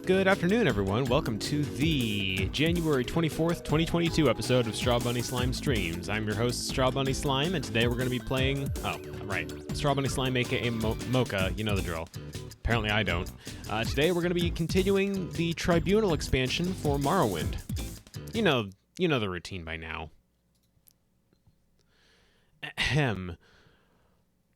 Good afternoon, everyone. Welcome to the January 24th, 2022 episode of Strawbunny Slime Streams. I'm your host, Strawbunny Slime, and today we're going to be playing... Oh, right. Strawbunny Slime, aka Mocha. You know the drill. Apparently I don't. Today we're going to be continuing the Tribunal expansion for Morrowind. You know the routine by now. Ahem.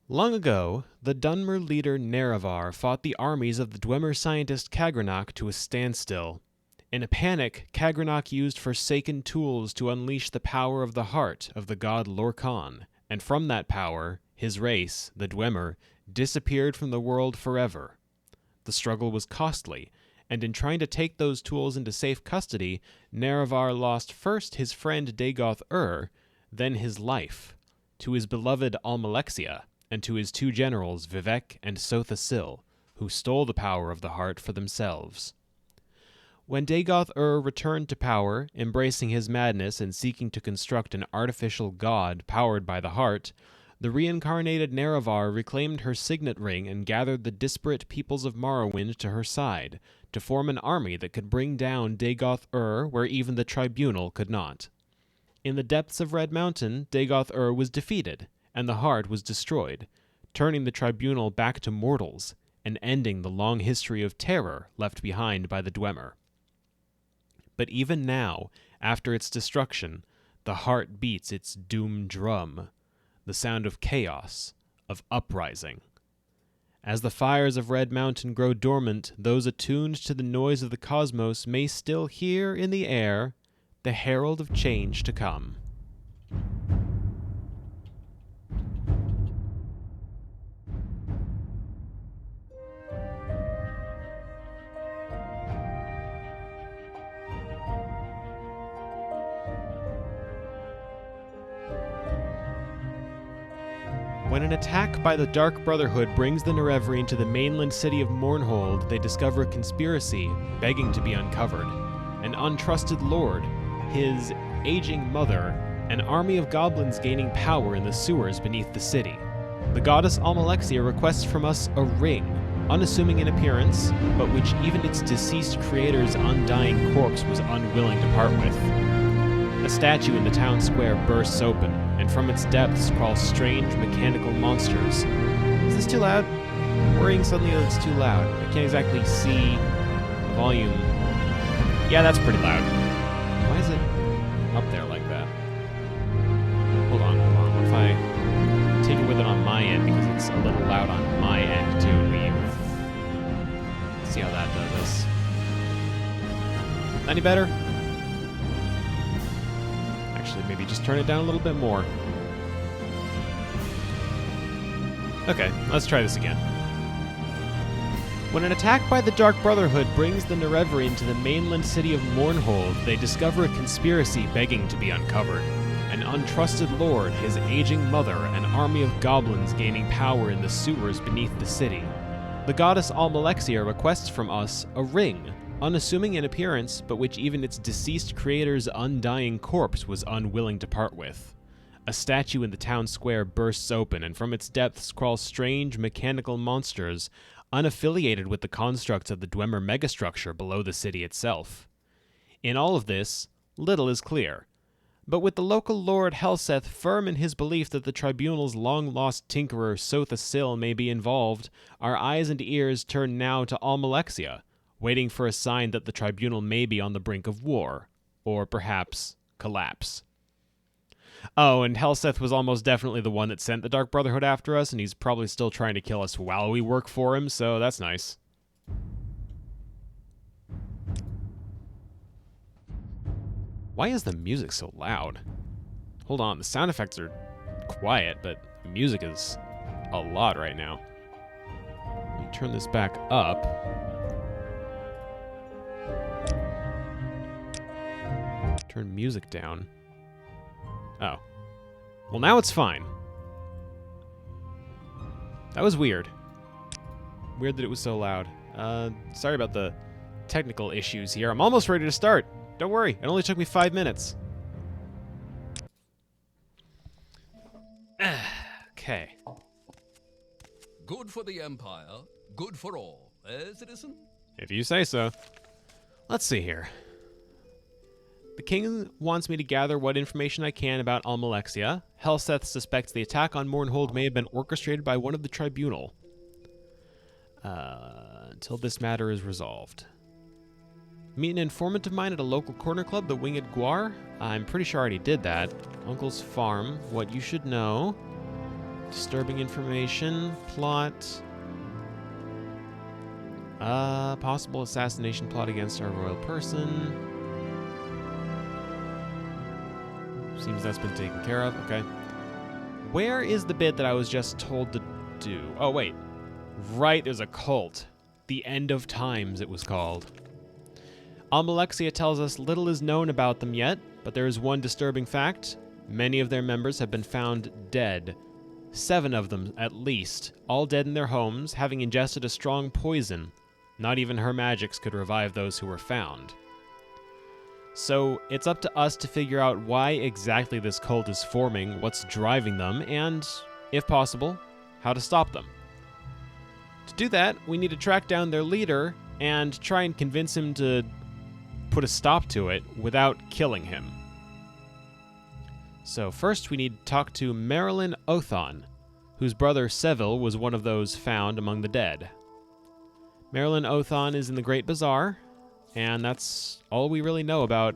Long ago, the Dunmer leader Nerevar fought the armies of the Dwemer scientist Kagranok to a standstill. In a panic, Kagranok used forsaken tools to unleash the power of the heart of the god Lorkhan, and from that power, his race, the Dwemer, disappeared from the world forever. The struggle was costly, and in trying to take those tools into safe custody, Nerevar lost first his friend Dagoth-Ur, then his life, to his beloved Almalexia, and to his two generals, Vivek and Sotha-Sil, who stole the power of the heart for themselves. When Dagoth-Ur returned to power, embracing his madness and seeking to construct an artificial god powered by the heart, the reincarnated Nerevar reclaimed her signet ring and gathered the disparate peoples of Morrowind to her side, to form an army that could bring down Dagoth-Ur where even the Tribunal could not. In the depths of Red Mountain, Dagoth-Ur was defeated, and the heart was destroyed, turning the Tribunal back to mortals, and ending the long history of terror left behind by the Dwemer. But even now, after its destruction, the heart beats its doom drum, the sound of chaos, of uprising. As the fires of Red Mountain grow dormant, those attuned to the noise of the cosmos may still hear in the air the herald of change to come. When an attack by the Dark Brotherhood brings the Nerevrian to the mainland city of Mournhold, they discover a conspiracy begging to be uncovered. An untrusted lord, his aging mother, an army of goblins gaining power in the sewers beneath the city. The goddess Almalexia requests from us a ring, unassuming in appearance, but which even its deceased creator's undying corpse was unwilling to part with. A statue in the town square bursts open, and from its depths crawl strange mechanical monsters. Is this too loud? I'm worrying suddenly that it's too loud. I can't exactly see the volume. Yeah, that's pretty loud. Why is it up there like that? Hold on. What if I take it with it on my end, because it's a little loud on my end too, and we see how that does us. Any better? Maybe just turn it down a little bit more. Okay, let's try this again. When an attack by the Dark Brotherhood brings the Nerevrian to the mainland city of Mournhold, they discover a conspiracy begging to be uncovered. An untrusted lord, his aging mother, an army of goblins gaining power in the sewers beneath the city. The goddess Almalexia requests from us a ring, unassuming in appearance, but which even its deceased creator's undying corpse was unwilling to part with. A statue in the town square bursts open, and from its depths crawl strange mechanical monsters, unaffiliated with the constructs of the Dwemer megastructure below the city itself. In all of this, little is clear. But with the local lord Helseth firm in his belief that the Tribunal's long-lost tinkerer Sotha-Sil may be involved, our eyes and ears turn now to Almalexia, waiting for a sign that the Tribunal may be on the brink of war, or perhaps collapse. Oh, and Helseth was almost definitely the one that sent the Dark Brotherhood after us, and he's probably still trying to kill us while we work for him, so that's nice. Why is the music so loud? Hold on, the sound effects are quiet, but the music is a lot right now. Let me turn this back up. Turn music down. Oh. Well, now it's fine. That was weird. Weird that it was so loud. Sorry about the technical issues here. I'm almost ready to start. Don't worry, it only took me 5 minutes. Okay. Good for the Empire, good for all, eh, citizen? If you say so. Let's see here. The king wants me to gather what information I can about Almalexia. Helseth suspects the attack on Mournhold may have been orchestrated by one of the Tribunal. Until this matter is resolved. Meet an informant of mine at a local corner club, the Winged Guar. I'm pretty sure I already did that. Uncle's farm. What you should know. Disturbing information. Plot. Possible assassination plot against our royal person. Seems that's been taken care of. Okay. Where is the bit that I was just told to do? Oh, wait. Right, there's a cult. The End of Times, it was called. Almalexia tells us little is known about them yet, but there is one disturbing fact. Many of their members have been found dead. 7 of them, at least, all dead in their homes, having ingested a strong poison. Not even her magics could revive those who were found. So, it's up to us to figure out why exactly this cult is forming, what's driving them, and, if possible, how to stop them. To do that, we need to track down their leader and try and convince him to put a stop to it without killing him. So first we need to talk to Marilyn Othon, whose brother Seville was one of those found among the dead. Marilyn Othon is in the Great Bazaar, and that's all we really know about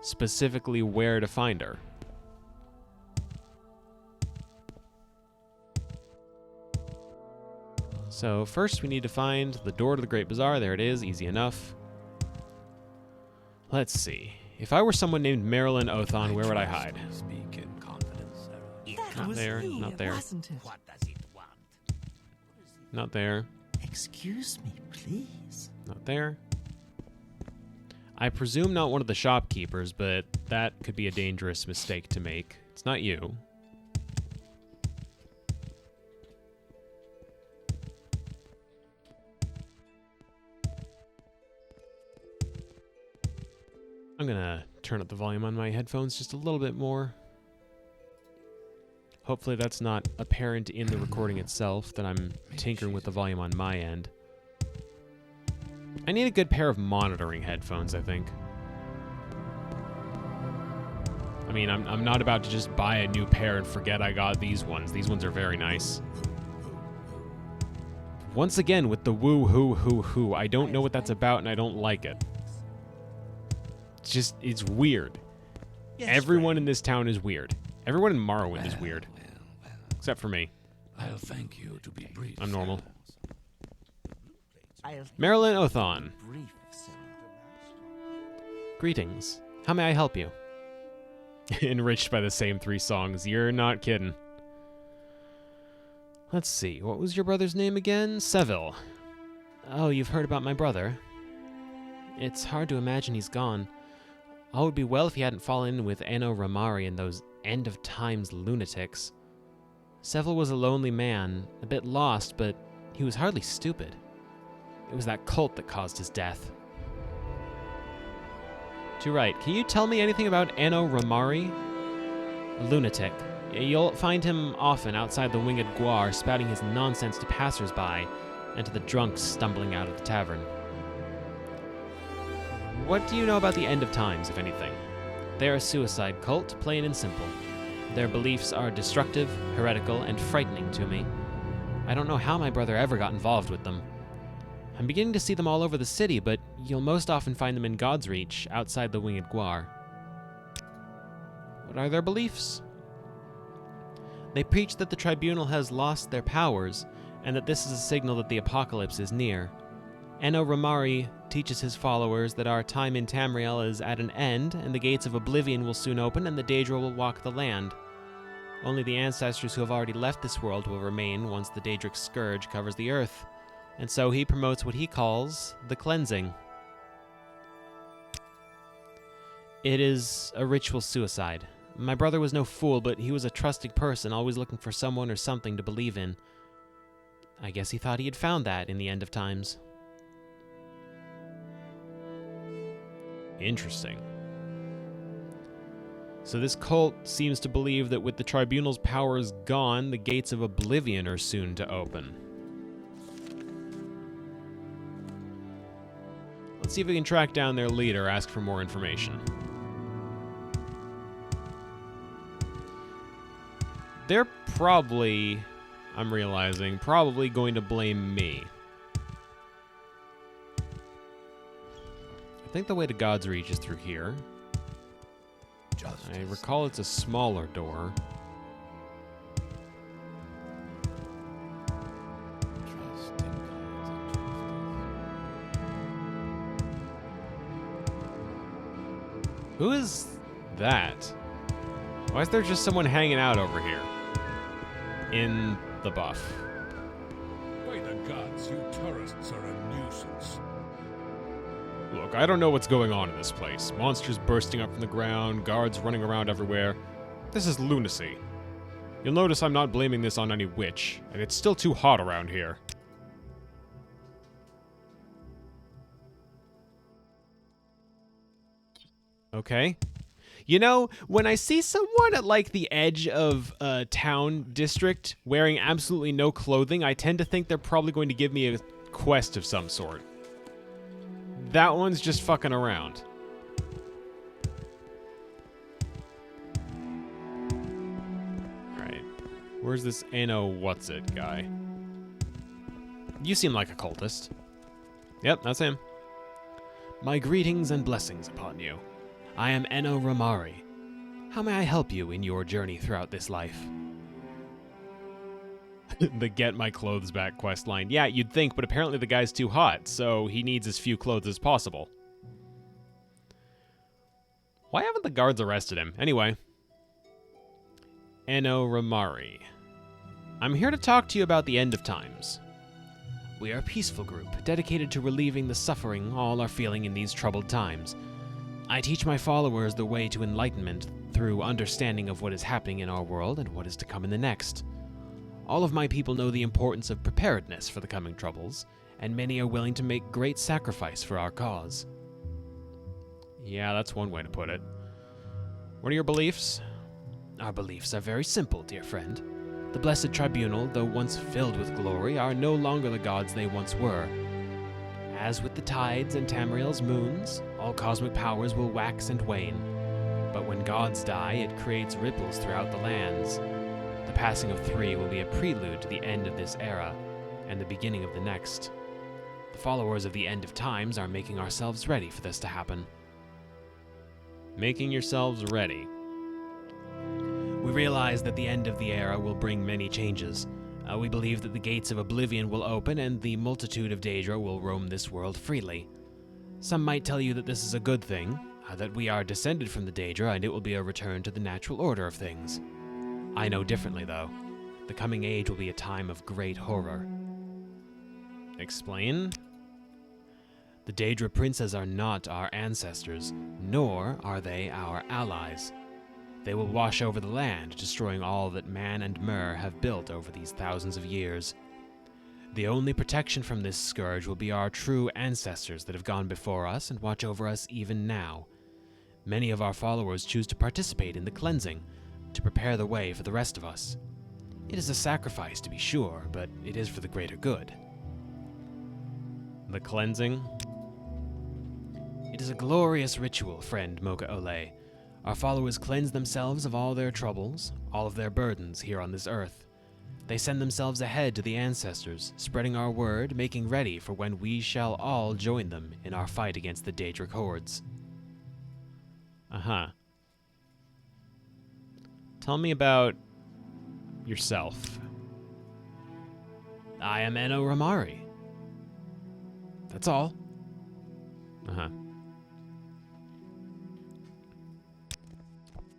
specifically where to find her. So first we need to find the door to the Great Bazaar. There it is, easy enough. Let's see. If I were someone named Marilyn Othon, where would I hide? Speak in confidence, Not there, not there. Wasn't it? What does it want? Not there, Excuse me, please. not there. I presume not one of the shopkeepers, but that could be a dangerous mistake to make. It's not you. I'm gonna turn up the volume on my headphones just a little bit more. Hopefully that's not apparent in the recording itself, that I'm tinkering with the volume on my end. I need a good pair of monitoring headphones, I think. I mean, I'm not about to just buy a new pair and forget I got these ones. These ones are very nice. Once again, with the woo hoo hoo hoo, I don't know what that's about and I don't like it. It's weird. Yes, Everyone in this town is weird. Everyone in Morrowind is weird. Except for me. I'll thank you to be brief. I'm normal. I'll Marilyn Othon. brief, sir. Greetings. How may I help you? Enriched by the same 3 songs. You're not kidding. Let's see. What was your brother's name again? Seville. Oh, you've heard about my brother? It's hard to imagine he's gone. All would be well if he hadn't fallen in with Enno Ramari and those end-of-times lunatics. Seville was a lonely man, a bit lost, but he was hardly stupid. It was that cult that caused his death. Too right. Can you tell me anything about Enno Ramari? A lunatic. You'll find him often outside the Winged Guar, spouting his nonsense to passers-by and to the drunks stumbling out of the tavern. What do you know about the End of Times, if anything? They're a suicide cult, plain and simple. Their beliefs are destructive, heretical, and frightening to me. I don't know how my brother ever got involved with them. I'm beginning to see them all over the city, but you'll most often find them in God's Reach, outside the Winged Guar. What are their beliefs? They preach that the Tribunal has lost their powers, and that this is a signal that the apocalypse is near. Enno Ramari teaches his followers that our time in Tamriel is at an end, and the gates of oblivion will soon open, and the Daedra will walk the land. Only the ancestors who have already left this world will remain once the Daedric scourge covers the earth, and so he promotes what he calls the cleansing. It is a ritual suicide. My brother was no fool, but he was a trusting person, always looking for someone or something to believe in. I guess he thought he had found that in the End of Times. Interesting. So this cult seems to believe that with the Tribunal's powers gone, the gates of oblivion are soon to open. Let's see if we can track down their leader, ask for more information. They're probably, I'm realizing, probably going to blame me. I think the way to God's Reach is through here. I recall it's a smaller door. Who is that? Why is there just someone hanging out over here? In the buff. By the gods, you tourists are a nuisance. Look, I don't know what's going on in this place. Monsters bursting up from the ground, guards running around everywhere. This is lunacy. You'll notice I'm not blaming this on any witch, and it's still too hot around here. Okay. You know, when I see someone at, like, the edge of a town district wearing absolutely no clothing, I tend to think they're probably going to give me a quest of some sort. That one's just fucking around. Alright. Where's this Anno What's-It guy? You seem like a cultist. Yep, that's him. My greetings and blessings upon you. I am Enno Ramari. How may I help you in your journey throughout this life? The Get My Clothes Back quest line. Yeah, you'd think, but apparently the guy's too hot, so he needs as few clothes as possible. Why haven't the guards arrested him? Anyway. Enno Ramari. I'm here to talk to you about the end of times. We are a peaceful group, dedicated to relieving the suffering all are feeling in these troubled times. I teach my followers the way to enlightenment through understanding of what is happening in our world and what is to come in the next. All of my people know the importance of preparedness for the coming troubles, and many are willing to make great sacrifice for our cause. Yeah, that's one way to put it. What are your beliefs? Our beliefs are very simple, dear friend. The blessed Tribunal, though once filled with glory, are no longer the gods they once were. As with the tides and Tamriel's moons, all cosmic powers will wax and wane. But when gods die, it creates ripples throughout the lands. The passing of three will be a prelude to the end of this era, and the beginning of the next. The followers of the end of times are making ourselves ready for this to happen. Making yourselves ready. We realize that the end of the era will bring many changes. We believe that the gates of oblivion will open and the multitude of Daedra will roam this world freely. Some might tell you that this is a good thing, that we are descended from the Daedra and it will be a return to the natural order of things. I know differently, though. The coming age will be a time of great horror. Explain? The Daedra princes are not our ancestors, nor are they our allies. They will wash over the land, destroying all that man and Mer have built over these thousands of years. The only protection from this scourge will be our true ancestors that have gone before us and watch over us even now. Many of our followers choose to participate in the cleansing, to prepare the way for the rest of us. It is a sacrifice, to be sure, but it is for the greater good. The cleansing? It is a glorious ritual, friend Mocha Ole. Our followers cleanse themselves of all their troubles, all of their burdens here on this earth. They send themselves ahead to the ancestors, spreading our word, making ready for when we shall all join them in our fight against the Daedric hordes. Uh-huh. Tell me about yourself. I am Enno Ramari. That's all. Uh-huh.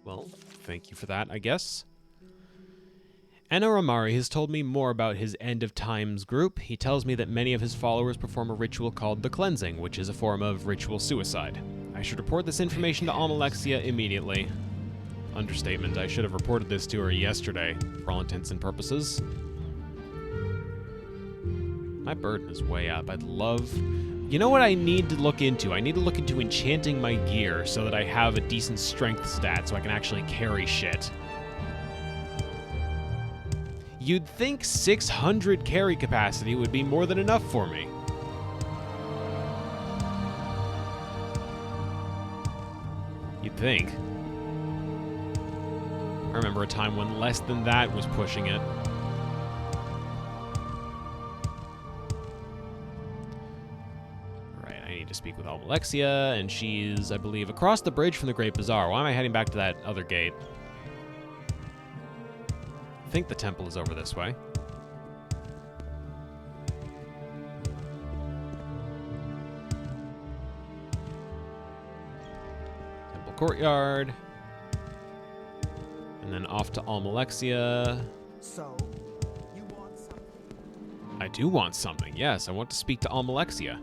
Well, thank you for that, I guess. Enno Ramari has told me more about his End of Times group. He tells me that many of his followers perform a ritual called the Cleansing, which is a form of ritual suicide. I should report this information to Almalexia immediately. Understatement, I should have reported this to her yesterday, for all intents and purposes. My burden is way up. I'd love... You know what I need to look into? I need to look into enchanting my gear so that I have a decent strength stat so I can actually carry shit. You'd think 600 carry capacity would be more than enough for me. You'd think. I remember a time when less than that was pushing it. Right, I need to speak with Almalexia, and she's, I believe, across the bridge from the Great Bazaar. Why am I heading back to that other gate? I think the temple is over this way. Temple courtyard. And then off to Almalexia. So, you want something? I do want something, yes. I want to speak to Almalexia.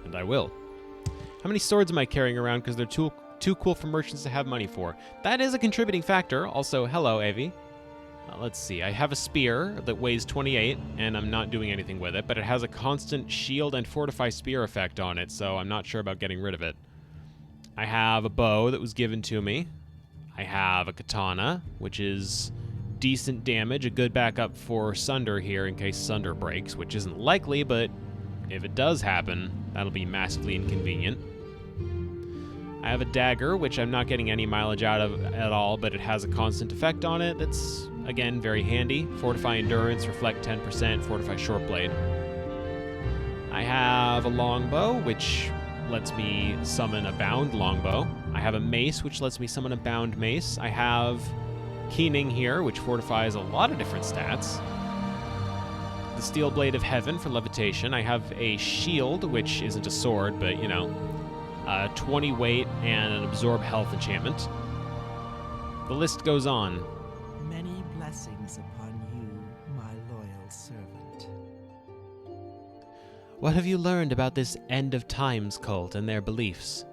And I will. How many swords am I carrying around because they're too cool for merchants to have money for? That is a contributing factor. Also, hello, Avi. Let's see. I have a spear that weighs 28, and I'm not doing anything with it, but it has a constant shield and fortify spear effect on it, so I'm not sure about getting rid of it. I have a bow that was given to me. I have a katana, which is decent damage, a good backup for Sunder here in case Sunder breaks, which isn't likely, but if it does happen, that'll be massively inconvenient. I have a dagger, which I'm not getting any mileage out of at all, but it has a constant effect on it that's, again, very handy. Fortify endurance, reflect 10%, fortify short blade. I have a longbow, which lets me summon a bound longbow. I have a mace, which lets me summon a bound mace. I have keening here, which fortifies a lot of different stats. The steel blade of heaven for levitation. I have a shield, which isn't a sword, but, you know, 20 weight and an absorb health enchantment. The list goes on. Many blessings upon you, my loyal servant. What have you learned about this End of Times cult and their beliefs?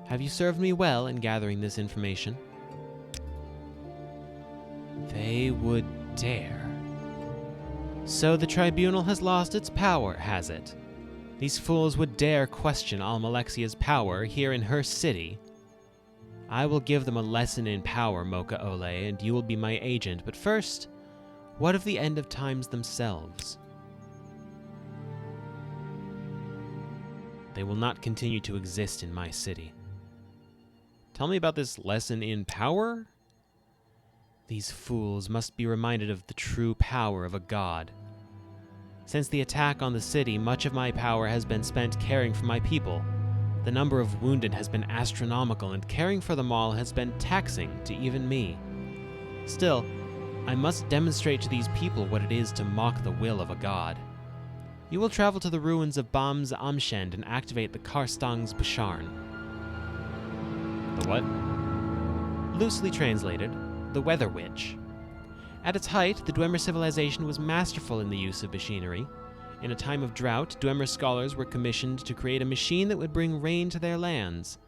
Have you served me well in gathering this information? They would dare. So the Tribunal has lost its power, has it? These fools would dare question Almalexia's power here in her city. I will give them a lesson in power, Mocha Ole, and you will be my agent. But first, what of the End of Times themselves? They will not continue to exist in my city. Tell me about this lesson in power? These fools must be reminded of the true power of a god. Since the attack on the city, much of my power has been spent caring for my people. The number of wounded has been astronomical, and caring for them all has been taxing to even me. Still, I must demonstrate to these people what it is to mock the will of a god. You will travel to the ruins of Bam's Amshend and activate the Karstang's Basharn. The what? Loosely translated, the Weather Witch. At its height, the Dwemer civilization was masterful in the use of machinery. In a time of drought, Dwemer scholars were commissioned to create a machine that would bring rain to their lands.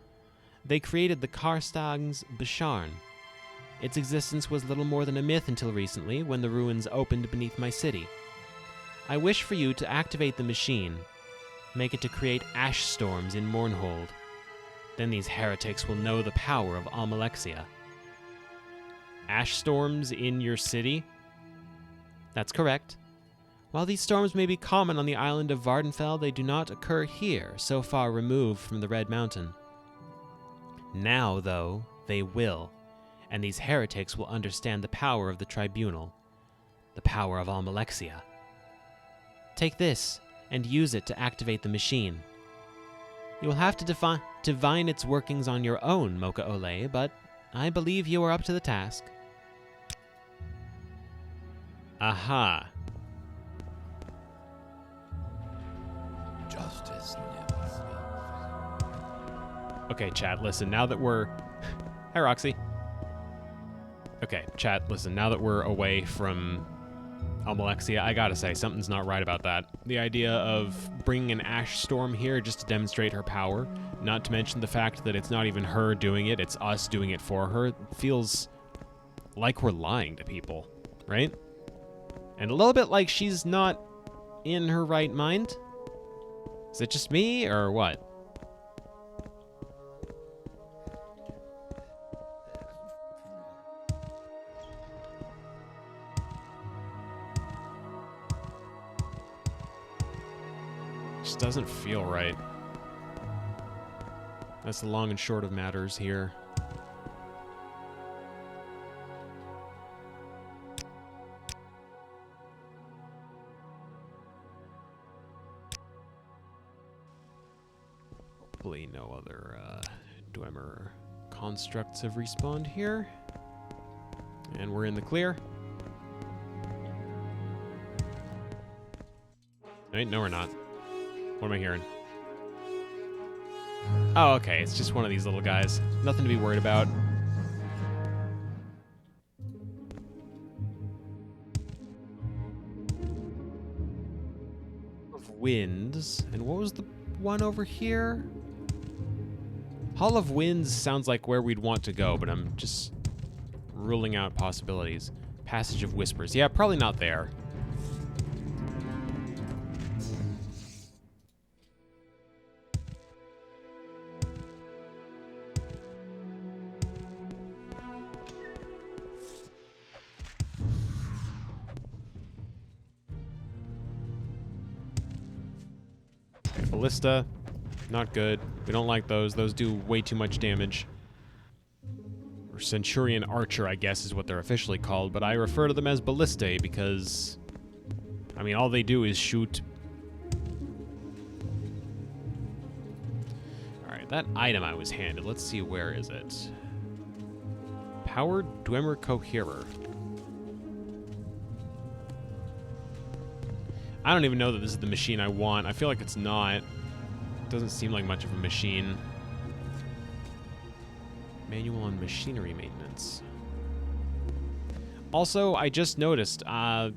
They created the Karstang's Basharn. Its existence was little more than a myth until recently, when the ruins opened beneath my city. I wish for you to activate the machine. Make it to create ash storms in Mournhold. Then these heretics will know the power of Almalexia. Ash storms in your city? That's correct. While these storms may be common on the island of Vardenfell, they do not occur here, so far removed from the Red Mountain. Now, though, they will, and these heretics will understand the power of the Tribunal, the power of Almalexia. Take this, and use it to activate the machine. You will have to divine its workings on your own, Mocha Ole, but I believe you are up to the task. Aha. Justice never sleeps. Okay, chat, listen, now that we're... Hi, Roxy. Okay, chat, listen, now that we're away from Almalexia, I gotta say, something's not right about that. The idea of bringing an ash storm here just to demonstrate her power, not to mention the fact that it's not even her doing it, it's us doing it for her, feels like we're lying to people, right? And a little bit like she's not in her right mind. Is it just me, or what? Just doesn't feel right. That's the long and short of matters here. Hopefully no other Dwemer constructs have respawned here. And we're in the clear. Wait, no we're not. What am I hearing? Oh, okay, it's just one of these little guys. Nothing to be worried about. Of Winds. And what was the one over here? Hall of Winds sounds like where we'd want to go, but I'm just ruling out possibilities. Passage of Whispers. Yeah, probably not there. Okay, Ballista. Not good. We don't like those. Those do way too much damage. Or Centurion Archer, I guess, is what they're officially called, but I refer to them as Ballistae because, I mean, all they do is shoot. Alright, that item I was handed, let's see, where is it? Powered Dwemer Coherer. I don't even know that this is the machine I want. I feel like it's not. Doesn't seem like much of a machine. Manual on machinery maintenance. Also, I just noticed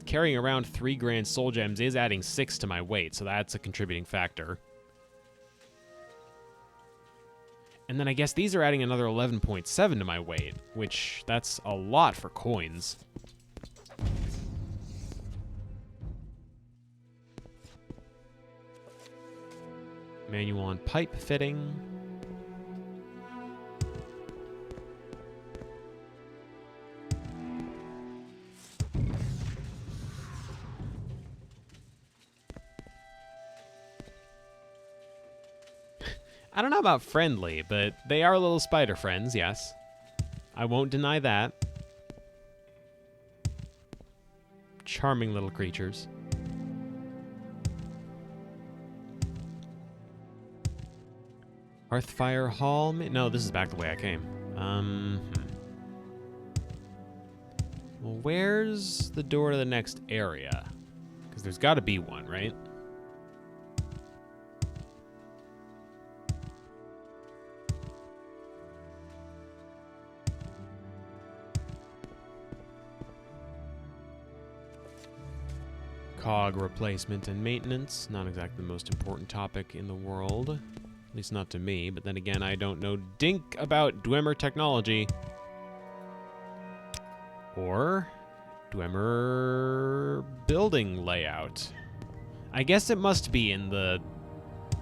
carrying around 3 grand soul gems is adding 6 to my weight, so that's a contributing factor. And then I guess these are adding another 11.7 to my weight, which that's a lot for coins. Manual on pipe fitting. I don't know about friendly, but they are little spider friends, yes. I won't deny that. Charming little creatures. Hearthfire Hall? No, this is back the way I came. Well, where's the door to the next area? Because there's got to be one, right? Cog replacement and maintenance. Not exactly the most important topic in the world. At least not to me, but then again, I don't know dink about Dwemer technology. Or Dwemer building layout. I guess it must be in the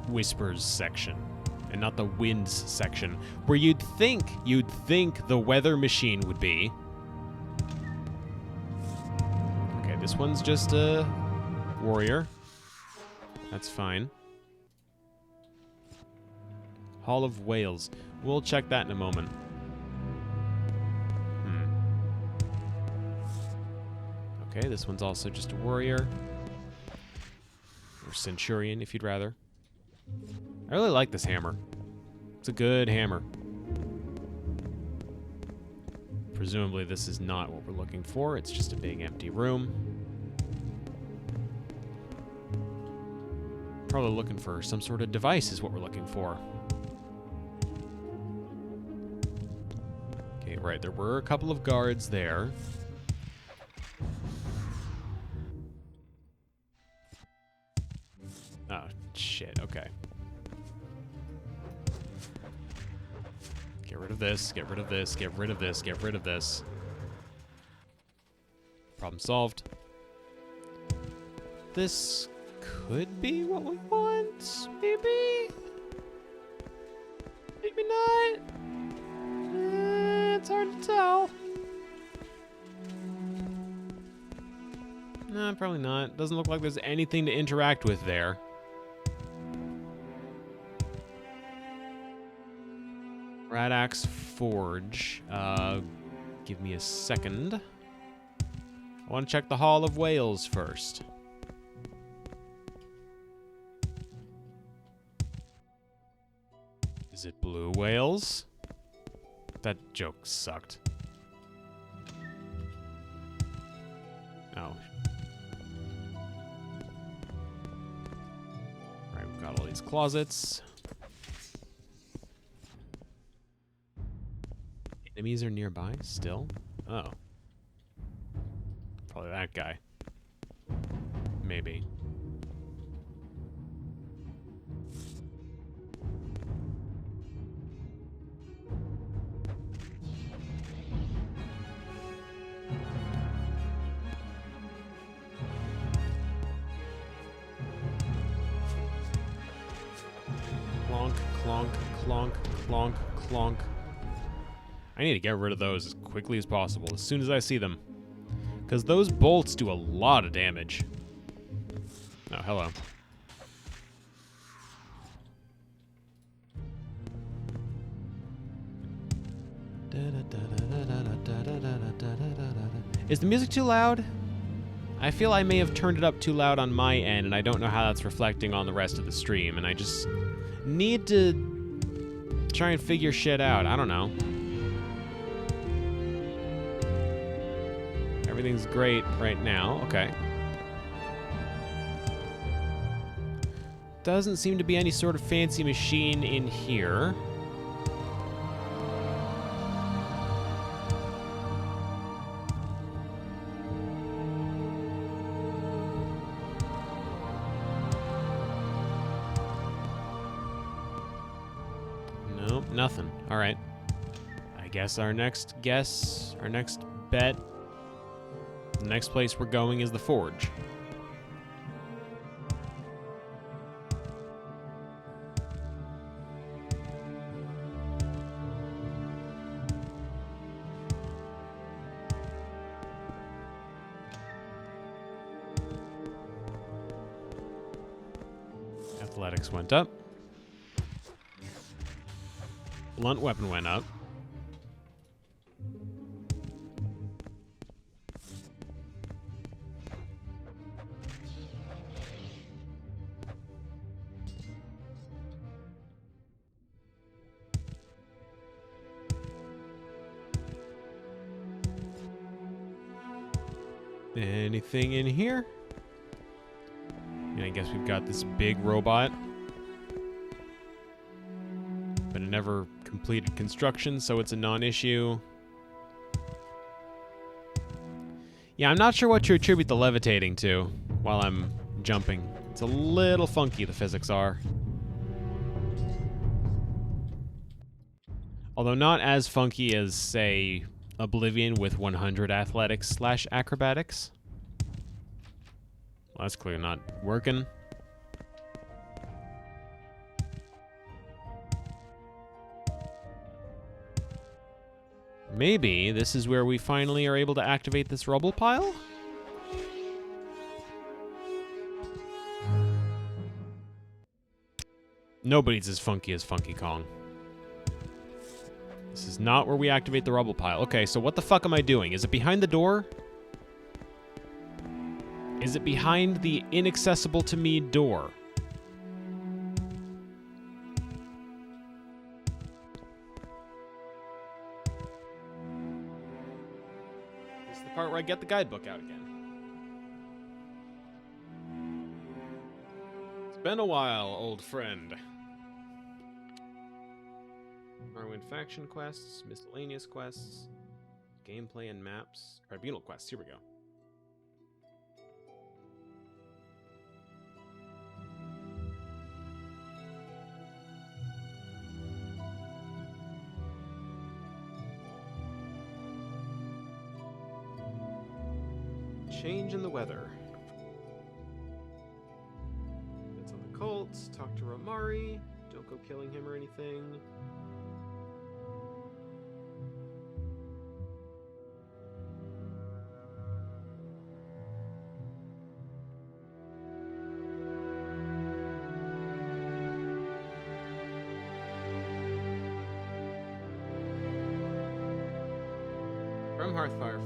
Whispers section, and not the Winds section, where you'd think the weather machine would be. Okay, this one's just a warrior. That's fine. Hall of Whales. We'll check that in a moment. Okay, this one's also just a warrior. Or centurion, if you'd rather. I really like this hammer. It's a good hammer. Presumably this is not what we're looking for. It's just a big empty room. Probably looking for some sort of device is what we're looking for. Okay, right, there were a couple of guards there. Oh, shit, okay. Get rid of this, get rid of this, get rid of this, get rid of this. Problem solved. This could be what we want, maybe? Maybe not? It's hard to tell. No, probably not. Doesn't look like there's anything to interact with there. Rat Axe Forge. Give me a second. I want to check the Hall of Whales first. Is it blue whales? That joke sucked. Oh. Alright, we've got all these closets. Enemies are nearby still? Oh. Probably that guy. Maybe. Clonk, clonk, clonk, clonk, clonk. I need to get rid of those as quickly as possible, as soon as I see them. Because those bolts do a lot of damage. Oh, hello. Is the music too loud? I feel I may have turned it up too loud on my end, and I don't know how that's reflecting on the rest of the stream, and I just need to try and figure shit out. I don't know. Everything's great right now. Okay. Doesn't seem to be any sort of fancy machine in here. Nope, nothing. All right. I guess our next bet, the next place we're going is the forge. Athletics went up. Blunt weapon went up. Anything in here? And I guess we've got this big robot. But it never completed construction, so it's a non-issue. Yeah, I'm not sure what to attribute the levitating to while I'm jumping. It's a little funky, the physics are. Although not as funky as, say, Oblivion with 100 athletics/acrobatics. Well, that's clearly not working. Maybe this is where we finally are able to activate this rubble pile? Nobody's as funky as Funky Kong. This is not where we activate the rubble pile. Okay, so what the fuck am I doing? Is it behind the door? Is it behind the inaccessible to me door? This is the part where I get the guidebook out again. It's been a while, old friend. Morrowind faction quests, miscellaneous quests, gameplay and maps, Tribunal quests. Here we go. Change in the weather. It's on the Colts. Talk to Romari. Don't go killing him or anything. Hearthfire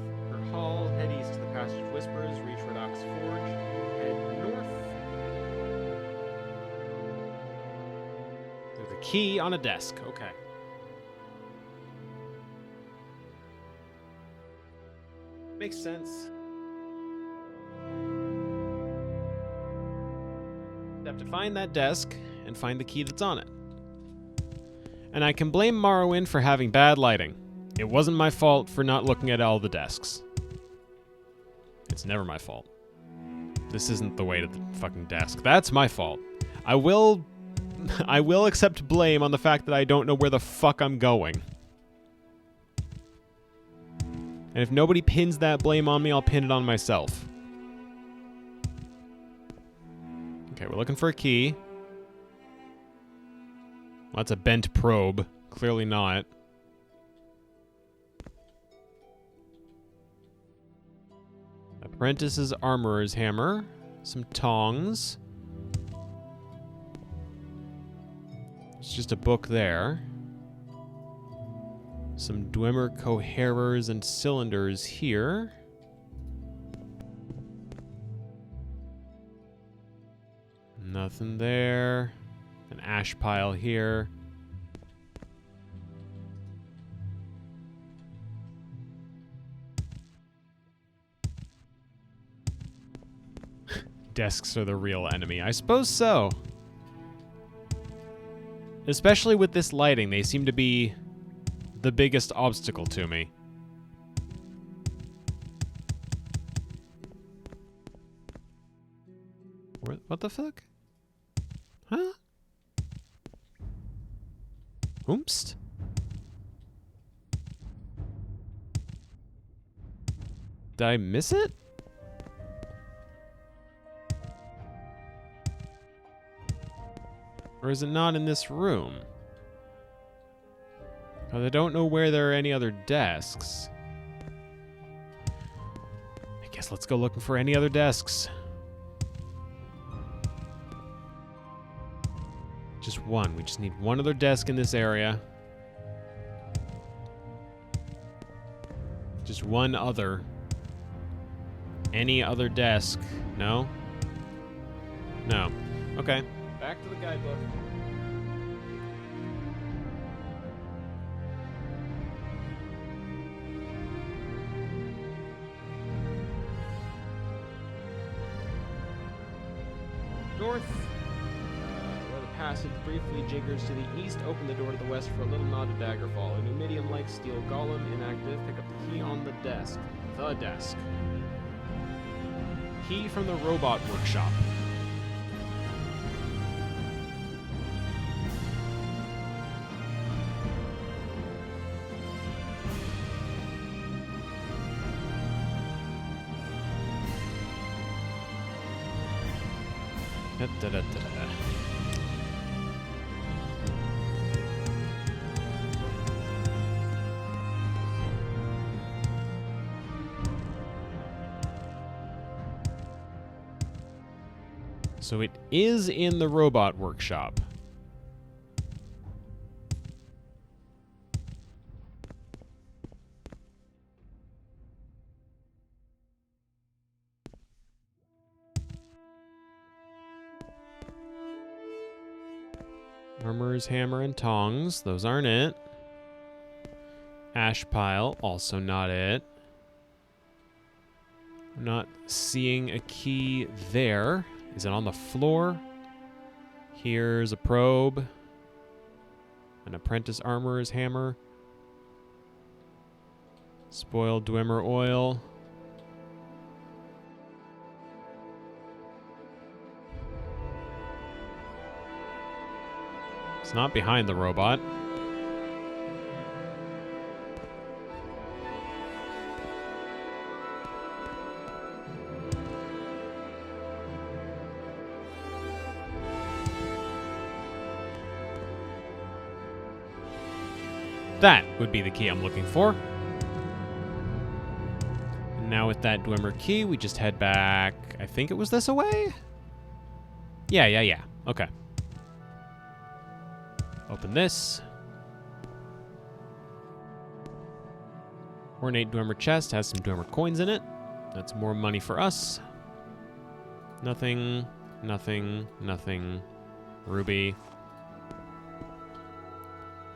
Hall, head east to the Passage of Whispers, reach Redoc's Forge, head north. There's a key on a desk. Okay. Makes sense. I have to find that desk and find the key that's on it. And I can blame Morrowind for having bad lighting. It wasn't my fault for not looking at all the desks. It's never my fault. This isn't the way to the fucking desk. That's my fault. I will accept blame on the fact that I don't know where the fuck I'm going. And if nobody pins that blame on me, I'll pin it on myself. Okay, we're looking for a key. Well, that's a bent probe. Clearly not. Apprentice's Armorer's Hammer. Some tongs. It's just a book there. Some Dwemer coherers and cylinders here. Nothing there. An ash pile here. Desks are the real enemy. I suppose so. Especially with this lighting, they seem to be the biggest obstacle to me. What the fuck? Huh? Oomst? Did I miss it? Or is it not in this room? Because I don't know where there are any other desks. I guess let's go looking for any other desks. Just one. We just need one other desk in this area. Just one other. Any other desk? No? No. Okay. Back to the guidebook. North. Where the passage briefly jiggers to the east, open the door to the west for a little nod to Daggerfall. A Numidium-like steel golem, inactive. Pick up the key on the desk. The desk. Key from the robot workshop. Da-da-da-da-da. So it is in the robot workshop. Armorer's hammer and tongs. Those aren't it. Ash pile. Also not it. I'm not seeing a key there. Is it on the floor? Here's a probe. An apprentice armorer's hammer. Spoiled Dwemer oil. It's not behind the robot. That would be the key I'm looking for. And now with that Dwemer key, we just head back. I think it was this away? Yeah. Okay. Open this. Ornate Dwemer chest has some Dwemer coins in it. That's more money for us. Nothing, nothing, nothing. Ruby.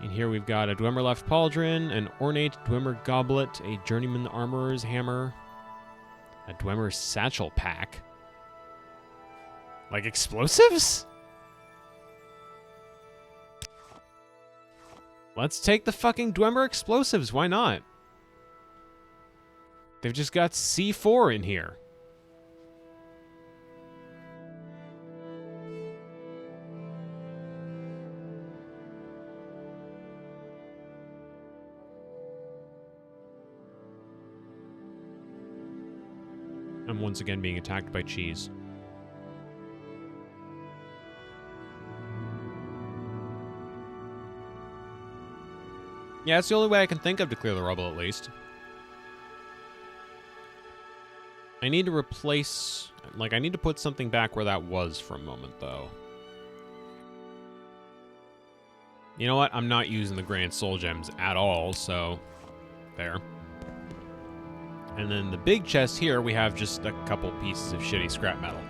In here we've got a Dwemer left pauldron, an ornate Dwemer goblet, a journeyman armorer's hammer, a Dwemer satchel pack. Like explosives? Let's take the fucking Dwemer explosives, why not? They've just got C4 in here. I'm once again being attacked by cheese. Yeah, it's the only way I can think of to clear the rubble, at least. I need to replace... Like, I need to put something back where that was for a moment, though. You know what? I'm not using the Grand Soul Gems at all, so... There. And then the big chest here, we have just a couple pieces of shitty scrap metal.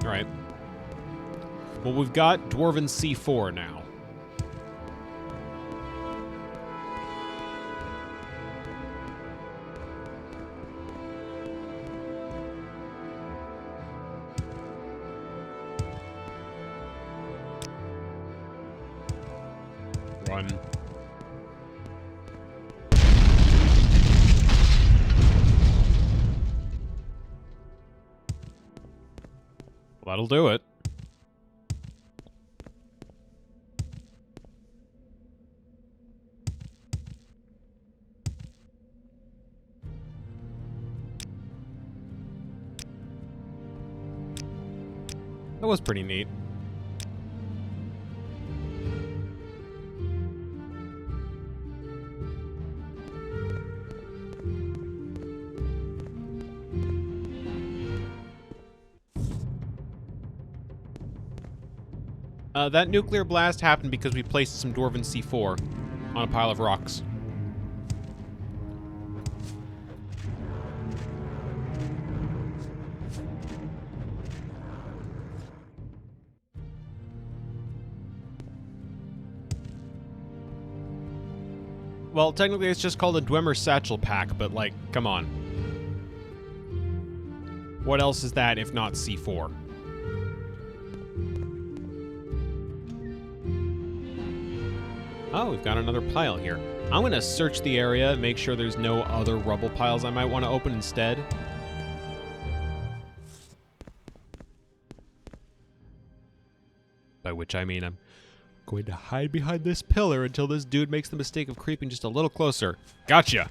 Alright. Well, we've got Dwarven C4 now. Run. Well, that'll do it. That was pretty neat. That nuclear blast happened because we placed some Dwarven C4 on a pile of rocks. Well, technically it's just called a Dwemer satchel pack, but like, come on. What else is that if not C4? Oh, we've got another pile here. I'm going to search the area, make sure there's no other rubble piles I might want to open instead. By which I mean I'm going to hide behind this pillar until this dude makes the mistake of creeping just a little closer. Gotcha!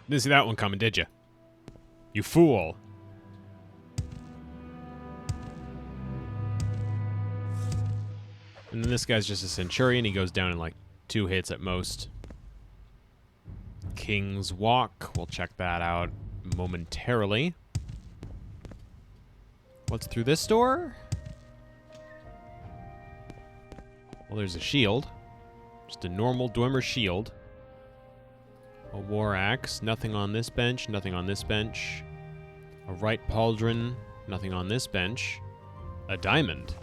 Didn't see that one coming, did you? You fool. And then this guy's just a Centurion. He goes down in like 2 hits at most. King's Walk. We'll check that out momentarily. What's through this door? Well, there's a shield. Just a normal Dwemer shield. A war axe. Nothing on this bench. Nothing on this bench. A right pauldron. Nothing on this bench. A diamond.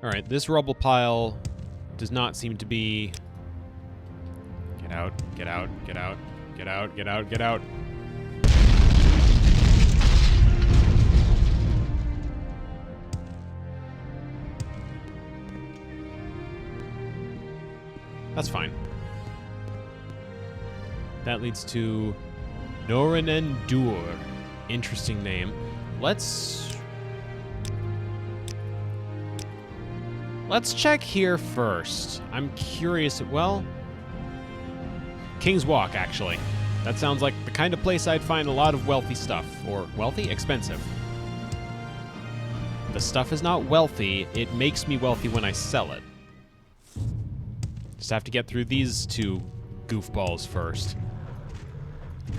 Alright, this rubble pile does not seem to be... Get out, get out, get out, get out, get out, get out. That's fine. That leads to Norenendur. Interesting name. Let's check here first. I'm curious. Well, King's Walk, actually. That sounds like the kind of place I'd find a lot of wealthy stuff. Or wealthy? Expensive. The stuff is not wealthy. It makes me wealthy when I sell it. Just have to get through these 2 goofballs first.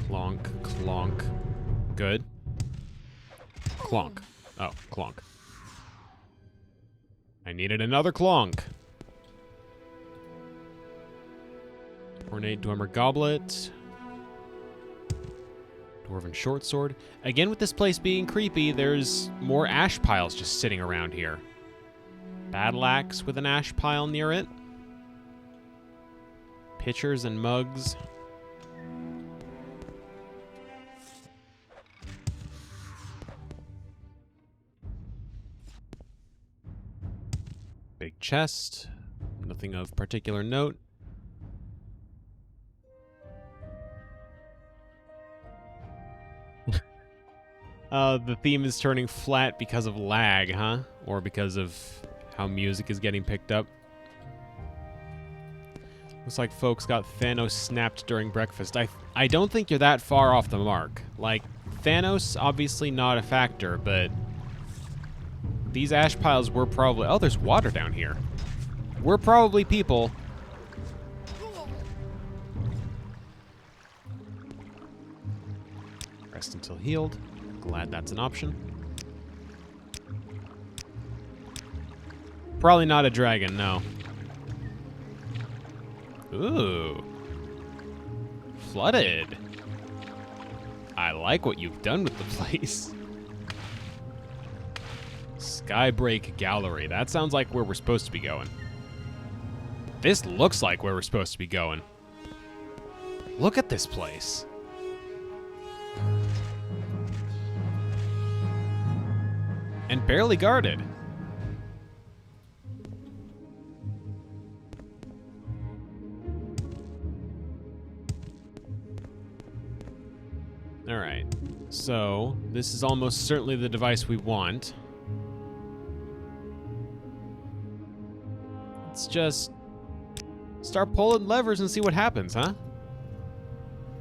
Clonk, clonk. Good. Clonk. Oh, clonk. I needed another clonk. Ornate Dwemer Goblet. Dwarven Short Sword. Again, with this place being creepy, there's more ash piles just sitting around here. Battle axe with an ash pile near it. Pitchers and mugs. Big chest. Nothing of particular note. The theme is turning flat because of lag, huh? Or because of how music is getting picked up. Looks like folks got Thanos snapped during breakfast. I don't think you're that far off the mark. Like, Thanos, obviously not a factor, but these ash piles were probably... Oh, there's water down here. We're probably people. Rest until healed. Glad that's an option. Probably not a dragon, no. Ooh. Flooded. I like what you've done with the place. Skybreak Gallery. That sounds like where we're supposed to be going. This looks like where we're supposed to be going. Look at this place. And barely guarded. Alright, so this is almost certainly the device we want. Let's just start pulling levers and see what happens, huh?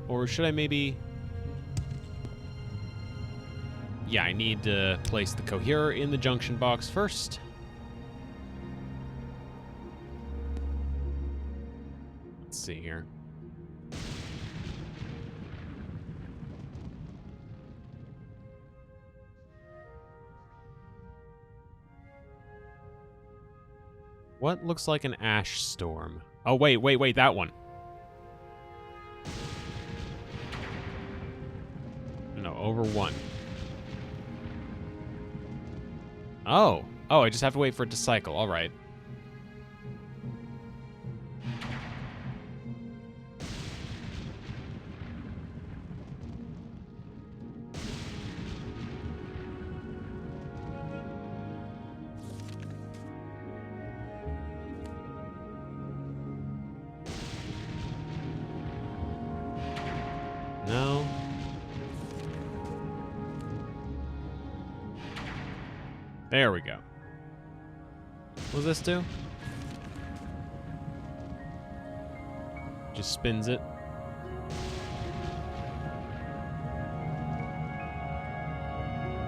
Or should I maybe... Yeah, I need to place the coherer in the junction box first. Let's see here. What looks like an ash storm? Oh, wait, that one. No, over one. Oh, I just have to wait for it to cycle. All right. No. There we go. What does this do? Just spins it.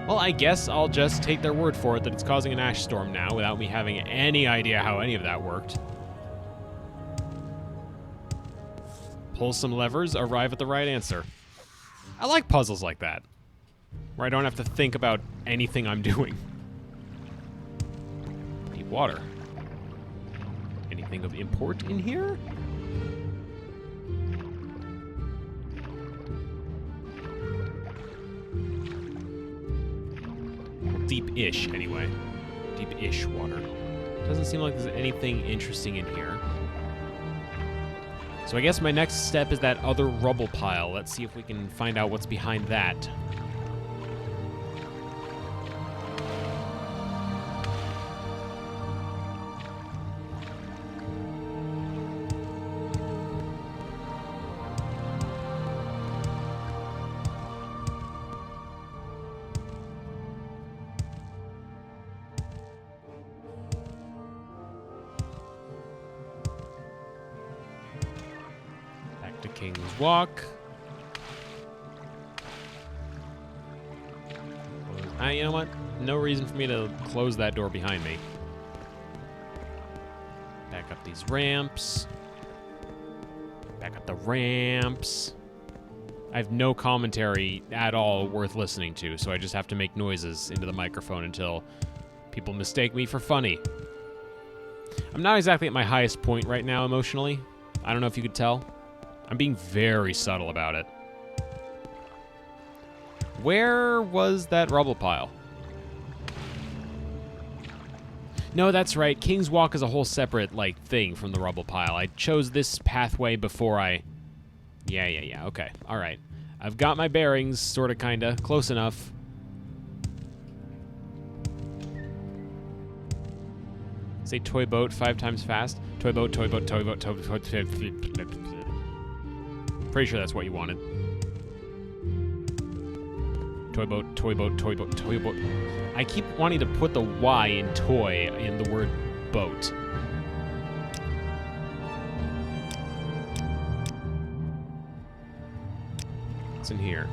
Well, I guess I'll just take their word for it that it's causing an ash storm now without me having any idea how any of that worked. Pull some levers, arrive at the right answer. I like puzzles like that, where I don't have to think about anything I'm doing. Deep water. Anything of import in here? Well, deep-ish, anyway. Deep-ish water. Doesn't seem like there's anything interesting in here. So I guess my next step is that other rubble pile. Let's see if we can find out what's behind that. To King's Walk. You know what? No reason for me to close that door behind me. Back up these ramps. Back up the ramps. I have no commentary at all worth listening to, so I just have to make noises into the microphone until people mistake me for funny. I'm not exactly at my highest point right now emotionally. I don't know if you could tell. I'm being very subtle about it. Where was that rubble pile? No, that's right. King's Walk is a whole separate, like, thing from the rubble pile. I chose this pathway before I... Yeah. Okay. All right. I've got my bearings, sort of, kind of. Close enough. Say toy boat 5 times fast. Toy boat, toy boat, toy boat, toy boat, toy boat. Pretty sure that's what you wanted. Toy boat, toy boat, toy boat, toy boat. I keep wanting to put the Y in toy in the word boat. What's in here?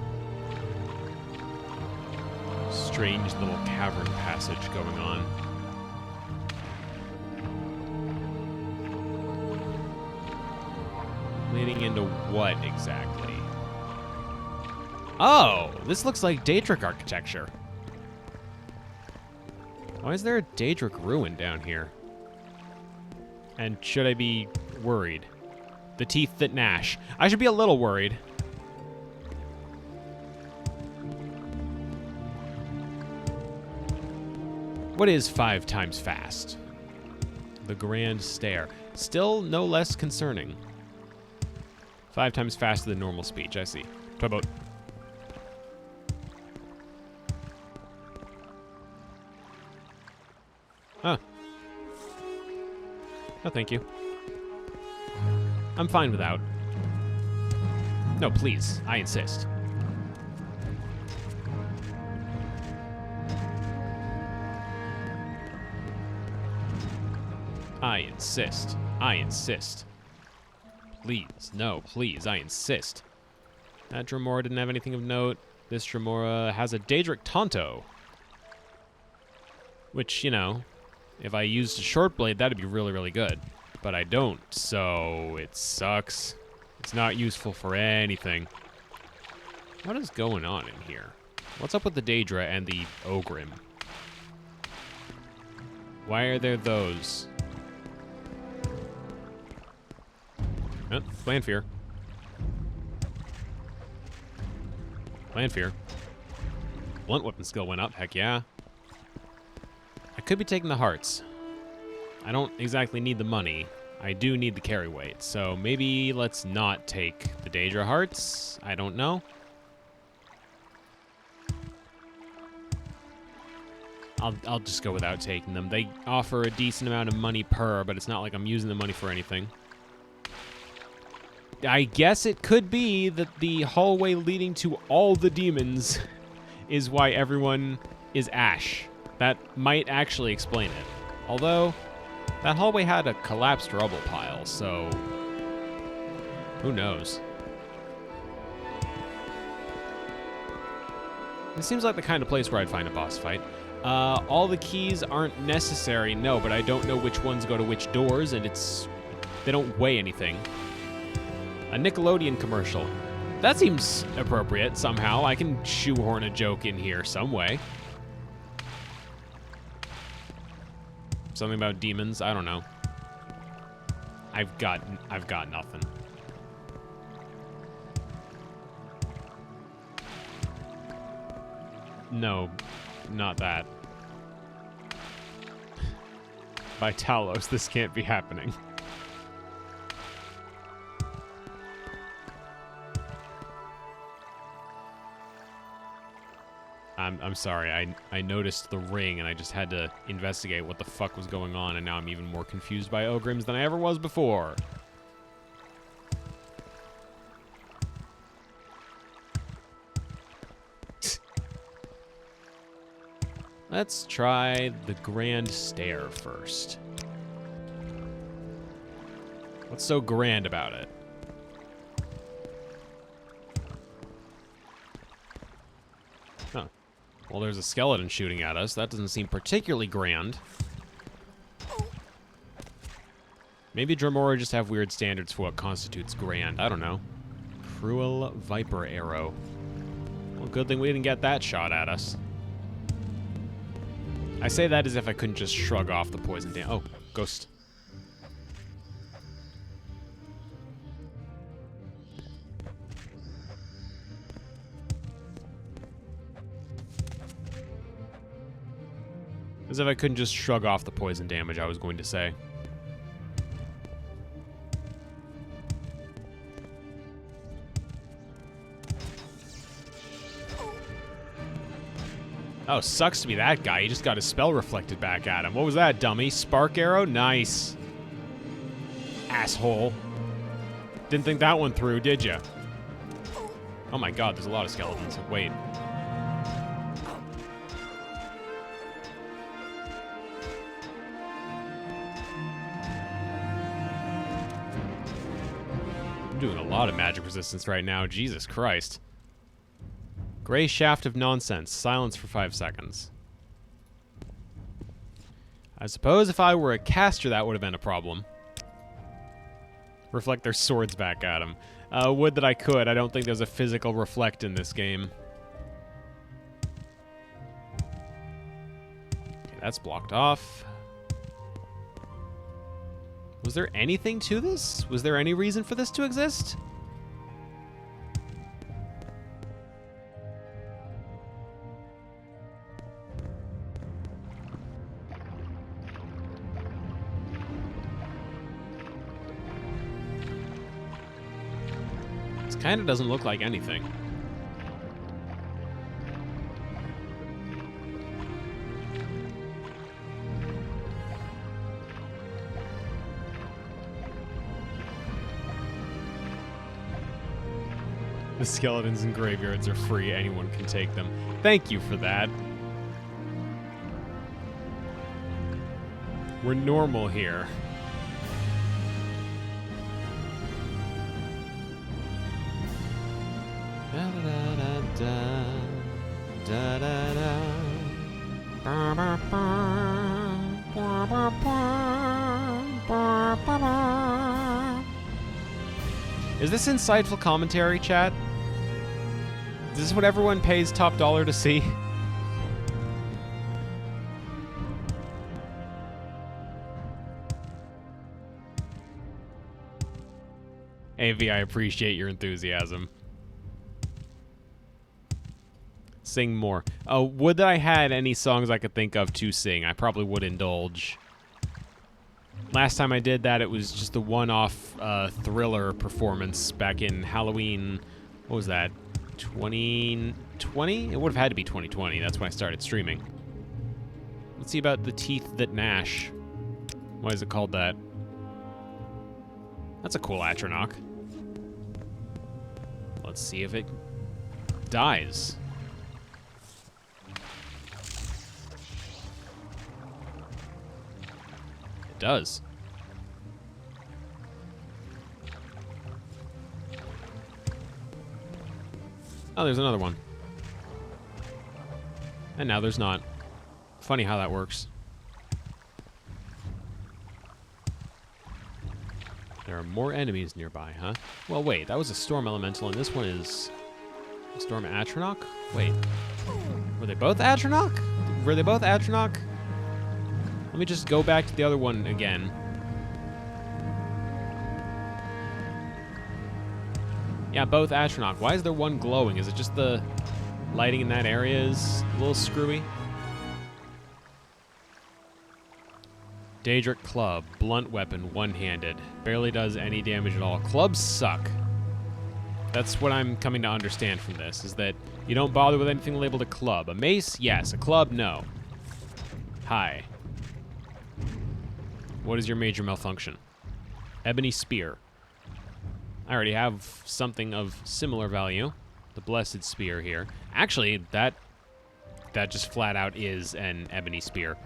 Strange little cavern passage going on. Leading into what exactly? Oh, this looks like Daedric architecture. Why is there a Daedric ruin down here? And should I be worried? The teeth that gnash. I should be a little worried. What is 5 times fast? The Grand Stair. Still no less concerning. 5 times faster than normal speech, I see. Toy boat. Huh. No, thank you. I'm fine without. No, please. I insist. I insist. I insist. Please. No, please. I insist. That Dremora didn't have anything of note. This Dremora has a Daedric Tonto. Which, you know, if I used a short blade, that'd be really, really good. But I don't, so it sucks. It's not useful for anything. What is going on in here? What's up with the Daedra and the Ogrim? Why are there those? Oh, Lanfear. Lanfear. Blunt weapon skill went up, heck yeah. I could be taking the hearts. I don't exactly need the money. I do need the carry weight, so maybe let's not take the Daedra hearts. I don't know. I'll just go without taking them. They offer a decent amount of money per, but it's not like I'm using the money for anything. I guess it could be that the hallway leading to all the demons is why everyone is ash. That might actually explain it. Although, that hallway had a collapsed rubble pile, so who knows? It seems like the kind of place where I'd find a boss fight. All the keys aren't necessary, no, but I don't know which ones go to which doors, and they don't weigh anything. A Nickelodeon commercial. That seems appropriate somehow. I can shoehorn a joke in here some way. Something about demons? I don't know. I've got nothing. No, not that. By Talos, this can't be happening. I'm sorry, I noticed the ring and I just had to investigate what the fuck was going on, and now I'm even more confused by Ogrims than I ever was before. Let's try the Grand Stair first. What's so grand about it? Huh. Well, there's a skeleton shooting at us. That doesn't seem particularly grand. Maybe Dremora just have weird standards for what constitutes grand. I don't know. Cruel Viper Arrow. Well, good thing we didn't get that shot at us. I say that as if I couldn't just shrug off the poison damage. Oh, ghost. As if I couldn't just shrug off the poison damage, I was going to say. Oh, sucks to be that guy. He just got his spell reflected back at him. What was that, dummy? Spark arrow? Nice. Asshole. Didn't think that one through, did ya? Oh my god, there's a lot of skeletons. Wait. I'm doing a lot of magic resistance right now. Jesus Christ. Gray shaft of nonsense. Silence for 5 seconds. I suppose if I were a caster, that would have been a problem. Reflect their swords back at him. Would that I could. I don't think there's a physical reflect in this game. Okay, that's blocked off. Was there anything to this? Was there any reason for this to exist? Kind of doesn't look like anything. The skeletons in graveyards are free. Anyone can take them. Thank you for that. We're normal here. Is this insightful commentary, chat? Is this what everyone pays top dollar to see? AV, I appreciate your enthusiasm. Sing more. Oh, would that I had any songs I could think of to sing. I probably would indulge. Last time I did that, it was just a one-off Thriller performance back in Halloween. What was that? 2020? It would have had to be 2020. That's when I started streaming. Let's see about the teeth that gnash. Why is it called that? That's a cool Atronach. Let's see if it dies. It does. Oh, there's another one. And now there's not. Funny how that works. There are more enemies nearby, huh? Well, wait, that was a Storm Elemental, and this one is a Storm Atronach? Wait. Were they both Atronach? Were they both Atronach? Let me just go back to the other one again. Yeah, both Atronach. Why is there one glowing? Is it just the lighting in that area is a little screwy? Daedric Club. Blunt weapon, one-handed. Barely does any damage at all. Clubs suck. That's what I'm coming to understand from this, is that you don't bother with anything labeled a club. A mace? Yes. A club? No. Hi. What is your major malfunction? Ebony Spear. I already have something of similar value. The Blessed Spear here. Actually, that just flat out is an Ebony Spear.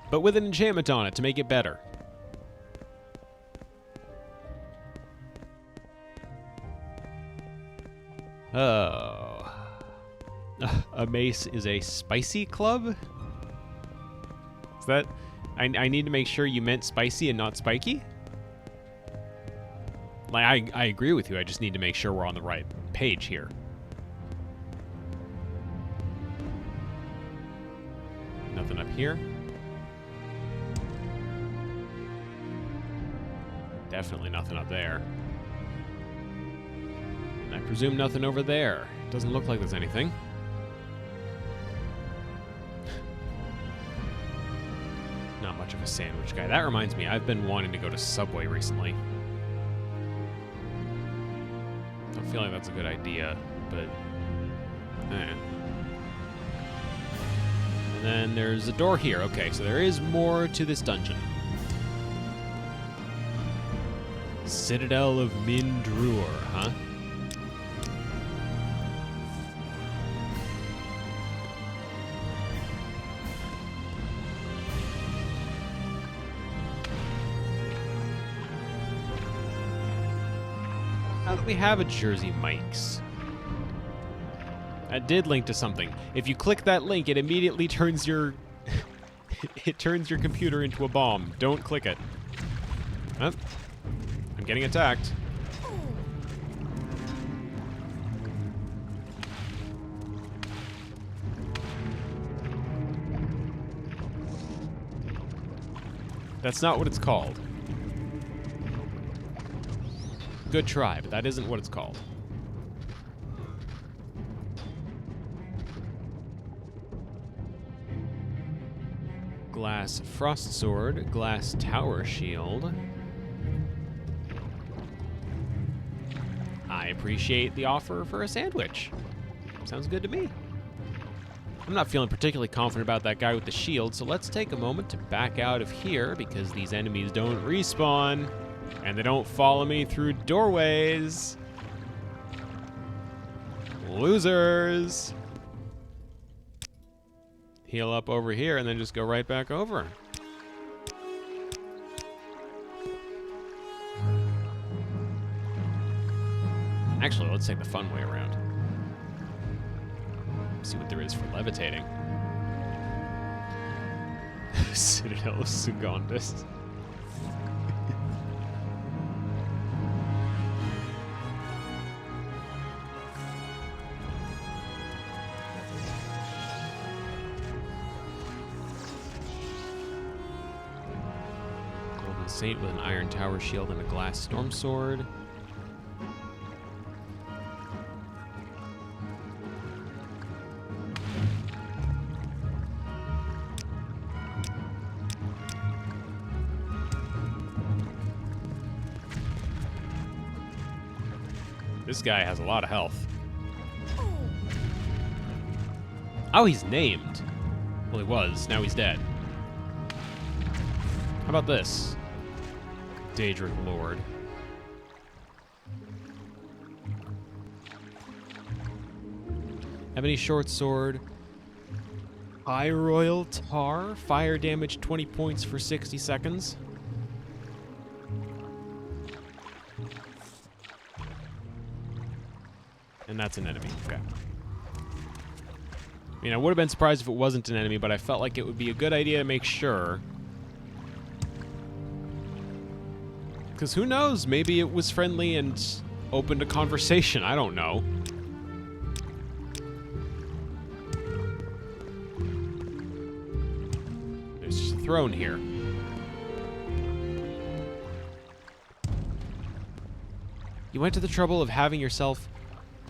But with an enchantment on it to make it better. Oh. A mace is a spicy club? Is that... I need to make sure you meant spicy and not spiky? Like, I agree with you. I just need to make sure we're on the right page here. Nothing up here. Definitely nothing up there. And I presume nothing over there. Doesn't look like there's anything. Not much of a sandwich guy. That reminds me, I've been wanting to go to Subway recently. Don't feel like that's a good idea, but And then there's a door here. Okay, so there is more to this dungeon. Citadel of Mindrur, huh? Now that we have a Jersey Mike's, that did link to something. If you click that link, it immediately turns your it turns your computer into a bomb. Don't click it. Oh, I'm getting attacked. That's not what it's called. Good try, but that isn't what it's called. Glass frost sword, glass tower shield. I appreciate the offer for a sandwich. Sounds good to me. I'm not feeling particularly confident about that guy with the shield, so let's take a moment to back out of here because these enemies don't respawn and they don't follow me through doorways. Losers. Heal up over here and then just go right back over. Actually, let's take the fun way around. See what there is for levitating. Citadel of Sugondus. Golden Saint with an iron tower shield and a glass storm sword. This guy has a lot of health. Oh, he's named. Well, he was. Now he's dead. How about this? Daedric Lord. Ebony short sword. High Royal Tar. Fire damage 20 points for 60 seconds. And that's an enemy. Okay. I mean, I would have been surprised if it wasn't an enemy, but I felt like it would be a good idea to make sure. Because who knows? Maybe it was friendly and open to conversation. I don't know. There's just a throne here. You went to the trouble of having yourself...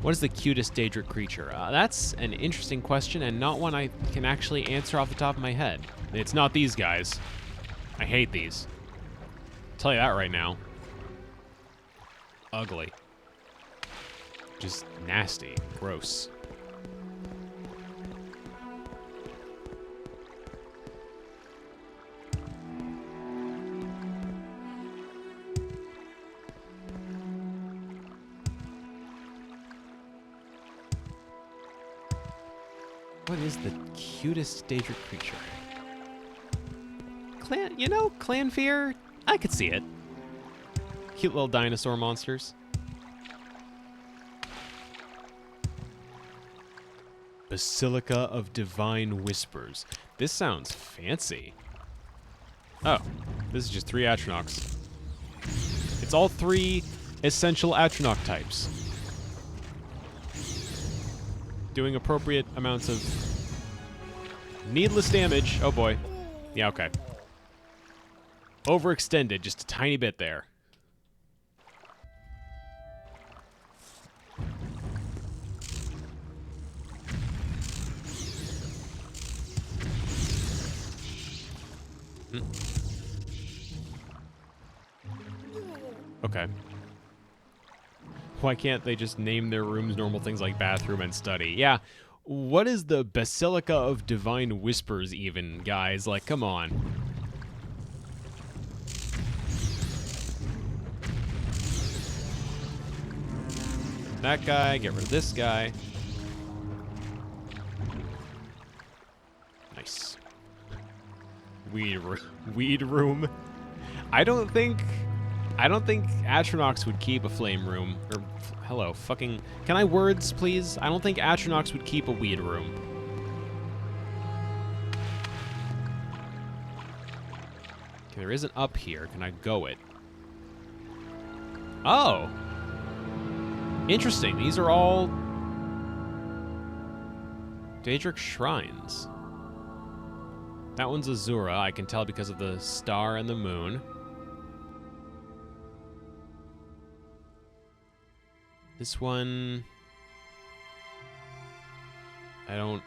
What is the cutest Daedric creature? That's an interesting question and not one I can actually answer off the top of my head. It's not these guys. I hate these. I'll tell you that right now. Ugly. Just nasty. Gross. What is the cutest Daedric creature? Clan, you know, Clan Fear? I could see it. Cute little dinosaur monsters. Basilica of Divine Whispers. This sounds fancy. Oh, this is just 3 Atronachs. It's all 3 essential Atronach types. Doing appropriate amounts of needless damage. Oh boy. Yeah, okay. Overextended just a tiny bit there. Okay. Why can't they just name their rooms normal things like bathroom and study? Yeah. What is the Basilica of Divine Whispers even, guys? Like, come on. That guy, get rid of this guy. Nice. Weed room. I don't think Atronachs would keep a flame room. Or, hello, fucking... Can I words, please? I don't think Atronachs would keep a weed room. Okay, there isn't up here. Can I go it? Oh! Interesting. These are all... Daedric shrines. That one's Azura, I can tell because of the star and the moon. This one... I don't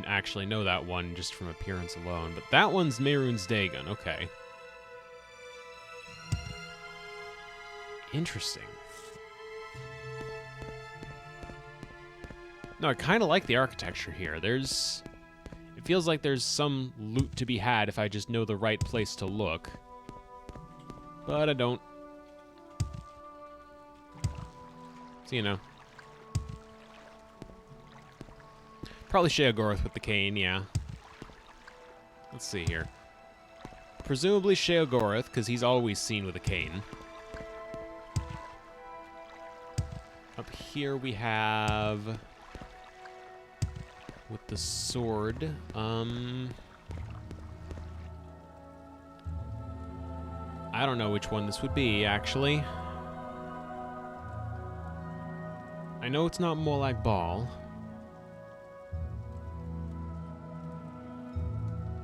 actually know that one just from appearance alone, but that one's Mehrunes Dagon, okay. Interesting. No, I kind of like the architecture here. It feels like there's some loot to be had if I just know the right place to look. But I don't. So, you know. Probably Sheogorath with the cane, yeah. Let's see here. Presumably Sheogorath, because he's always seen with a cane. Up here we have... with the sword, I don't know which one this would be, actually. I know it's not Molag Bal.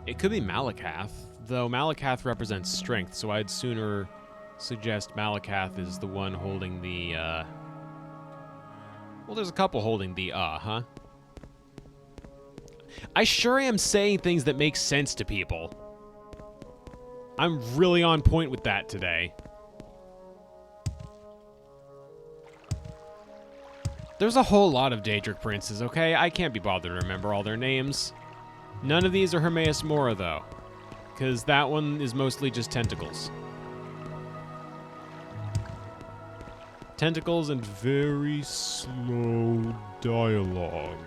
It could be Malakath, though Malakath represents strength, so I'd sooner suggest Malakath is the one holding the, Well, there's a couple holding the, huh? I sure am saying things that make sense to people. I'm really on point with that today. There's a whole lot of Daedric princes, okay? I can't be bothered to remember all their names. None of these are Hermaeus Mora, though. Because that one is mostly just tentacles. Tentacles and very slow dialogue.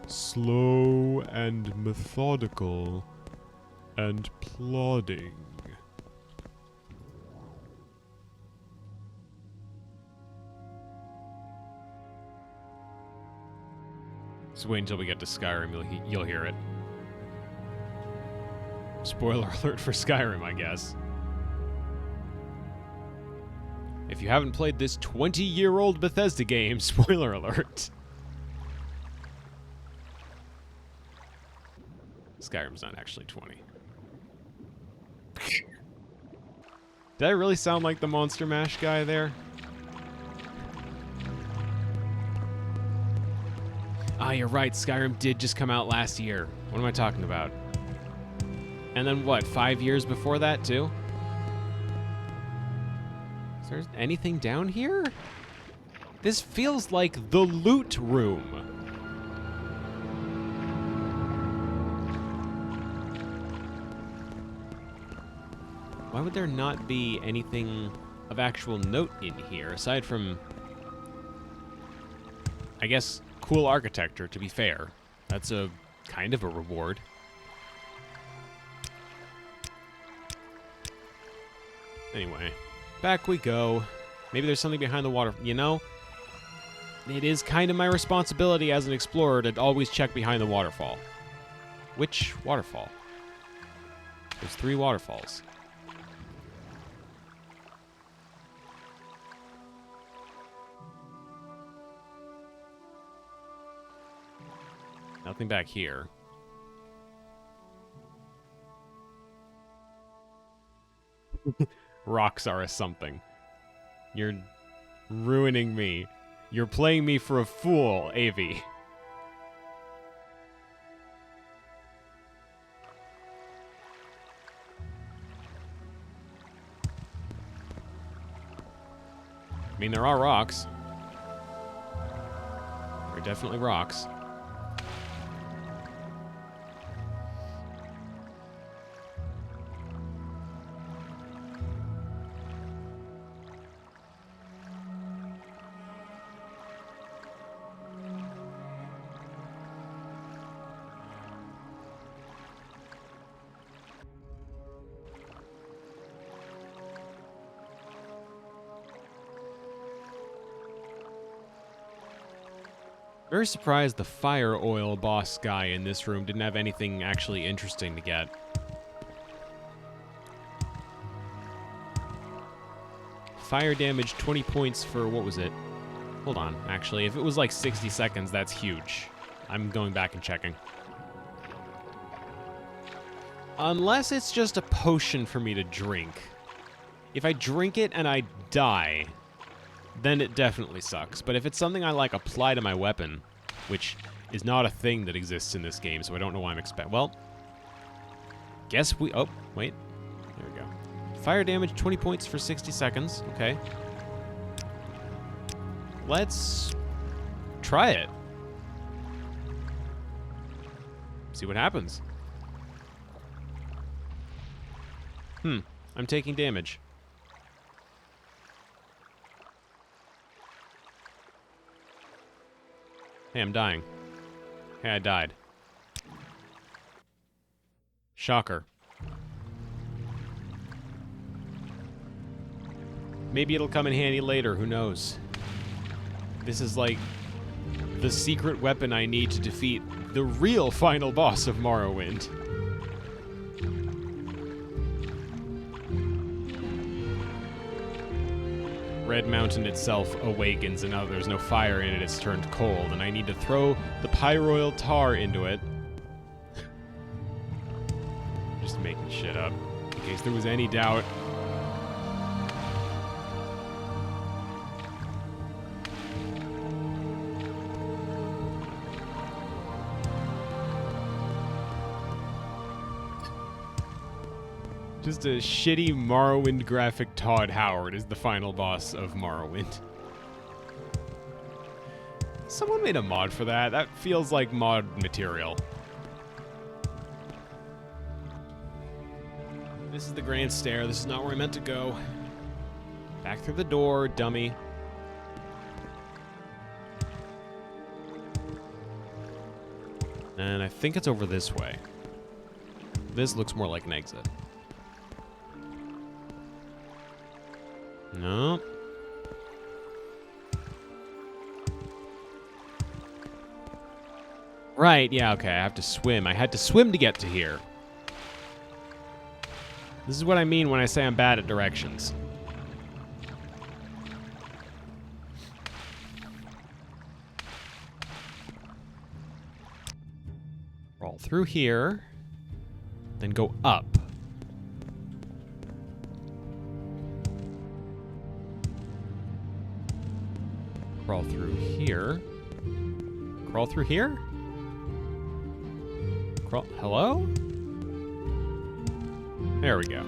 Slow and methodical and plodding. Just wait until we get to Skyrim, you'll hear it. Spoiler alert for Skyrim, I guess. If you haven't played this 20-year-old Bethesda game, spoiler alert. Skyrim's not actually 20. Did I really sound like the Monster Mash guy there? Ah, you're right. Skyrim did just come out last year. What am I talking about? And then what, 5 years before that, too? Is there anything down here? This feels like the loot room. Why would there not be anything of actual note in here, aside from, I guess, cool architecture, to be fair. That's a kind of a reward. Anyway, back we go. Maybe there's something behind the water. You know, it is kind of my responsibility as an explorer to always check behind the waterfall. Which waterfall? There's 3 waterfalls. Nothing back here. Rocks are a something. You're ruining me. You're playing me for a fool, Avi. I mean, there are rocks. There are definitely rocks. Very surprised the fire oil boss guy in this room didn't have anything actually interesting to get. Fire damage, 20 points for, what was it? Hold on, actually, if it was like 60 seconds, that's huge. I'm going back and checking. Unless it's just a potion for me to drink. If I drink it and I die, then it definitely sucks. But if it's something I, like, apply to my weapon, which is not a thing that exists in this game, so I don't know why I'm expecting... Well, guess we... Oh, wait. There we go. Fire damage, 20 points for 60 seconds. Okay. Let's try it. See what happens. I'm taking damage. Hey, I'm dying. Hey, I died. Shocker. Maybe it'll come in handy later, who knows? This is like the secret weapon I need to defeat the real final boss of Morrowind. Red Mountain itself awakens, and now there's no fire in it, it's turned cold, and I need to throw the pyroil tar into it. Just making shit up, in case there was any doubt. Just a shitty Morrowind graphic Todd Howard is the final boss of Morrowind. Someone made a mod for that. That feels like mod material. This is the grand stair. This is not where I meant to go. Back through the door, dummy. And I think it's over this way. This looks more like an exit. No. Right, yeah, okay, I have to swim. I had to swim to get to here. This is what I mean when I say I'm bad at directions. Roll through here, then go up. Crawl through here. Crawl through here? Crawl... Hello? There we go.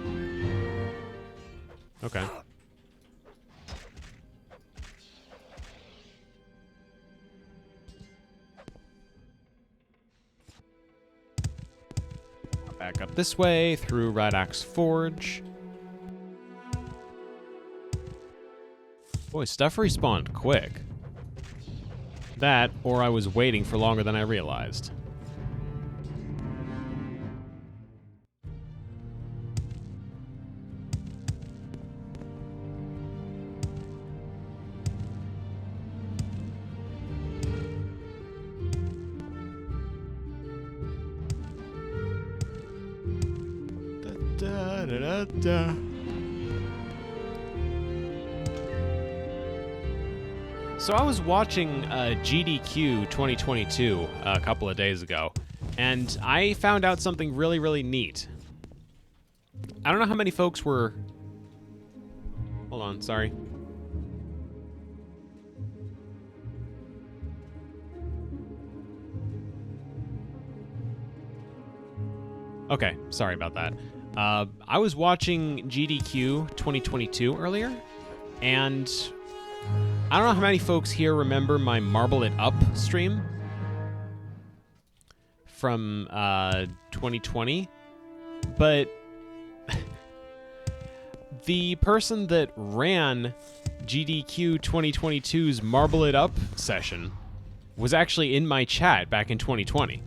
Okay. Back up this way, through Red Axe Forge. Boy, stuff respawned quick. That, or I was waiting for longer than I realized. Da, da, da, da. So I was watching GDQ 2022 a couple of days ago, and I found out something really, really neat. I don't know how many folks were... Hold on, sorry. Okay, sorry about that. I was watching GDQ 2022 earlier, and I don't know how many folks here remember my Marble It Up stream from 2020, but the person that ran GDQ 2022's Marble It Up session was actually in my chat back in 2020.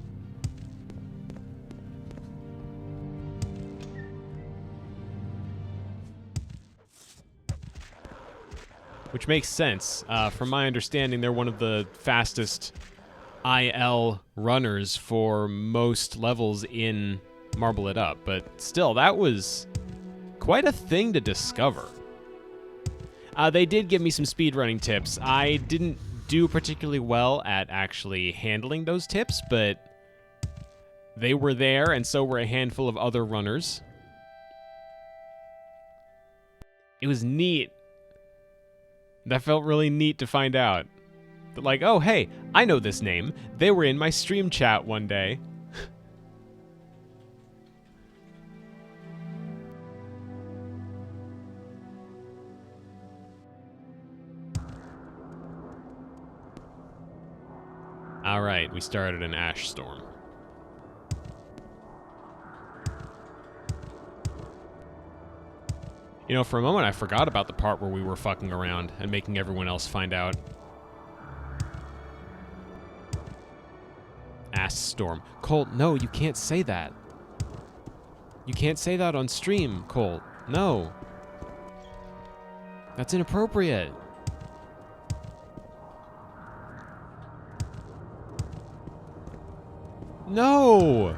Which makes sense. From my understanding, they're one of the fastest IL runners for most levels in Marble It Up. But still, that was quite a thing to discover. They did give me some speedrunning tips. I didn't do particularly well at actually handling those tips, but they were there, and so were a handful of other runners. It was neat. That felt really neat to find out. But like, oh, hey, I know this name. They were in my stream chat one day. All right, we started an ash storm. You know, for a moment, I forgot about the part where we were fucking around and making everyone else find out. Ass storm. Colt, no, you can't say that. You can't say that on stream, Colt. No. That's inappropriate. No!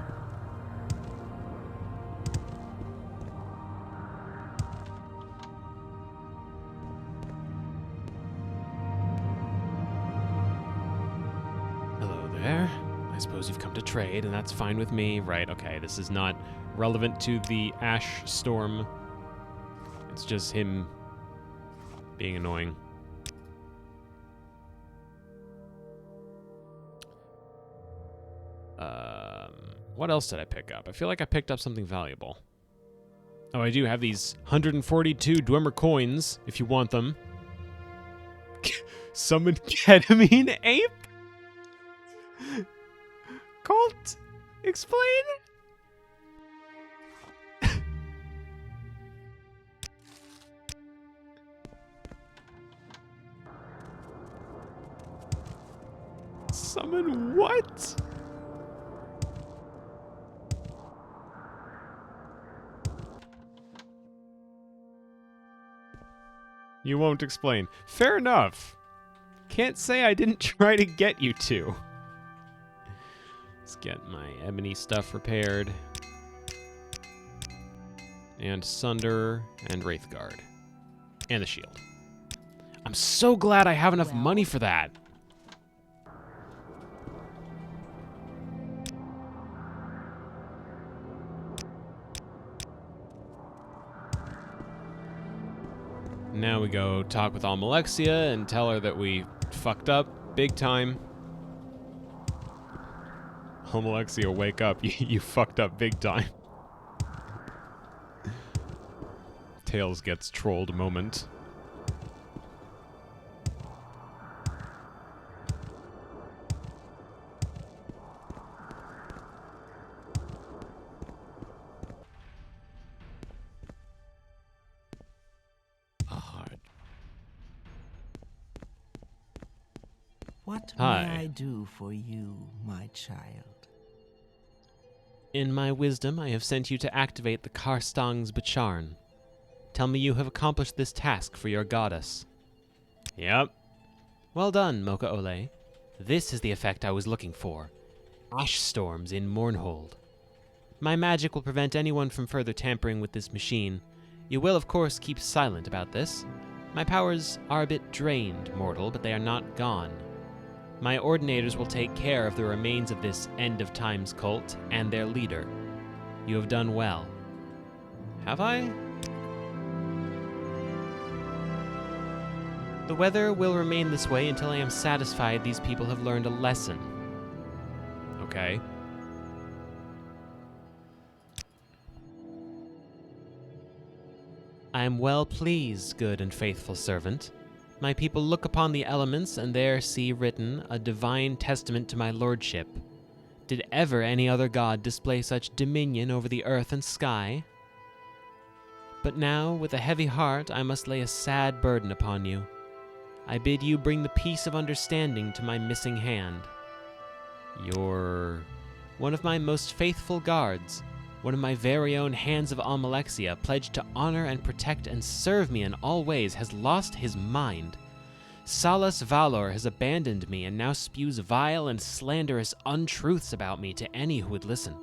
I suppose you've come to trade, and that's fine with me. Right, okay, this is not relevant to the ash storm. It's just him being annoying. What else did I pick up? I feel like I picked up something valuable. Oh, I do have these 142 Dwemer coins, if you want them. Summon ketamine ape? Colt, explain? Summon what? You won't explain. Fair enough. Can't say I didn't try to get you to. Let's get my ebony stuff repaired. And Sunder and Wraithguard. And the shield. I'm so glad I have enough money for that. Now we go talk with Almalexia and tell her that we fucked up big time. Almalexia, wake up. You fucked up big time. Tails gets trolled moment. What Hi. may I do for you, my child? In my wisdom, I have sent you to activate the Karstang's Bacharn. Tell me you have accomplished this task for your goddess. Yep. Well done, Mocha Ole. This is the effect I was looking for. Ash storms in Mournhold. My magic will prevent anyone from further tampering with this machine. You will, of course, keep silent about this. My powers are a bit drained, mortal, but they are not gone. My ordinators will take care of the remains of this end-of-times cult and their leader. You have done well. Have I? The weather will remain this way until I am satisfied these people have learned a lesson. Okay. I am well pleased, good and faithful servant. My people look upon the elements and there see written a divine testament to my lordship. Did ever any other god display such dominion over the earth and sky? But now, with a heavy heart, I must lay a sad burden upon you. I bid you bring the peace of understanding to my missing hand. You're one of my most faithful guards, one of my very own hands of Almalexia, pledged to honor and protect and serve me in all ways, has lost his mind. Salus Valor has abandoned me and now spews vile and slanderous untruths about me to any who would listen.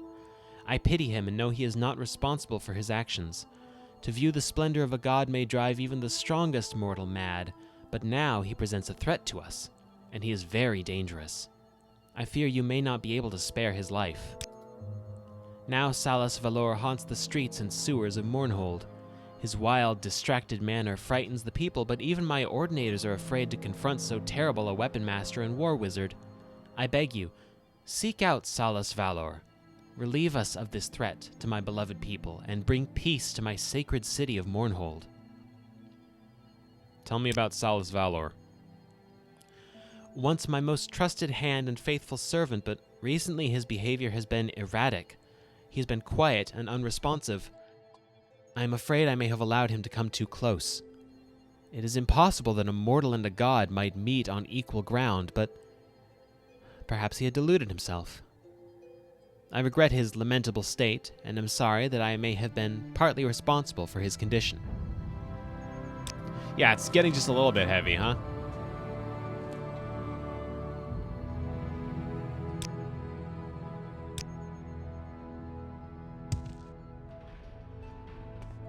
I pity him and know he is not responsible for his actions. To view the splendor of a god may drive even the strongest mortal mad, but now he presents a threat to us, and he is very dangerous. I fear you may not be able to spare his life. Now Salus Valor haunts the streets and sewers of Mournhold. His wild, distracted manner frightens the people, but even my ordinators are afraid to confront so terrible a weapon master and war wizard. I beg you, seek out Salus Valor. Relieve us of this threat to my beloved people, and bring peace to my sacred city of Mournhold. Tell me about Salus Valor. Once my most trusted hand and faithful servant, but recently his behavior has been erratic. He has been quiet and unresponsive. I am afraid I may have allowed him to come too close. It is impossible that a mortal and a god might meet on equal ground, but perhaps he had deluded himself. I regret his lamentable state, and am sorry that I may have been partly responsible for his condition. Yeah, it's getting just a little bit heavy, huh?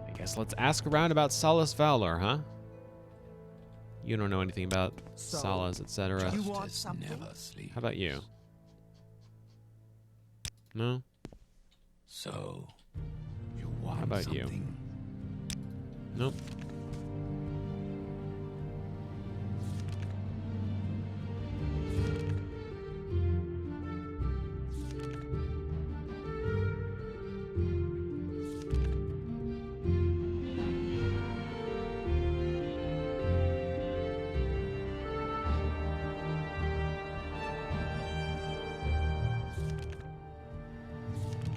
I guess let's ask around about Salus Valor, huh? You don't know anything about Salus, etc. You want something? How about you? No? So, you want How about something? you? Nope.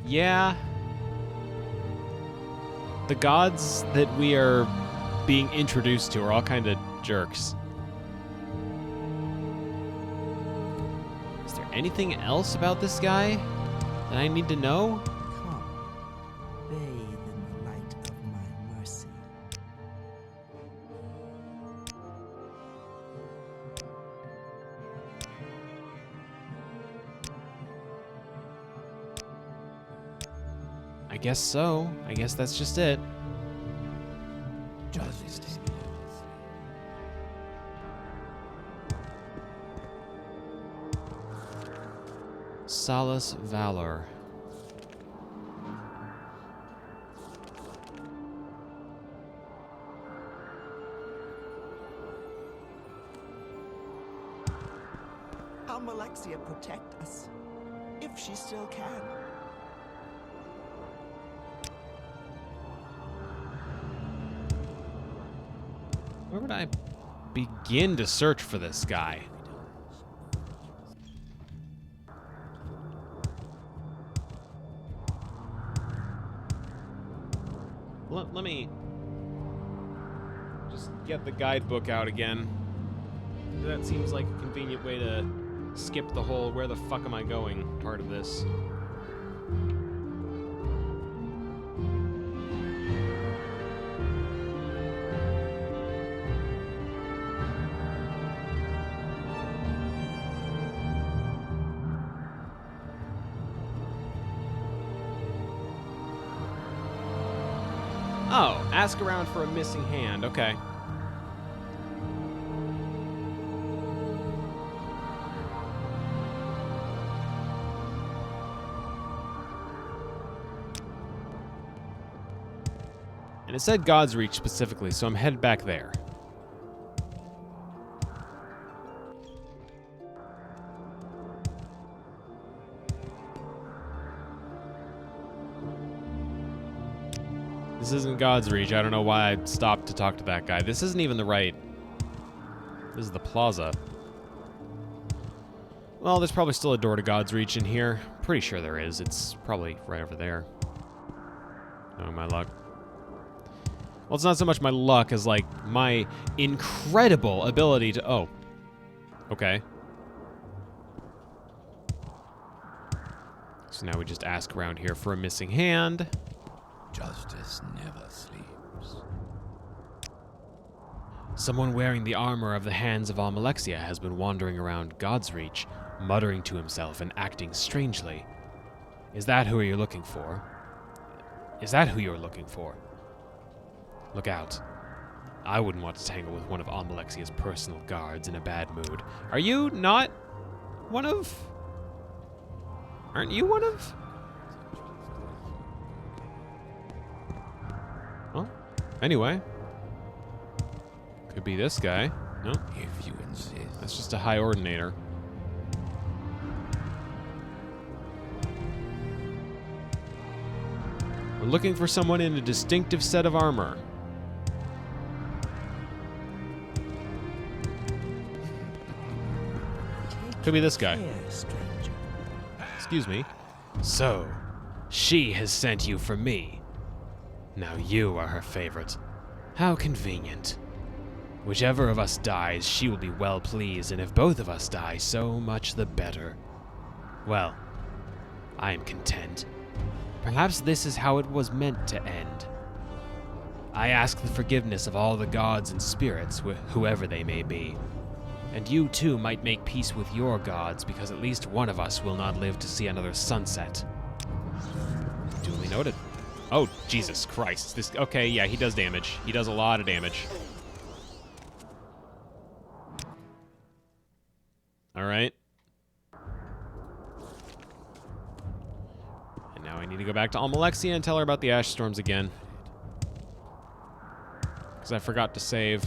Yeah. The gods that we are being introduced to are all kind of jerks. Is there anything else about this guy that I need to know? Come, bathe in the light of my mercy. I guess so. I guess that's just it. Justice. Salus Valor. Almalexia protect us, if she still can. Where would I begin to search for this guy? Let me just get the guidebook out again. That seems like a convenient way to skip the whole where the fuck am I going part of this. Oh, ask around for a missing hand. Okay. And it said God's Reach specifically, so I'm headed back there. This isn't God's Reach. I don't know why I stopped to talk to that guy. This isn't even the right... This is the plaza. Well, there's probably still a door to God's Reach in here. Pretty sure there is. It's probably right over there. Knowing my luck. Well, it's not so much my luck as, like, my incredible ability to... Oh. Okay. So now we just ask around here for a missing hand. Justice never sleeps. Someone wearing the armor of the hands of Almalexia has been wandering around God's Reach, muttering to himself and acting strangely. Is that who you're looking for? Is that who you're looking for? Look out. I wouldn't want to tangle with one of Almalexia's personal guards in a bad mood. Are you not one of... Aren't you one of... Well, anyway. Could be this guy. No, If you insist. that's just a high ordinator. We're looking for someone in a distinctive set of armor. Could be this guy. Here, stranger. Excuse me. So, she has sent you for me. Now you are her favorite. How convenient. Whichever of us dies, she will be well pleased, and if both of us die, so much the better. Well, I am content. Perhaps this is how it was meant to end. I ask the forgiveness of all the gods and spirits, whoever they may be. And you too might make peace with your gods, because at least one of us will not live to see another sunset. Duly noted. Oh, Jesus Christ. This, okay, yeah, he does damage. He does a lot of damage. Alright. And now I need to go back to Almalexia and tell her about the ash storms again. Because I forgot to save.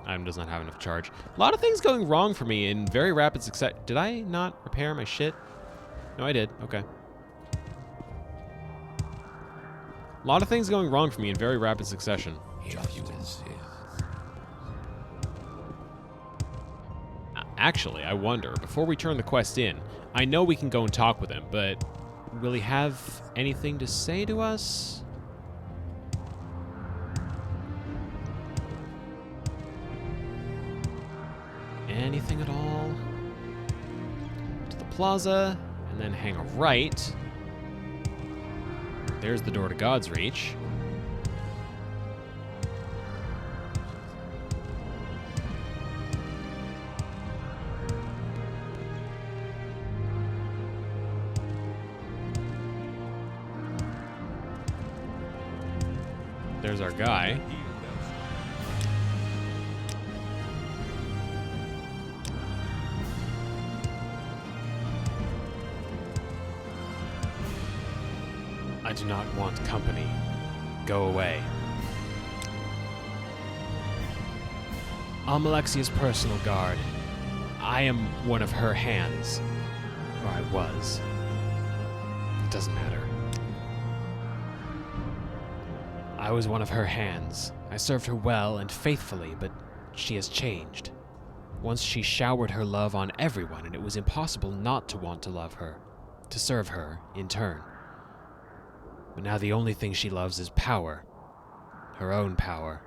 Item does not have enough charge. A lot of things going wrong for me in very rapid success. Did I not repair my shit? No, I did. Okay. A lot of things going wrong for me in very rapid succession. If you insist. Actually, I wonder, before we turn the quest in, I know we can go and talk with him, but will he have anything to say to us? Anything at all? To the plaza, and then hang a right. There's the door to God's Reach. There's our guy. I do not want company. Go away. Almalexia's personal guard. I am one of her hands. Or I was. It doesn't matter. I was one of her hands. I served her well and faithfully, but she has changed. Once she showered her love on everyone, and it was impossible not to want to love her, to serve her in turn. But now the only thing she loves is power. Her own power.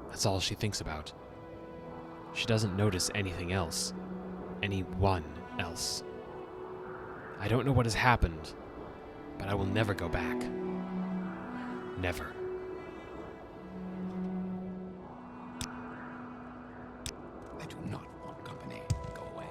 That's all she thinks about. She doesn't notice anything else. Anyone else. I don't know what has happened, but I will never go back. Never. I do not want company. Go away.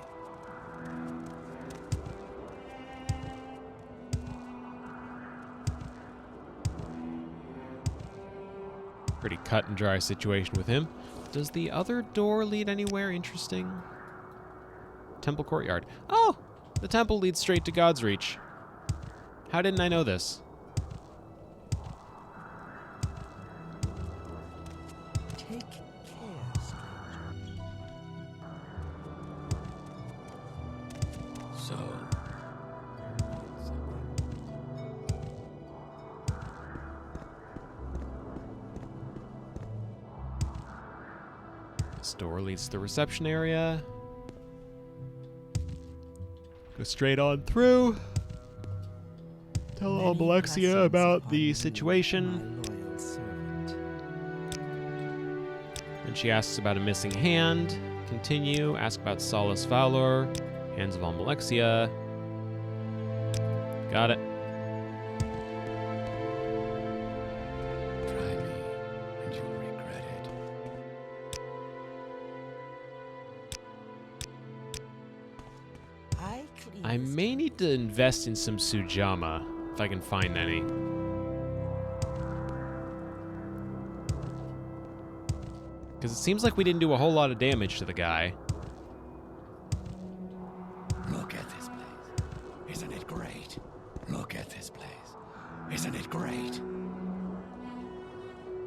Pretty cut and dry situation with him. Does the other door lead anywhere interesting? Temple courtyard. Oh! The temple leads straight to God's Reach. How didn't I know this? Take care, stranger. So, This door leads to the reception area. Go straight on through. Tell Many Alexia blessings about upon the you, situation. my loyal servant. And she asks about a missing hand. Continue. Ask about Solus Valor. Hands of Alexia. Got it. try me, and you'll regret it. I may need to invest in some Sujama, if I can find any. Because it seems like we didn't do a whole lot of damage to the guy. Look at this place. Isn't it great? Look at this place. Isn't it great?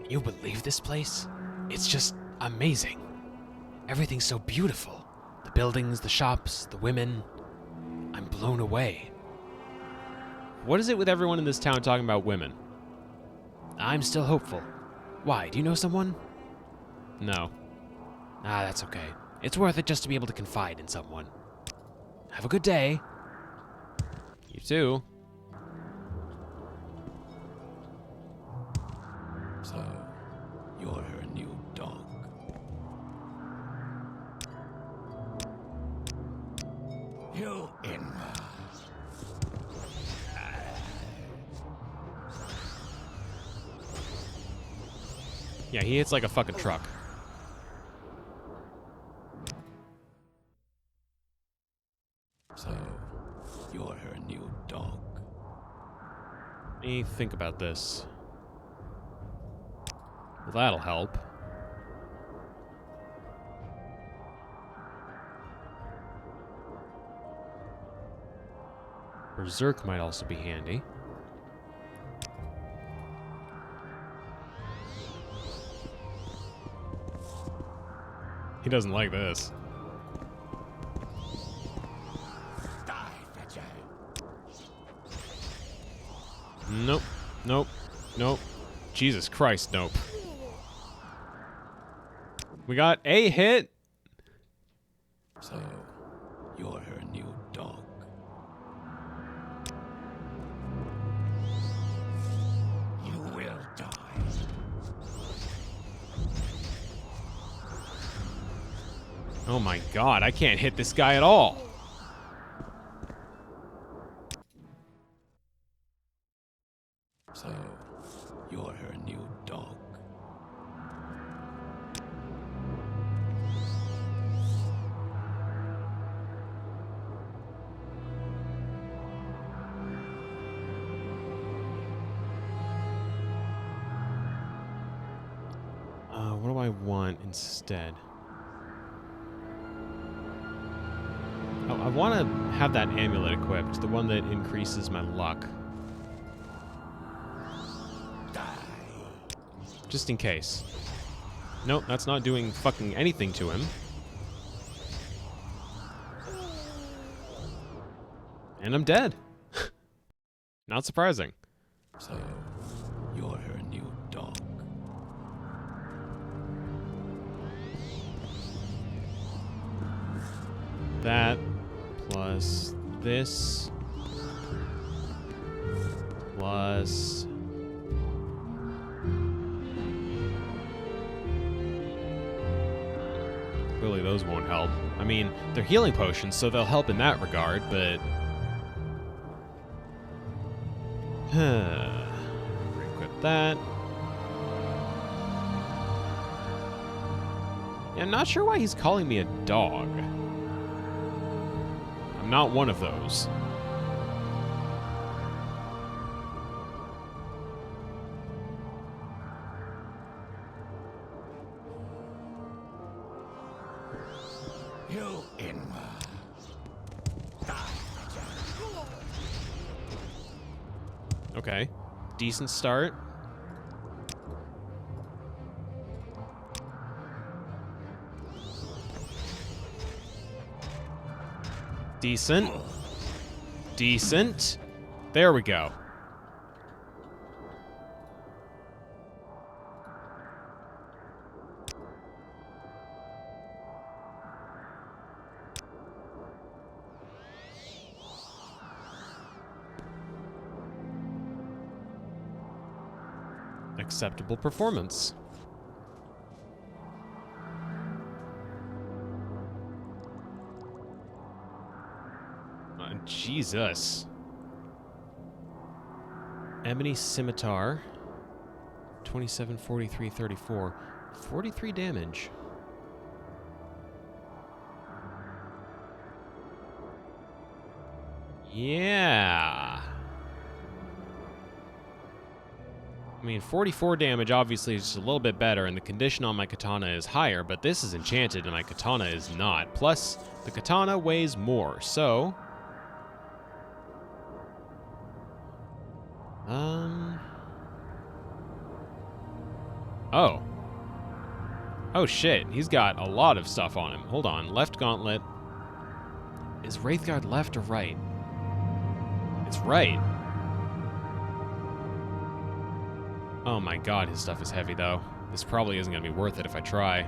You believe this place? It's just amazing. Everything's so beautiful. The buildings, the shops, the women. I'm blown away. What is it with everyone in this town talking about women? I'm still hopeful. Why, do you know someone? No. Ah, that's okay. It's worth it just to be able to confide in someone. Have a good day. You too. So, you're her new dog. You in. Yeah, he hits like a fucking truck. So, you're her new dog. Let me think about this. Well, that'll help. Berserk might also be handy. He doesn't like this. Die, Fetcher. Nope. Nope. Nope. Jesus Christ, nope. We got a hit. So, you're her new dog. You will die. Oh my god, I can't hit this guy at all. So, you're her new dog. What do I want instead? Oh, I want to have that amulet equipped, the one that increases my luck. Just in case. Nope, that's not doing fucking anything to him. And I'm dead. Not surprising. So, you're her new dog. That plus this plus clearly those won't help. I mean, they're healing potions, so they'll help in that regard, but re-equip that. Yeah, I'm not sure why he's calling me a dog. I'm not one of those. You in. Okay. Decent start. Decent. Decent. There we go. Acceptable performance. Jesus. Ebony Scimitar. 27, 43, 34. 43 damage. Yeah. I mean, 44 damage obviously is just a little bit better, and the condition on my katana is higher, but this is enchanted and my katana is not. Plus, the katana weighs more, so... Oh. Oh shit, he's got a lot of stuff on him. Hold on, left gauntlet. Is Wraithguard left or right? It's right. Oh my god, his stuff is heavy though. This probably isn't gonna be worth it if I try.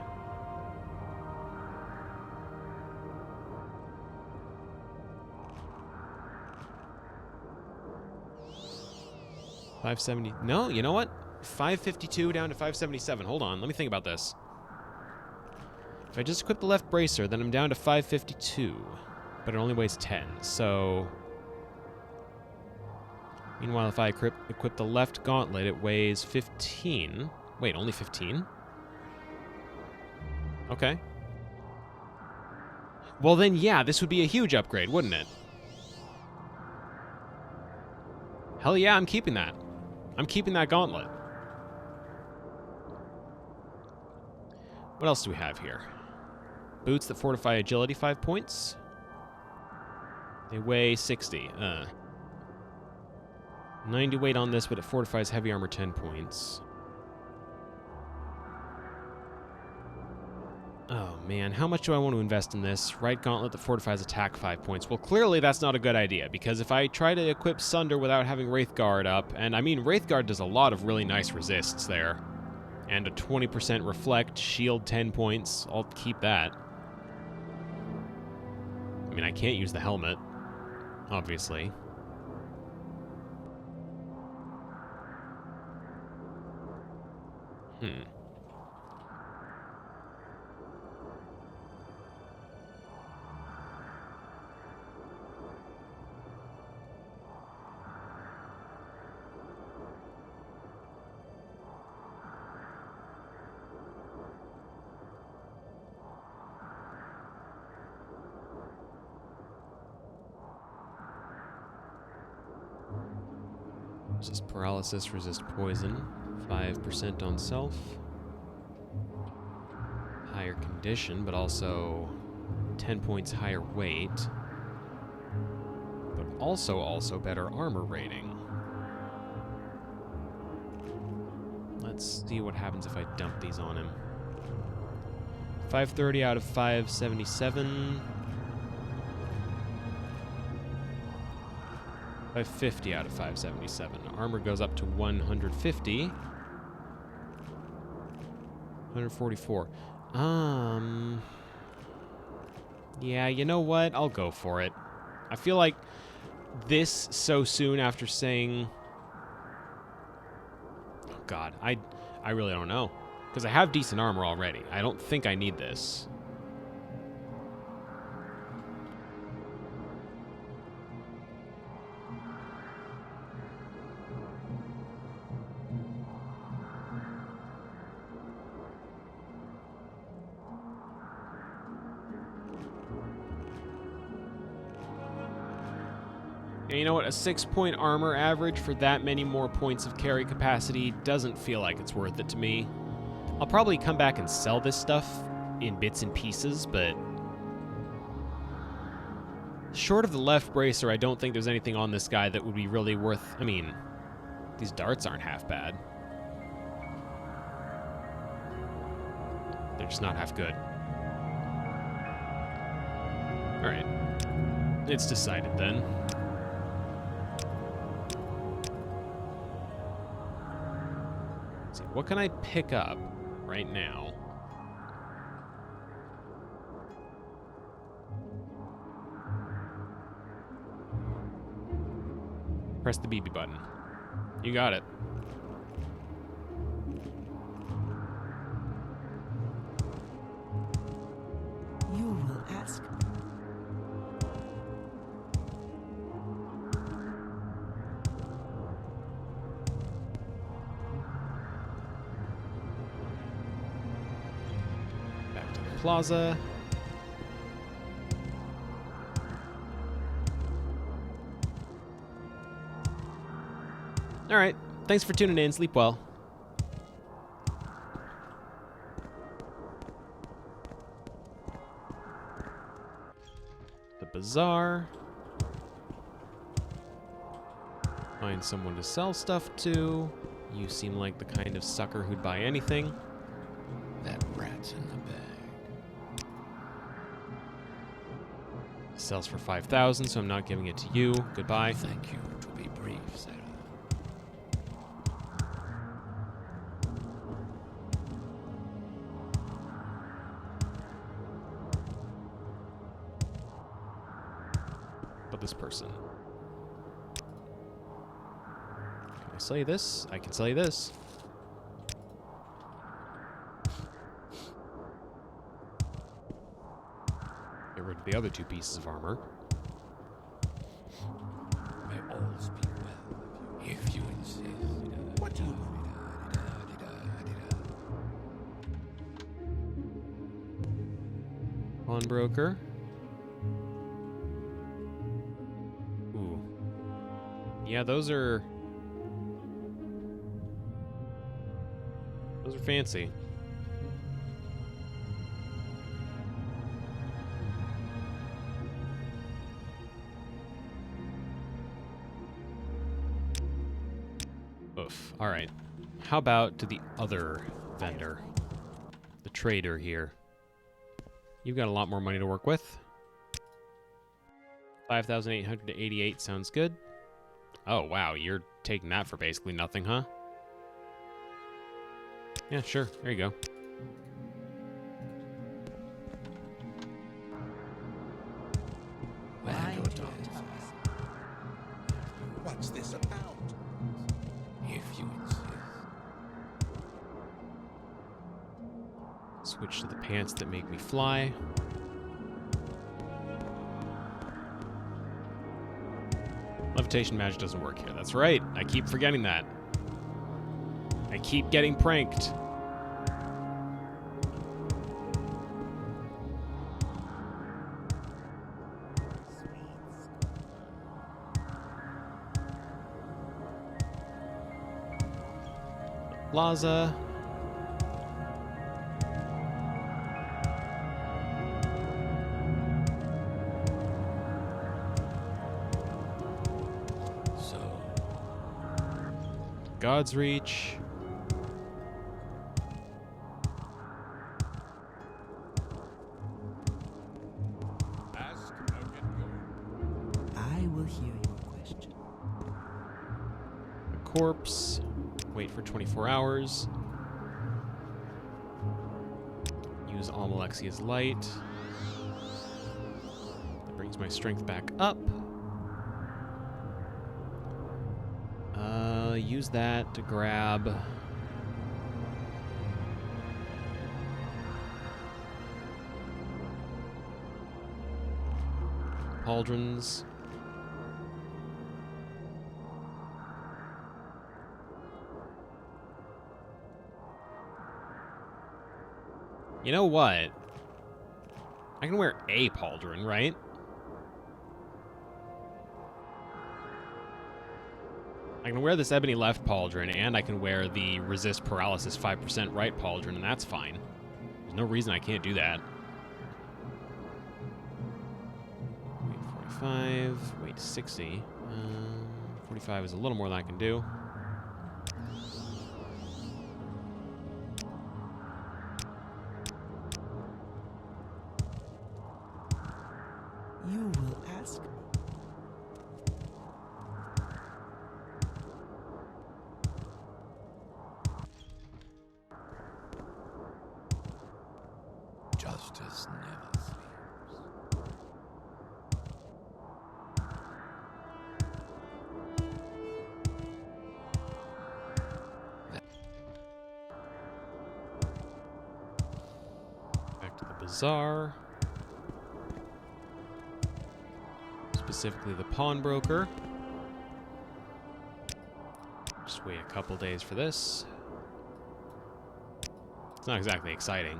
$570. No, you know what? 552 down to 577. Hold on, let me think about this. If I just equip the left bracer, then I'm down to 552. But it only weighs 10, so... Meanwhile, if I equip the left gauntlet, it weighs 15. Wait, only 15? Okay. Well then, yeah, this would be a huge upgrade, wouldn't it? Hell yeah, I'm keeping that. I'm keeping that gauntlet. What else do we have here? Boots that fortify agility 5 points. They weigh 60. 90 weight on this, but it fortifies heavy armor 10 points. Oh man, how much do I want to invest in this? Right gauntlet that fortifies attack 5 points. Well, clearly that's not a good idea, because if I try to equip Sunder without having Wraithguard up, and I mean, Wraithguard does a lot of really nice resists there. And a 20% reflect, shield 10 points. I'll keep that. I mean, I can't use the helmet, obviously. Resist paralysis, resist poison. 5% on self. Higher condition, but also 10 points higher weight. But also better armor rating. Let's see what happens if I dump these on him. 530 out of 577. 550 out of 577. Armor goes up to 150. 144. Yeah, you know what? I'll go for it. I feel like this so soon after saying... Oh god, I really don't know. Because I have decent armor already. I don't think I need this. And you know what? A 6-point armor average for that many more points of carry capacity doesn't feel like it's worth it to me. I'll probably come back and sell this stuff in bits and pieces, but... Short of the left bracer, I don't think there's anything on this guy that would be really worth... I mean, these darts aren't half bad. They're just not half good. Alright. It's decided then. Let's see, what can I pick up right now? Press the BB button. You got it. You will ask me. Back to the plaza. All right. Thanks for tuning in. Sleep well. The bazaar. Find someone to sell stuff to. You seem like the kind of sucker who'd buy anything. That rat's in the bag. Sells for 5,000, so I'm not giving it to you. Goodbye. Thank you to be brief, Sarah. But this person. Can I sell you this? I can sell you this. Get rid of the other 2 pieces of armor. May all speak well if you insist. What do you Pawnbroker. Ooh. Yeah, those are fancy. Oof. All right. How about to the other vendor? The trader here. You've got a lot more money to work with. 5,888 sounds good. Oh, wow. You're taking that for basically nothing, huh? Yeah, sure. There you go. What's this about? If you insist. Switch to the pants that make me fly. Levitation magic doesn't work here. That's right. I keep forgetting that. I keep getting pranked. Plaza. So, God's Reach. Ask, now get going. I will hear your question. A corpse. Wait for 24 hours. Use Almalexia's light. That brings my strength back up. Use that to grab pauldrons. You know what? I can wear a pauldron, right? I can wear this ebony left pauldron, and I can wear the resist paralysis 5% right pauldron, and that's fine. There's no reason I can't do that. Wait 45, wait 60. 45 is a little more than I can do. You will ask me. bazaar. Specifically the pawnbroker. Just wait a couple days for this. It's not exactly exciting.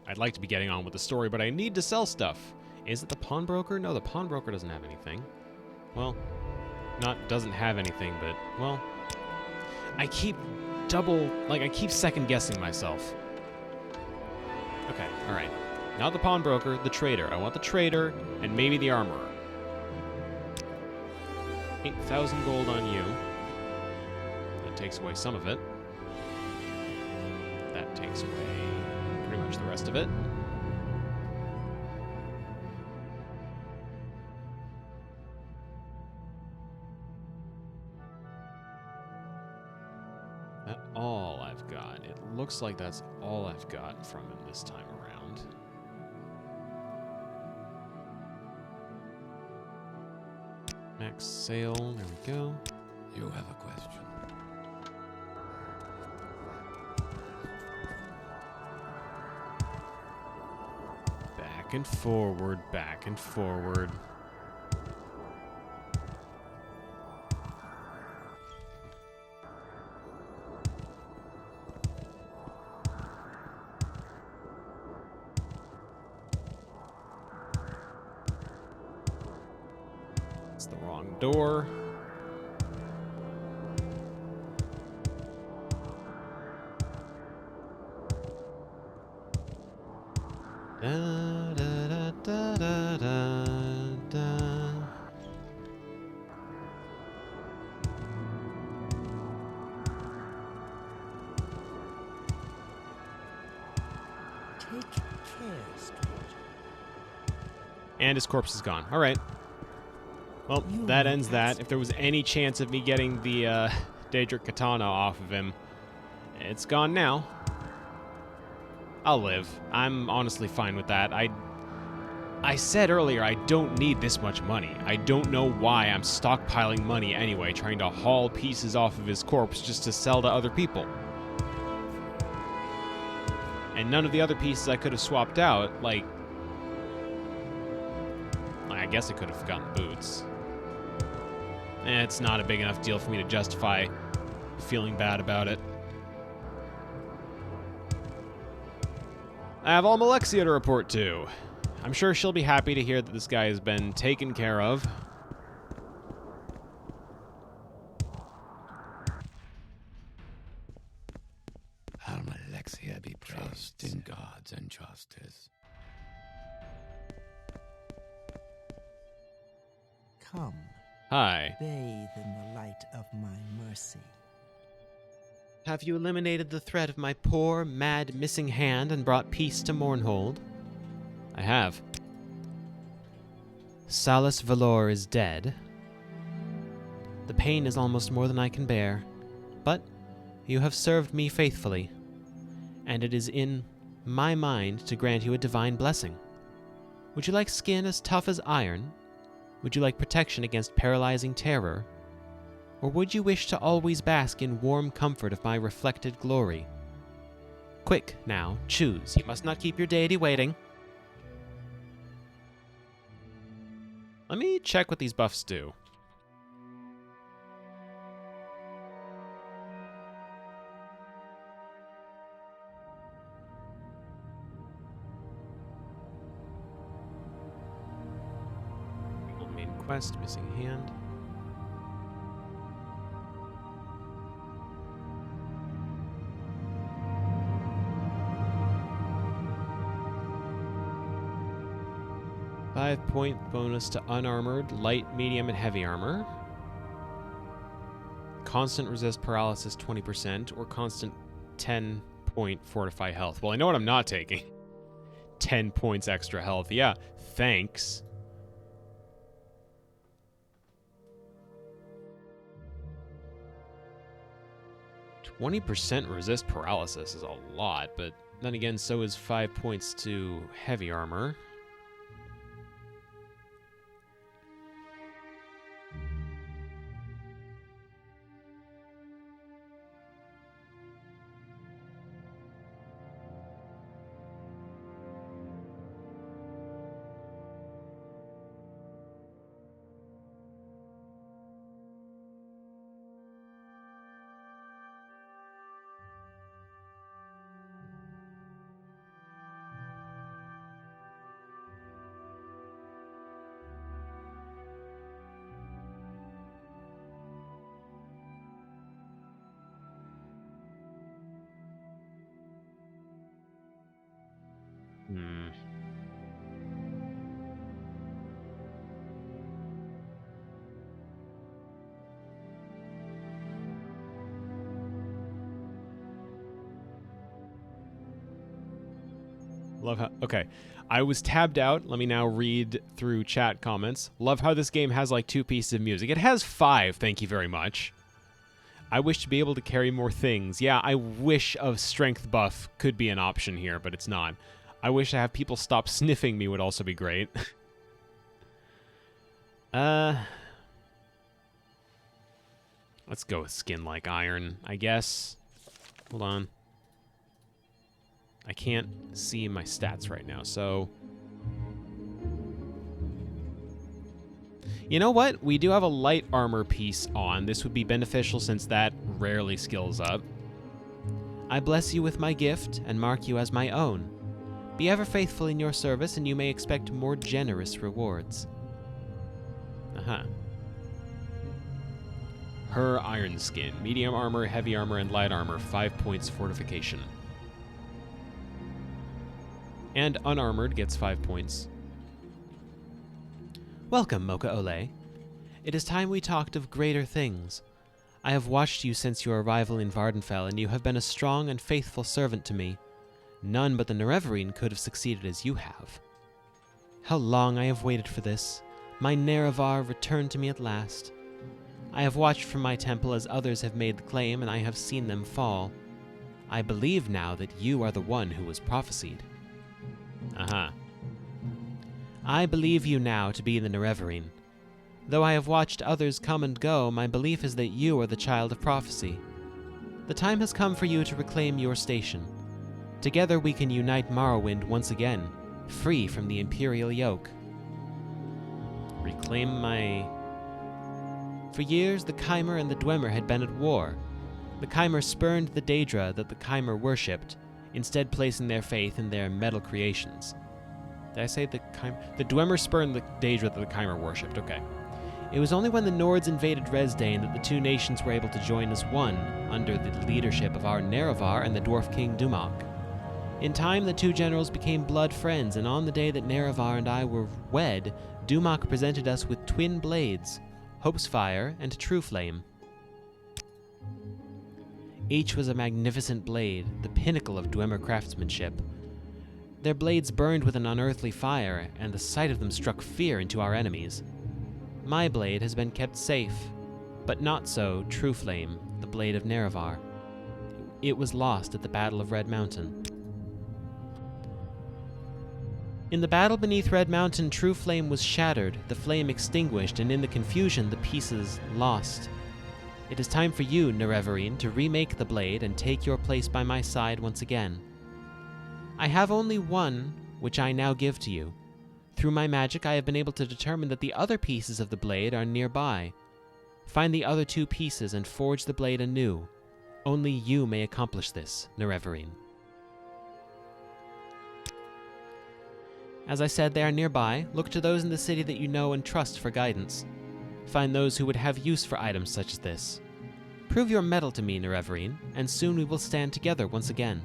I'd like to be getting on with the story, but I need to sell stuff. Is it the pawnbroker? No, the pawnbroker doesn't have anything. Well, doesn't have anything, but, well, I keep I keep second guessing myself. Okay, alright. Not the pawnbroker, the trader. I want the trader and maybe the armorer. 8,000 gold on you. That takes away some of it. That takes away pretty much the rest of it. That's all I've got. It looks like that's all I've got from him this time around. Max sale, there we go. You have a question. Back and forward, back and forward. It's the wrong door. Da, da, da, da, da, da. Take care, stranger. And his corpse is gone. All right. Well, that ends that. If there was any chance of me getting the Daedric Katana off of him, it's gone now. I'll live. I'm honestly fine with that. I said earlier I don't need this much money. I don't know why I'm stockpiling money anyway, trying to haul pieces off of his corpse just to sell to other people. And none of the other pieces I could have swapped out, like I guess I could have gotten boots. It's not a big enough deal for me to justify feeling bad about it. I have all Alexia to report to. I'm sure she'll be happy to hear that this guy has been taken care of. Alexia be praised in gods and justice. Come, Hi. bathe in the light of my mercy. Have you eliminated the threat of my poor, mad, missing hand and brought peace to Mournhold? I have. Salus Valor is dead. The pain is almost more than I can bear, but you have served me faithfully, and it is in my mind to grant you a divine blessing. Would you like skin as tough as iron? Would you like protection against paralyzing terror? Or would you wish to always bask in warm comfort of my reflected glory? Quick, now, choose. You must not keep your deity waiting. Let me check what these buffs do. Main quest, missing hand. Five-point bonus to unarmored, light, medium, and heavy armor. Constant resist paralysis 20%, or constant 10-point fortify health. Well, I know what I'm not taking. 10 points extra health. Yeah, thanks. %, resist paralysis is a lot, but then again, so is 5 points to heavy armor. Hmm. Love how... Okay. I was tabbed out. Let me now read through chat comments. Love how this game has like 2 pieces of music. It has 5, thank you very much. I wish to be able to carry more things. Yeah, I wish a strength buff could be an option here, but it's not. I wish to have people stop sniffing me would also be great. Let's go with skin like iron, I guess. Hold on. I can't see my stats right now, so... You know what? We do have a light armor piece on. This would be beneficial since that rarely skills up. I bless you with my gift and mark you as my own. Be ever faithful in your service, and you may expect more generous rewards. Uh-huh. Her iron skin. Medium armor, heavy armor, and light armor. 5 points fortification. And unarmored gets 5 points. Welcome, Mocha Ole. It is time we talked of greater things. I have watched you since your arrival in Vardenfell, and you have been a strong and faithful servant to me. None but the Nerevarine could have succeeded as you have. How long I have waited for this. My Nerevar returned to me at last. I have watched from my temple as others have made the claim, and I have seen them fall. I believe now that you are the one who was prophesied. Uh-huh. I believe you now to be the Nerevarine. Though I have watched others come and go, my belief is that you are the child of prophecy. The time has come for you to reclaim your station. Together we can unite Morrowind once again, free from the Imperial yoke. Reclaim my... For years, the Chimer and the Dwemer had been at war. The Chimer spurned the Daedra that the Chimer worshipped, instead placing their faith in their metal creations. Did I say the Chimer? The Dwemer spurned the Daedra that the Chimer worshipped. Okay. It was only when the Nords invaded Resdayn that the two nations were able to join as one, under the leadership of our Nerevar and the Dwarf King Dumak. In time, the two generals became blood friends, and on the day that Nerevar and I were wed, Dumak presented us with twin blades, Hope's Fire and True Flame. Each was a magnificent blade, the pinnacle of Dwemer craftsmanship. Their blades burned with an unearthly fire, and the sight of them struck fear into our enemies. My blade has been kept safe, but not so True Flame, the blade of Nerevar. It was lost at the Battle of Red Mountain. In the battle beneath Red Mountain, True Flame was shattered, the flame extinguished, and in the confusion, the pieces lost. It is time for you, Nerevarine, to remake the blade and take your place by my side once again. I have only one, which I now give to you. Through my magic, I have been able to determine that the other pieces of the blade are nearby. Find the other 2 pieces and forge the blade anew. Only you may accomplish this, Nerevarine. As I said, they are nearby. Look to those in the city that you know and trust for guidance. Find those who would have use for items such as this. Prove your mettle to me, Nerevarine, and soon we will stand together once again.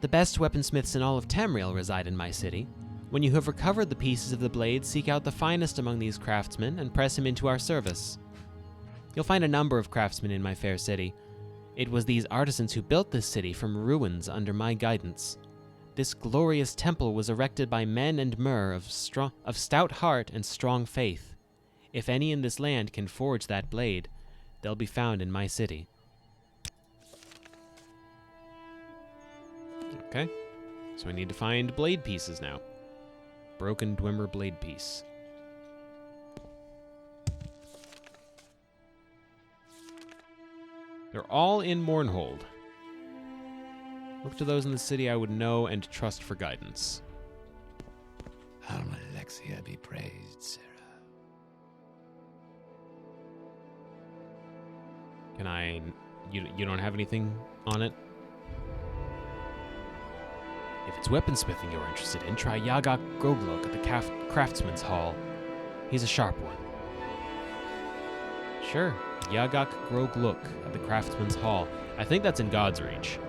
The best weaponsmiths in all of Tamriel reside in my city. When you have recovered the pieces of the blade, seek out the finest among these craftsmen and press him into our service. You'll find a number of craftsmen in my fair city. It was these artisans who built this city from ruins under my guidance. This glorious temple was erected by men and mer of stout heart and strong faith. If any in this land can forge that blade, they'll be found in my city. Okay, so I need to find blade pieces now. Broken Dwemer blade piece. They're all in Mournhold. Look to those in the city I would know and trust for guidance. Almalexia be praised, Sarah. Can I... You don't have anything on it? If it's weaponsmithing you're interested in, try Yagak Groglok at the Craftsman's Hall. He's a sharp one. Sure, Yagak Groglok at the Craftsman's Hall. I think that's in God's Reach.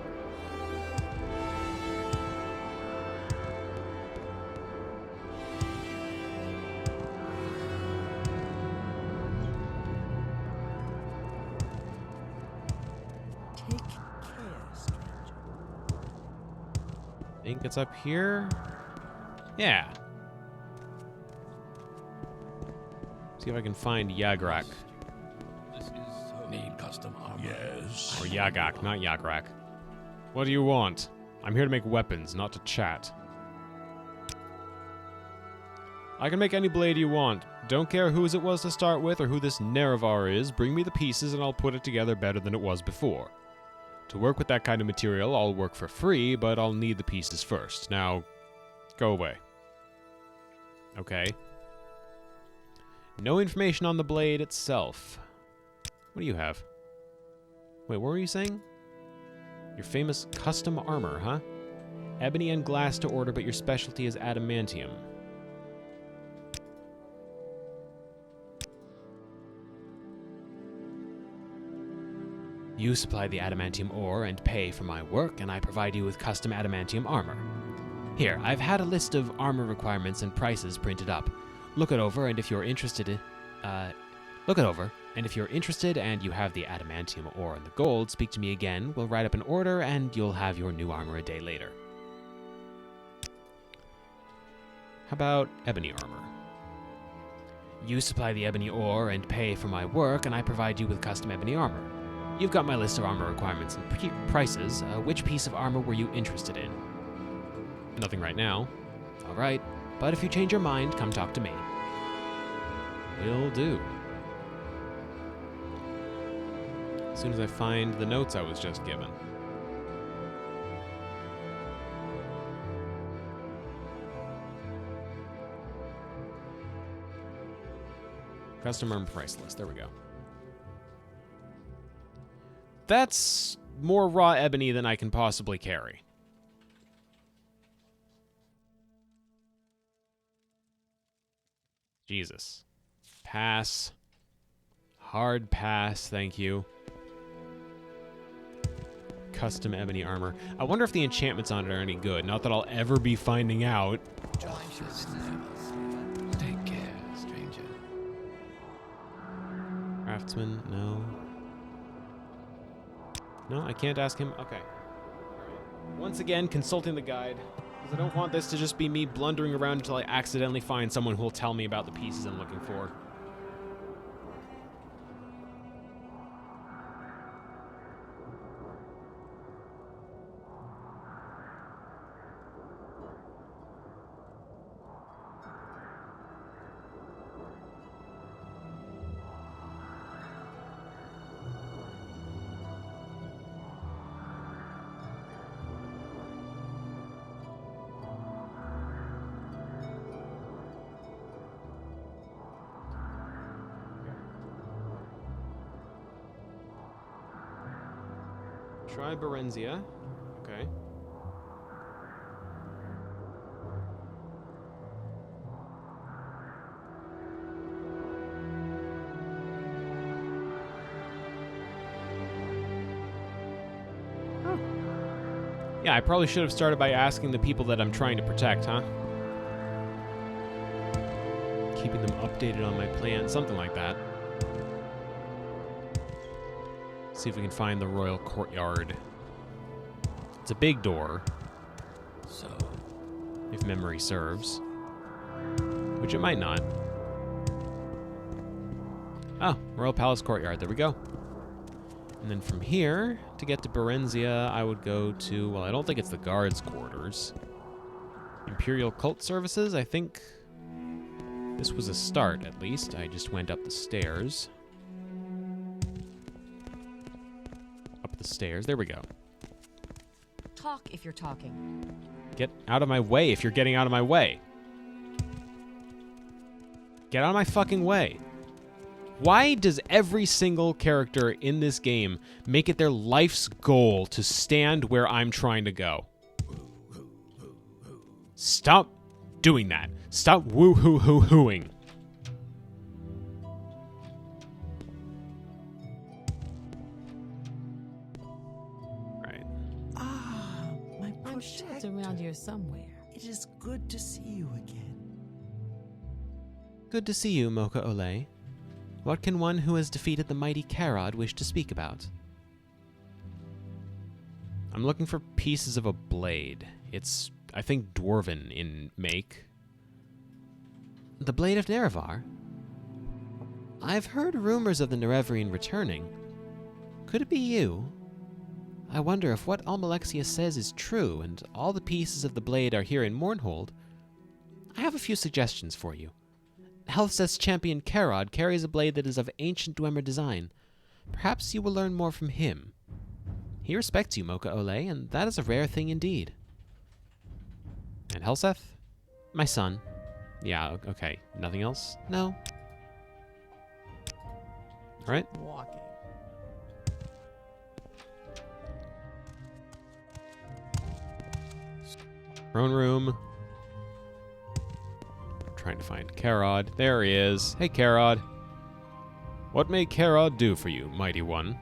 think it's up here. Yeah. See if I can find Yagrak. Need custom armor. Yes. Or Yagak, not Yagrak. What do you want? I'm here to make weapons, not to chat. I can make any blade you want. Don't care whose it was to start with or who this Nerevar is. Bring me the pieces and I'll put it together better than it was before. To work with that kind of material, I'll work for free, but I'll need the pieces first. Now, go away. Okay. No information on the blade itself. What do you have? Wait, what were you saying? Your famous custom armor, huh? Ebony and glass to order, but your specialty is adamantium. You supply the adamantium ore and pay for my work, and I provide you with custom adamantium armor. Here, I've had a list of armor requirements and prices printed up. Look it over, and if you're interested and you have the adamantium ore and the gold, speak to me again. We'll write up an order, and you'll have your new armor a day later. How about ebony armor? You supply the ebony ore and pay for my work, and I provide you with custom ebony armor. You've got my list of armor requirements and prices. Which piece of armor were you interested in? Nothing right now. All right, but if you change your mind, come talk to me. Will do. As soon as I find the notes I was just given. Custom armor price list. There we go. That's more raw ebony than I can possibly carry. Jesus. Pass. Hard pass, thank you. Custom ebony armor. I wonder if the enchantments on it are any good. Not that I'll ever be finding out. Take care, stranger. Craftsman, no. No, I can't ask him. Okay. Once again, consulting the guide. Because I don't want this to just be me blundering around until I accidentally find someone who will tell me about the pieces I'm looking for. Try Berenzia. Okay. Yeah, I probably should have started by asking the people that I'm trying to protect, huh? Keeping them updated on my plan, something like that. See if we can find the royal courtyard. It's a big door. So, if memory serves. Which it might not. Oh, royal palace courtyard. There we go. And then from here, to get to Berenzia, I would go to, well, I don't think it's the guards' quarters. Imperial Cult Services, I think this was a start, at least. I just went up the stairs. Up the stairs, there we go. Talk if you're talking. Get out of my way if you're getting out of my way. Get out of my fucking way. Why does every single character in this game make it their life's goal to stand where I'm trying to go? Stop doing that. Stop woo-hoo-hoo-hooing. Right. Ah, my I'm sure it's protector. around here somewhere. It is good to see you again. Good to see you, Mocha Ole. What can one who has defeated the mighty Karod wish to speak about? I'm looking for pieces of a blade. It's I think, dwarven in make. The Blade of Nerevar? I've heard rumors of the Nerevrian returning. Could it be you? I wonder if what Almalexia says is true and all the pieces of the blade are here in Mournhold. I have a few suggestions for you. Helseth's champion Karod carries a blade that is of ancient Dwemer design. Perhaps you will learn more from him. He respects you, Mocha Ole, and that is a rare thing indeed. And Helseth? My son. Yeah, okay. Nothing else? No. All right. Walking. Throne room. Trying to find Karod. There he is. Hey, Karod. What may Karod do for you, mighty one?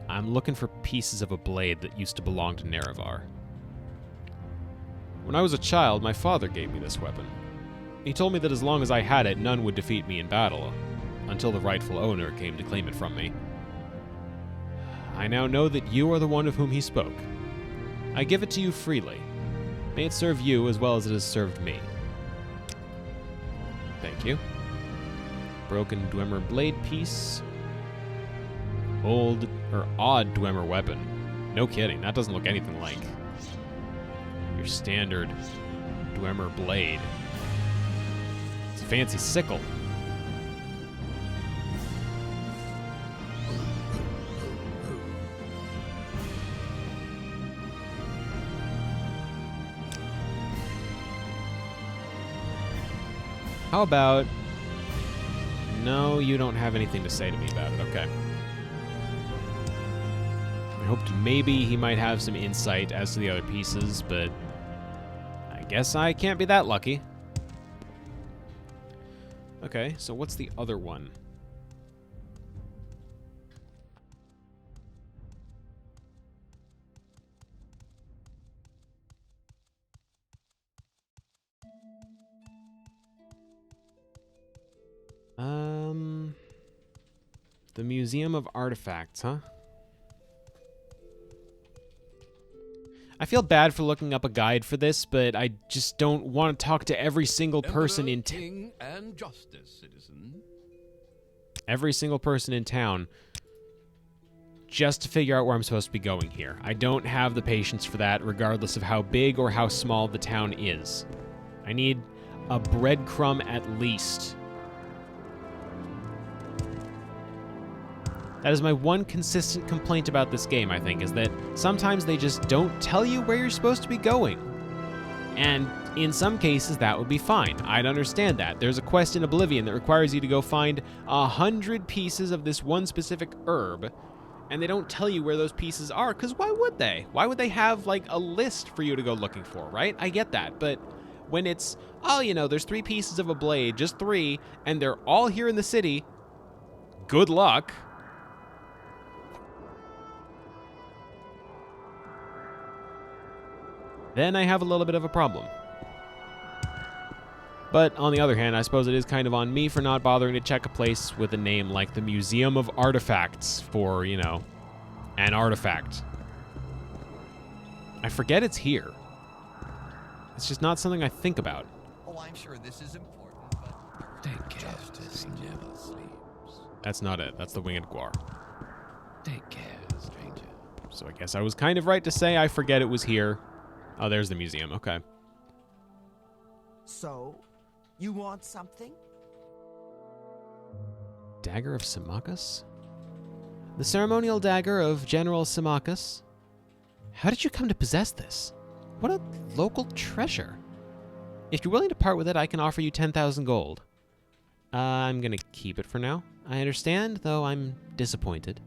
I'm looking for pieces of a blade that used to belong to Nerevar. When I was a child, my father gave me this weapon. He told me that as long as I had it, none would defeat me in battle, until the rightful owner came to claim it from me. I now know that you are the one of whom he spoke. I give it to you freely. May it serve you as well as it has served me. Thank you. Broken Dwemer blade piece. Odd Dwemer weapon. No kidding, that doesn't look anything like your standard Dwemer blade. It's a fancy sickle. How about... No, you don't have anything to say to me about it. Okay. I hoped maybe he might have some insight as to the other pieces, but I guess I can't be that lucky. Okay, so what's the other one? The Museum of Artifacts, huh? I feel bad for looking up a guide for this, but I just don't want to talk to every single person in town. King and justice, citizen. Every single person in town just to figure out where I'm supposed to be going here. I don't have the patience for that, regardless of how big or how small the town is. I need a breadcrumb at least. That is my one consistent complaint about this game, I think, is that sometimes they just don't tell you where you're supposed to be going. And in some cases, that would be fine. I'd understand that. There's a quest in Oblivion that requires you to go find 100 pieces of this one specific herb, and they don't tell you where those pieces are, because why would they? Why would they have, like, a list for you to go looking for, right? I get that, but when it's, oh, you know, there's 3 pieces of a blade, just 3, and they're all here in the city, good luck. Then I have a little bit of a problem. But on the other hand, I suppose it is kind of on me for not bothering to check a place with a name like the Museum of Artifacts for, you know, an artifact. I forget it's here. It's just not something I think about. Oh, I'm sure this is important, but take care. Justice never sleeps. That's not it. That's the Winged Guar. Take care, stranger. So I guess I was kind of right to say I forget it was here. Oh, there's the museum. Okay. So, you want something? Dagger of Symmachus? The ceremonial dagger of General Symmachus? How did you come to possess this? What a local treasure. If you're willing to part with it, I can offer you 10,000 gold. I'm gonna keep it for now. I understand, though I'm disappointed.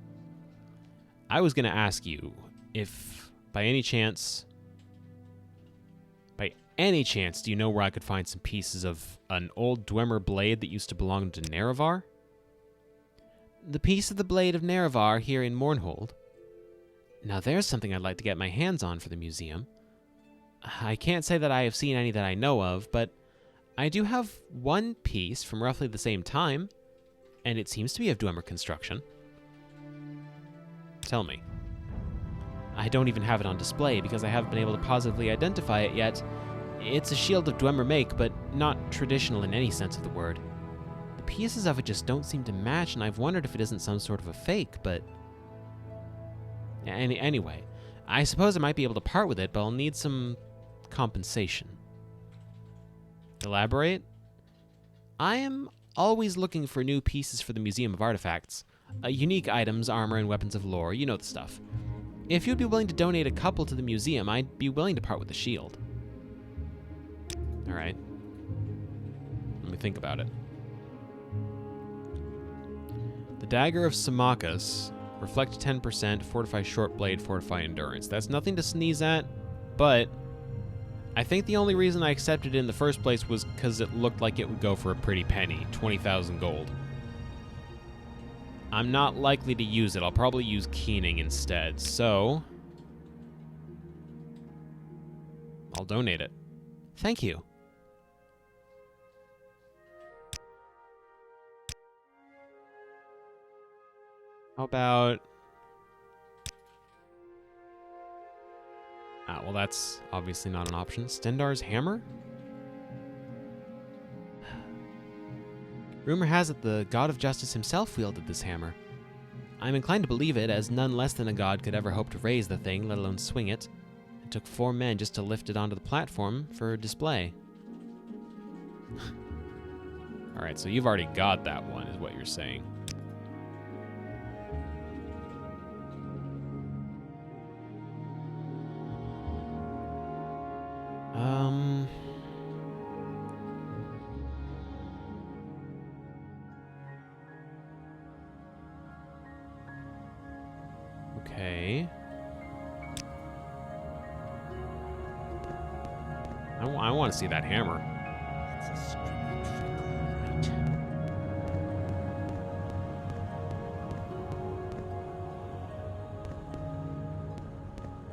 I was gonna ask you if, by any chance, do you know where I could find some pieces of an old Dwemer blade that used to belong to Nerevar? The piece of the blade of Nerevar here in Mournhold. Now there's something I'd like to get my hands on for the museum. I can't say that I have seen any that I know of, but I do have one piece from roughly the same time, and it seems to be of Dwemer construction. Tell me. I don't even have it on display because I haven't been able to positively identify it yet. It's a shield of Dwemer make, but not traditional in any sense of the word. The pieces of it just don't seem to match, and I've wondered if it isn't some sort of a fake, but... Anyway, I suppose I might be able to part with it, but I'll need some compensation. Elaborate? I am always looking for new pieces for the Museum of Artifacts. Unique items, armor, and weapons of lore, you know the stuff. If you'd be willing to donate a couple to the museum, I'd be willing to part with the shield. Alright. Let me think about it. The Dagger of Symmachus. Reflect 10%, fortify short blade, fortify endurance. That's nothing to sneeze at, but I think the only reason I accepted it in the first place was because it looked like it would go for a pretty penny, 20,000 gold. I'm not likely to use it. I'll probably use keening instead, so I'll donate it. Thank you. How about... well, that's obviously not an option. Stendar's hammer? Rumor has it the god of justice himself wielded this hammer. I'm inclined to believe it, as none less than a god could ever hope to raise the thing, let alone swing it. It took 4 men just to lift it onto the platform for display. Alright, so you've already got that one, is what you're saying. Okay. I want to see that hammer. That's a stringy trick, all right.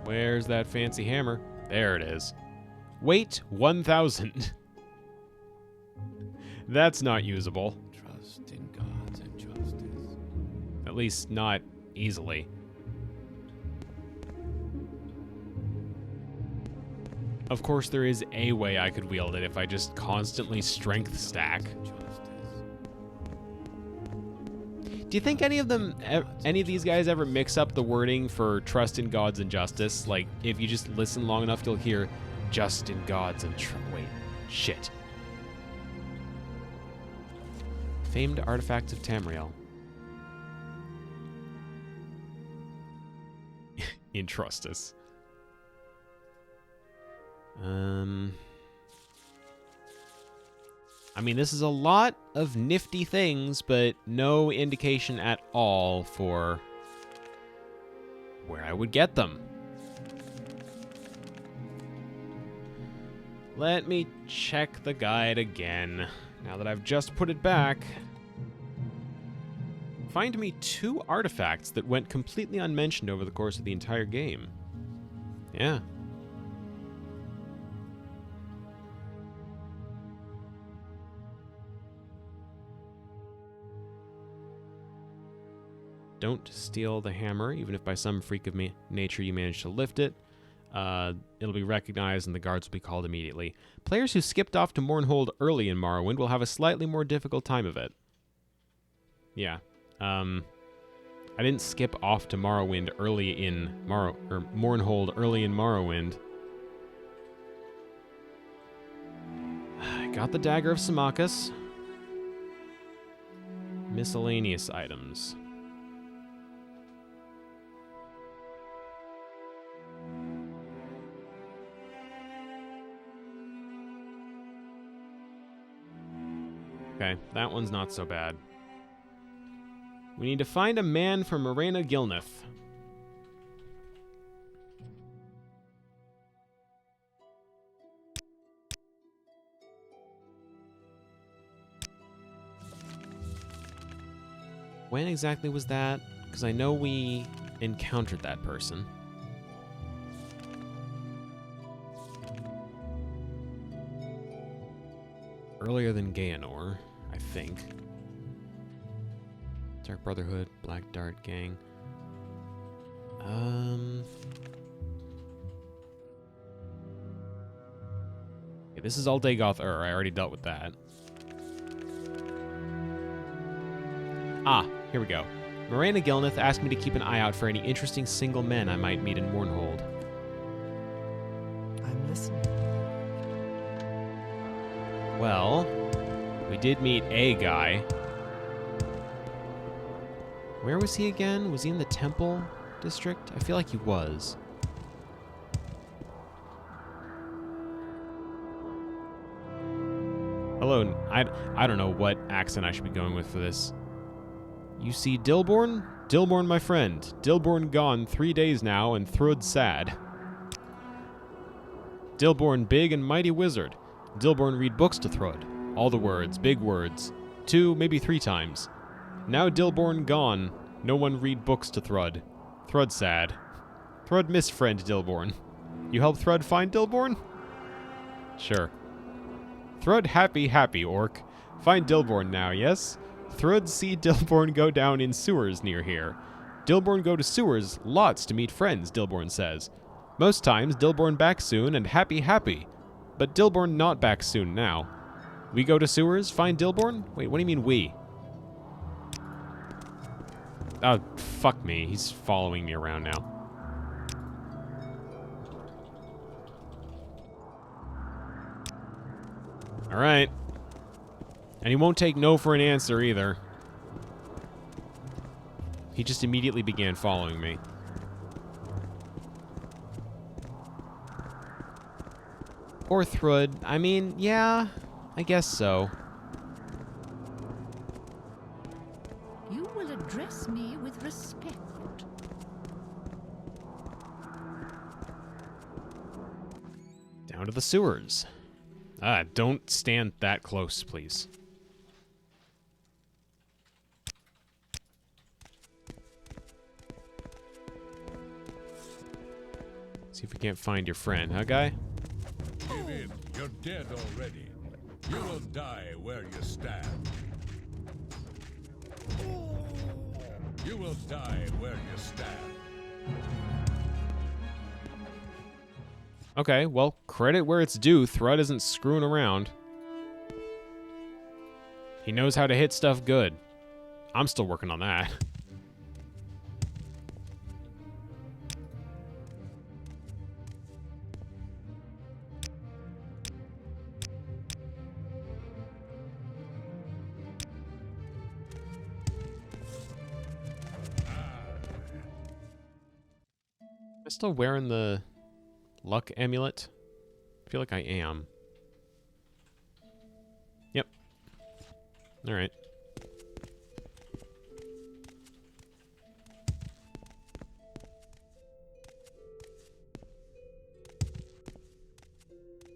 Where's that fancy hammer? There it is. Weight 1,000. That's not usable. Trust in gods and justice. At least not easily. Of course, there is a way I could wield it if I just constantly strength stack. Do you think any of these guys ever mix up the wording for trust in gods and justice? Like, if you just listen long enough, you'll hear just in gods and wait, shit. Famed artifacts of Tamriel. Entrust us. I mean, this is a lot of nifty things, but no indication at all for where I would get them. Let me check the guide again, now that I've just put it back. Find me 2 artifacts that went completely unmentioned over the course of the entire game. Yeah. Don't steal the hammer, even if by some freak of nature you manage to lift it. It'll be recognized and the guards will be called immediately. Players who skipped off to Mournhold early in Morrowind will have a slightly more difficult time of it. Yeah. I didn't skip off to Morrowind early in Mournhold early in Morrowind. I got the Dagger of Symmachus. Miscellaneous items. Okay, that one's not so bad. We need to find a man from Morena Gilneth. When exactly was that? Because I know we encountered that person. Earlier than Gaenor, I think. Dark Brotherhood, Black Dart Gang. Okay, this is all Dagoth Ur. I already dealt with that. Ah, here we go. Miranda Gilneth asked me to keep an eye out for any interesting single men I might meet in Mournhold. I'm listening. Well, we did meet a guy. Where was he again? Was he in the Temple District? I feel like he was. Hello, I don't know what accent I should be going with for this. You see Dilborn? Dilborn, my friend. Dilborn gone 3 days now, and Thrud sad. Dilborn big and mighty wizard. Dilborn read books to Thrud. All the words, big words. 2, maybe 3 times. Now Dilborn gone. No one read books to Thrud. Thrud sad. Thrud miss friend Dilborn. You help Thrud find Dilborn? Sure. Thrud happy, orc. Find Dilborn now, yes? Thrud see Dilborn go down in sewers near here. Dilborn go to sewers, lots to meet friends, Dilborn says. Most times, Dilborn back soon and happy. But Dilborn not back soon now. We go to sewers, find Dilborn? Wait, what do you mean we? Oh, fuck me. He's following me around now. Alright. And he won't take no for an answer either. He just immediately began following me. Or Thrud. I mean, yeah, I guess so. You will address me with respect. Down to the sewers. Don't stand that close, please. See if we can't find your friend, huh, guy? Give in. You're dead already. You will die where you stand. You will die where you stand. Okay, well, credit where it's due. Thrud isn't screwing around. He knows how to hit stuff good. I'm still working on that. Am I still wearing the luck amulet? I feel like I am. Yep. Alright.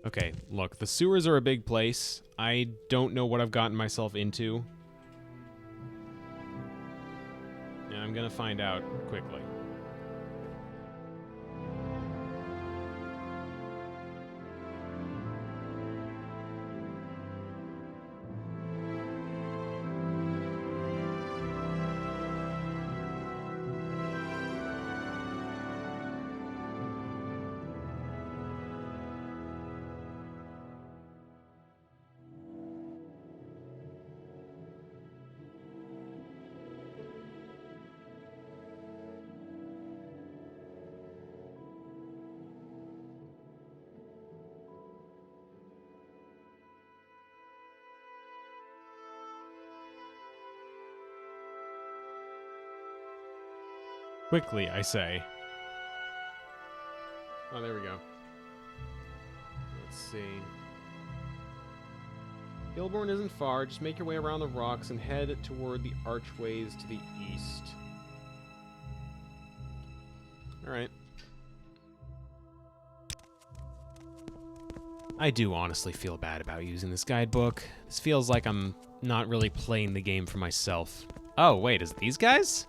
Okay, look, the sewers are a big place. I don't know what I've gotten myself into. And I'm gonna find out quickly. Quickly, I say. Oh, there we go. Let's see. Gilborn isn't far. Just make your way around the rocks and head toward the archways to the east. Alright. I do honestly feel bad about using this guidebook. This feels like I'm not really playing the game for myself. Oh, wait, is it these guys?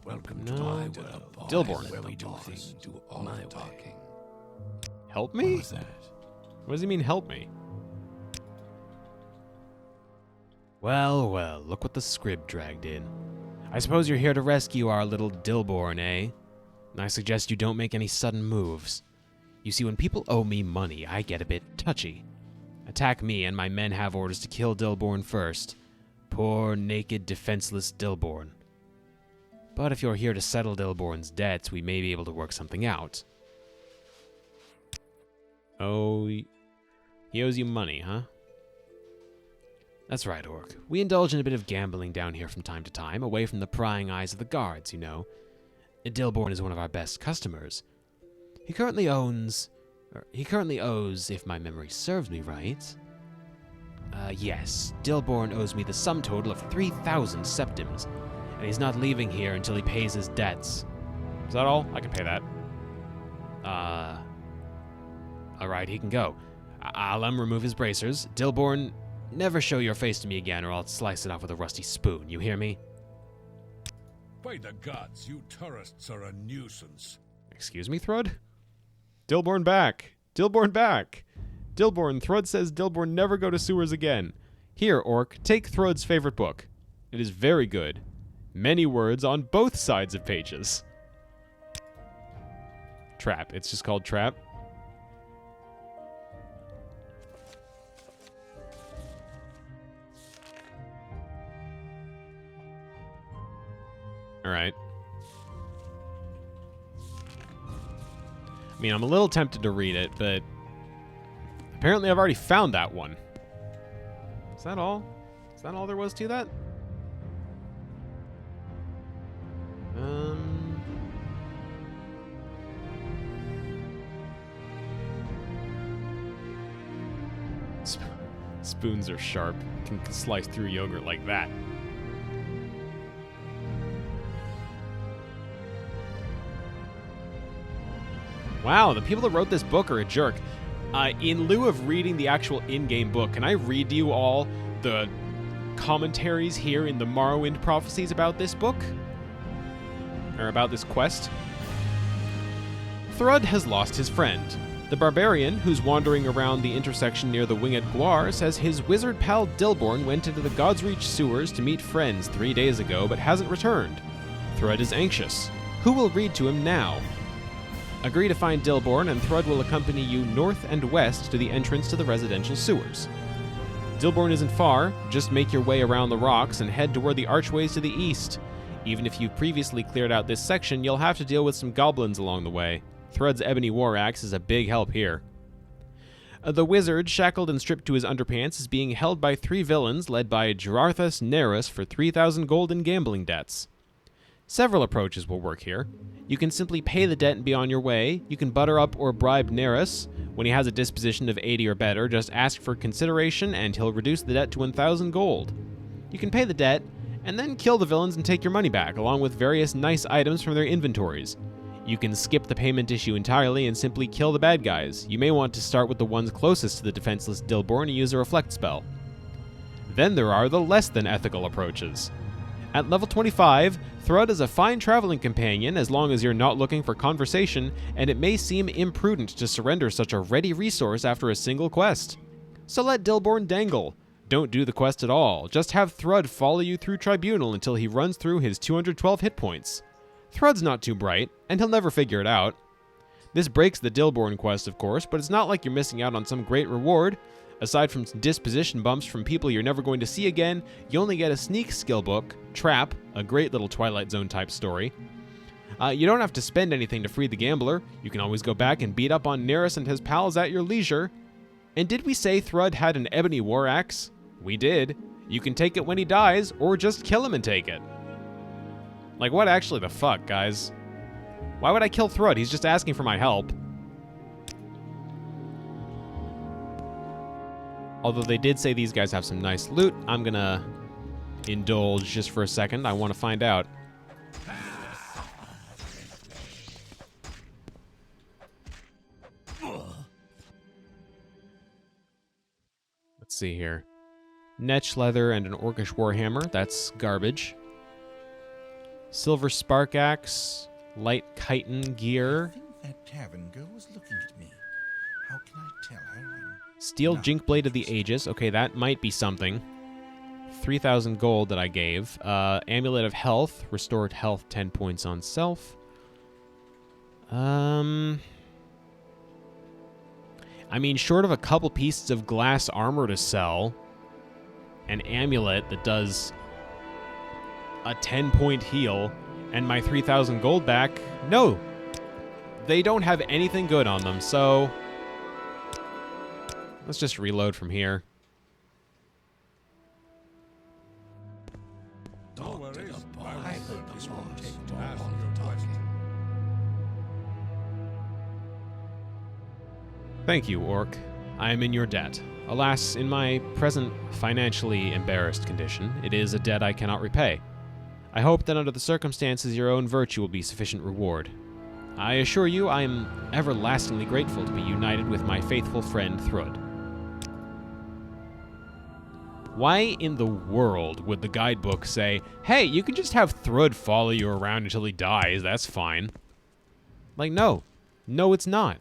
Welcome No. to my world, boys, Dilborn. where we do things do all my talking. Help What me? was that? What does he mean, help me? Well, look what the scrib dragged in. I suppose you're here to rescue our little Dilborn, eh? I suggest you don't make any sudden moves. You see, when people owe me money, I get a bit touchy. Attack me, and my men have orders to kill Dilborn first. Poor, naked, defenseless Dilborn. But if you're here to settle Dilborn's debts, we may be able to work something out. Oh, he owes you money, huh? That's right, Orc. We indulge in a bit of gambling down here from time to time, away from the prying eyes of the guards, you know. Dilborn is one of our best customers. He currently owes, if my memory serves me right. Yes, Dilborn owes me the sum total of 3,000 septims, and he's not leaving here until he pays his debts. Is that all? I can pay that. Alright, he can go. I'll remove his bracers. Dilborn, never show your face to me again, or I'll slice it off with a rusty spoon. You hear me? By the gods, you tourists are a nuisance. Excuse me, Thrud? Dilborn back! Dilborn back! Dilborn, Thrud says Dilborn never go to sewers again. Here, Orc, take Thrud's favorite book. It is very good. Many words on both sides of pages. Trap. It's just called Trap. Alright. I mean, I'm a little tempted to read it, but apparently I've already found that one. Is that all? Is that all there was to that? Spoons are sharp. Can slice through yogurt like that. Wow, the people that wrote this book are a jerk. In lieu of reading the actual in-game book, can I read you all the commentaries here in the Morrowind prophecies about this book? Or about this quest? Thrud has lost his friend. The barbarian, who's wandering around the intersection near the Winged Guar, says his wizard pal Dilborn went into the Godsreach sewers to meet friends 3 days ago but hasn't returned. Thrud is anxious. Who will read to him now? Agree to find Dilborn, and Thrud will accompany you north and west to the entrance to the residential sewers. Dilborn isn't far, just make your way around the rocks and head toward the archways to the east. Even if you've previously cleared out this section, you'll have to deal with some goblins along the way. Thrud's ebony war axe is a big help here. The wizard, shackled and stripped to his underpants, is being held by 3 villains led by Gerarthus Nerus for 3,000 gold in gambling debts. Several approaches will work here. You can simply pay the debt and be on your way. You can butter up or bribe Nerus. When he has a disposition of 80 or better, just ask for consideration and he'll reduce the debt to 1,000 gold. You can pay the debt, and then kill the villains and take your money back, along with various nice items from their inventories. You can skip the payment issue entirely and simply kill the bad guys. You may want to start with the ones closest to the defenseless Dilborn and use a reflect spell. Then there are the less than ethical approaches. At level 25, Thrud is a fine traveling companion as long as you're not looking for conversation, and it may seem imprudent to surrender such a ready resource after a single quest. So let Dilborn dangle. Don't do the quest at all, just have Thrud follow you through Tribunal until he runs through his 212 hit points. Thrud's not too bright, and he'll never figure it out. This breaks the Dilborn quest, of course, but it's not like you're missing out on some great reward. Aside from disposition bumps from people you're never going to see again, you only get a sneak skill book, Trap, a great little Twilight Zone type story. You don't have to spend anything to free the gambler. You can always go back and beat up on Nerus and his pals at your leisure. And did we say Thrud had an ebony war axe? We did. You can take it when he dies, or just kill him and take it. Like, what actually the fuck, guys? Why would I kill Thrud? He's just asking for my help. Although they did say these guys have some nice loot, I'm gonna indulge just for a second. I want to find out. Let's see here. Netch leather and an orcish warhammer. That's garbage. Silver spark axe. Light chitin gear. I think that tavern girl was looking at me. How can I tell her? Steel jink blade of the Aegis. Okay, that might be something. 3,000 gold that I gave. Amulet of Health. Restored health 10 points on self. I mean, short of a couple pieces of glass armor to sell, an amulet that does a 10-point heal, and my 3,000 gold back, no. They don't have anything good on them, so let's just reload from here. No worries. I will I certainly hope this won't take too ask long your talking. question. Thank you, Orc. I am in your debt. Alas, in my present financially embarrassed condition, it is a debt I cannot repay. I hope that under the circumstances your own virtue will be sufficient reward. I assure you I am everlastingly grateful to be united with my faithful friend Thrud. Why in the world would the guidebook say, hey, you can just have Thrud follow you around until he dies, that's fine? Like, no. No, it's not.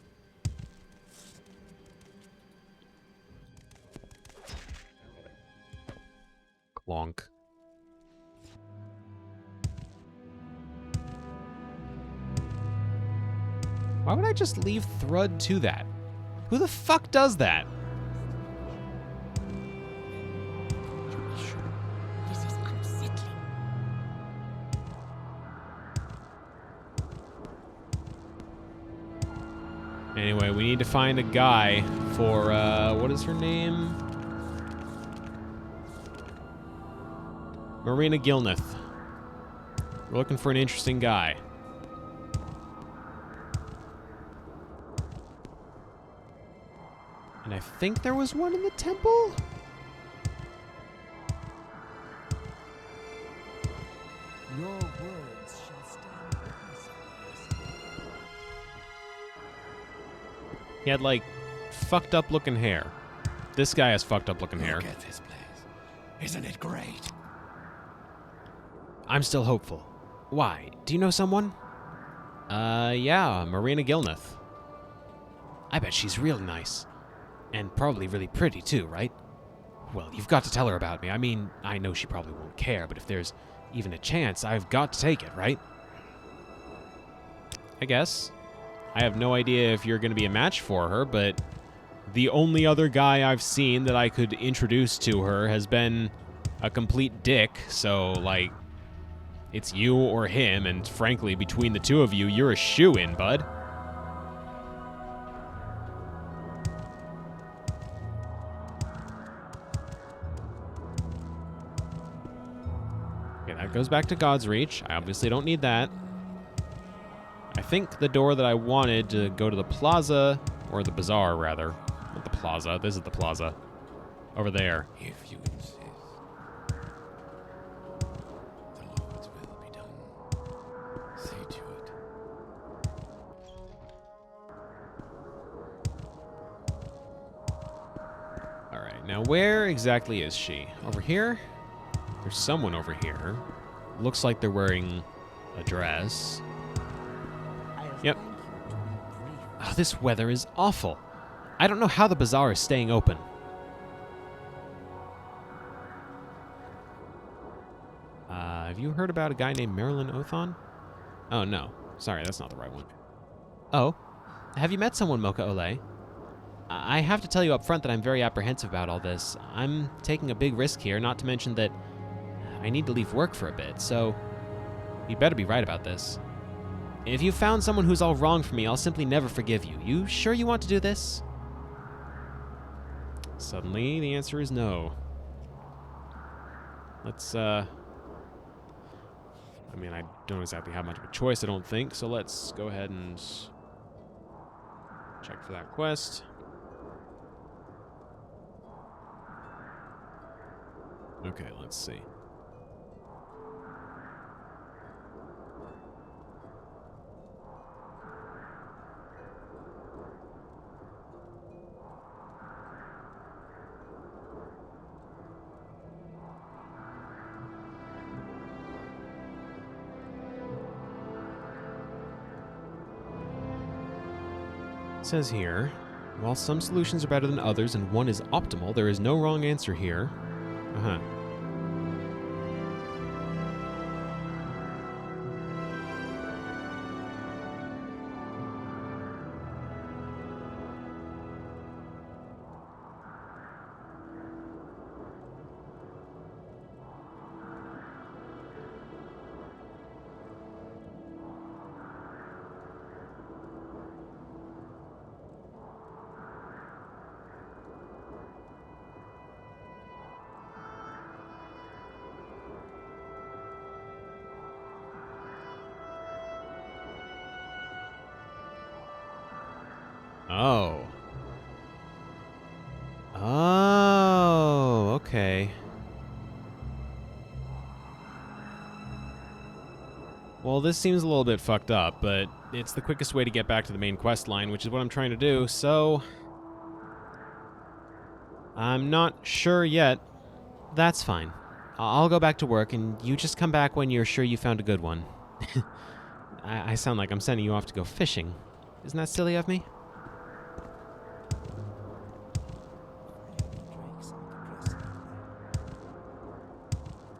Clonk. Why would I just leave Thrud to that? Who the fuck does that? This is unsettling. Anyway, we need to find a guy for, what is her name? Marina Gilneth. We're looking for an interesting guy. And I think there was one in the temple? Your words shall stand witness of this. He had, like, fucked up looking hair. This guy has fucked up looking hair. Look at this place. Isn't it great? I'm still hopeful. Why? Do you know someone? Yeah, Marina Gilneth. I bet she's real nice. And probably really pretty, too, right? Well, you've got to tell her about me. I mean, I know she probably won't care, but if there's even a chance, I've got to take it, right? I guess. I have no idea if you're going to be a match for her, but the only other guy I've seen that I could introduce to her has been a complete dick, so, like, it's you or him, and frankly, between the two of you, you're a shoo-in, bud. Okay, that goes back to God's Reach. I obviously don't need that. I think the door that I wanted to go to the plaza, or the bazaar, rather. Not the plaza. This is the plaza. Over there. If you insist. The Lord's will be done. See to it. Alright, now where exactly is she? Over here? There's someone over here. Looks like they're wearing a dress. I'll Yep. thank you to be brief. Oh, this weather is awful. I don't know how the bazaar is staying open. Have you heard about a guy named Marilyn Othon? Oh, no. Sorry, that's not the right one. Oh, have you met someone, Mocha Ole? I have to tell you up front that I'm very apprehensive about all this. I'm taking a big risk here, not to mention that I need to leave work for a bit, so you better be right about this. If you found someone who's all wrong for me, I'll simply never forgive you. You sure you want to do this? Suddenly, the answer is no. Let's, I mean, I don't exactly have much of a choice, I don't think, so let's go ahead and check for that quest. Okay, let's see. It says here, while some solutions are better than others and one is optimal, there is no wrong answer here. Uh-huh. Oh. Oh, okay. Well, this seems a little bit fucked up, but it's the quickest way to get back to the main quest line, which is what I'm trying to do, so... I'm not sure yet. That's fine. I'll go back to work, and you just come back when you're sure you found a good one. I sound like I'm sending you off to go fishing. Isn't that silly of me?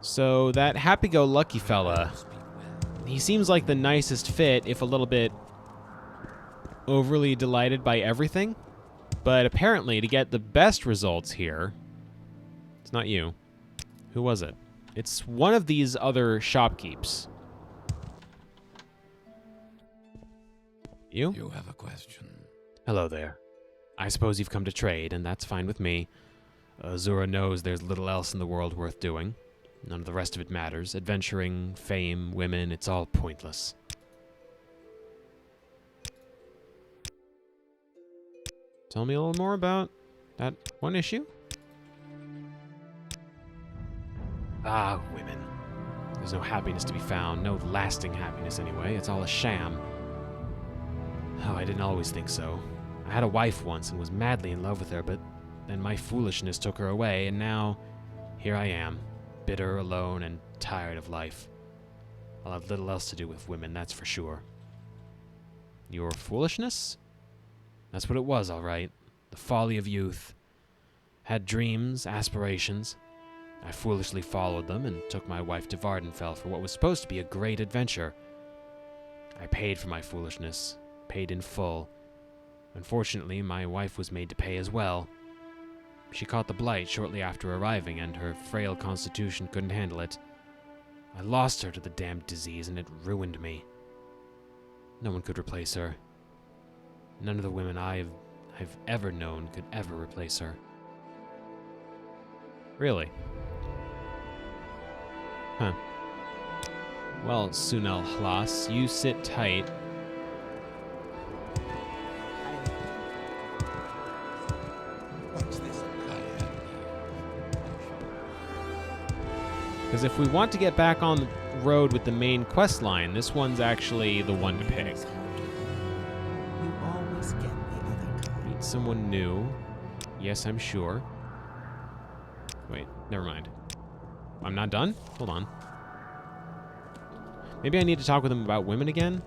So, that happy-go-lucky fella, he seems like the nicest fit, if a little bit overly delighted by everything. But apparently, to get the best results here, it's not you. Who was it? It's one of these other shopkeeps. You? You have a question. Hello there. I suppose you've come to trade, and that's fine with me. Azura knows there's little else in the world worth doing. None of the rest of it matters. Adventuring, fame, women, it's all pointless. Tell me a little more about that one issue? Ah, women. There's no happiness to be found. No lasting happiness, anyway. It's all a sham. Oh, I didn't always think so. I had a wife once and was madly in love with her, but then my foolishness took her away, and now here I am, bitter, alone, and tired of life. I'll have little else to do with women, that's for sure. Your foolishness? That's what it was, all right. The folly of youth. Had dreams, aspirations. I foolishly followed them and took my wife to Vardenfell for what was supposed to be a great adventure. I paid for my foolishness, paid in full. Unfortunately, my wife was made to pay as well. She caught the blight shortly after arriving, and her frail constitution couldn't handle it. I lost her to the damned disease, and it ruined me. No one could replace her. None of the women I've ever known could ever replace her. Really? Huh. Well, Sunel Hlas, you sit tight. What's this? Because if we want to get back on the road with the main quest line, this one's actually the one to pick. You always get the other kind. Meet someone new. Yes, I'm sure. Wait, never mind. I'm not done? Hold on. Maybe I need to talk with him about women again?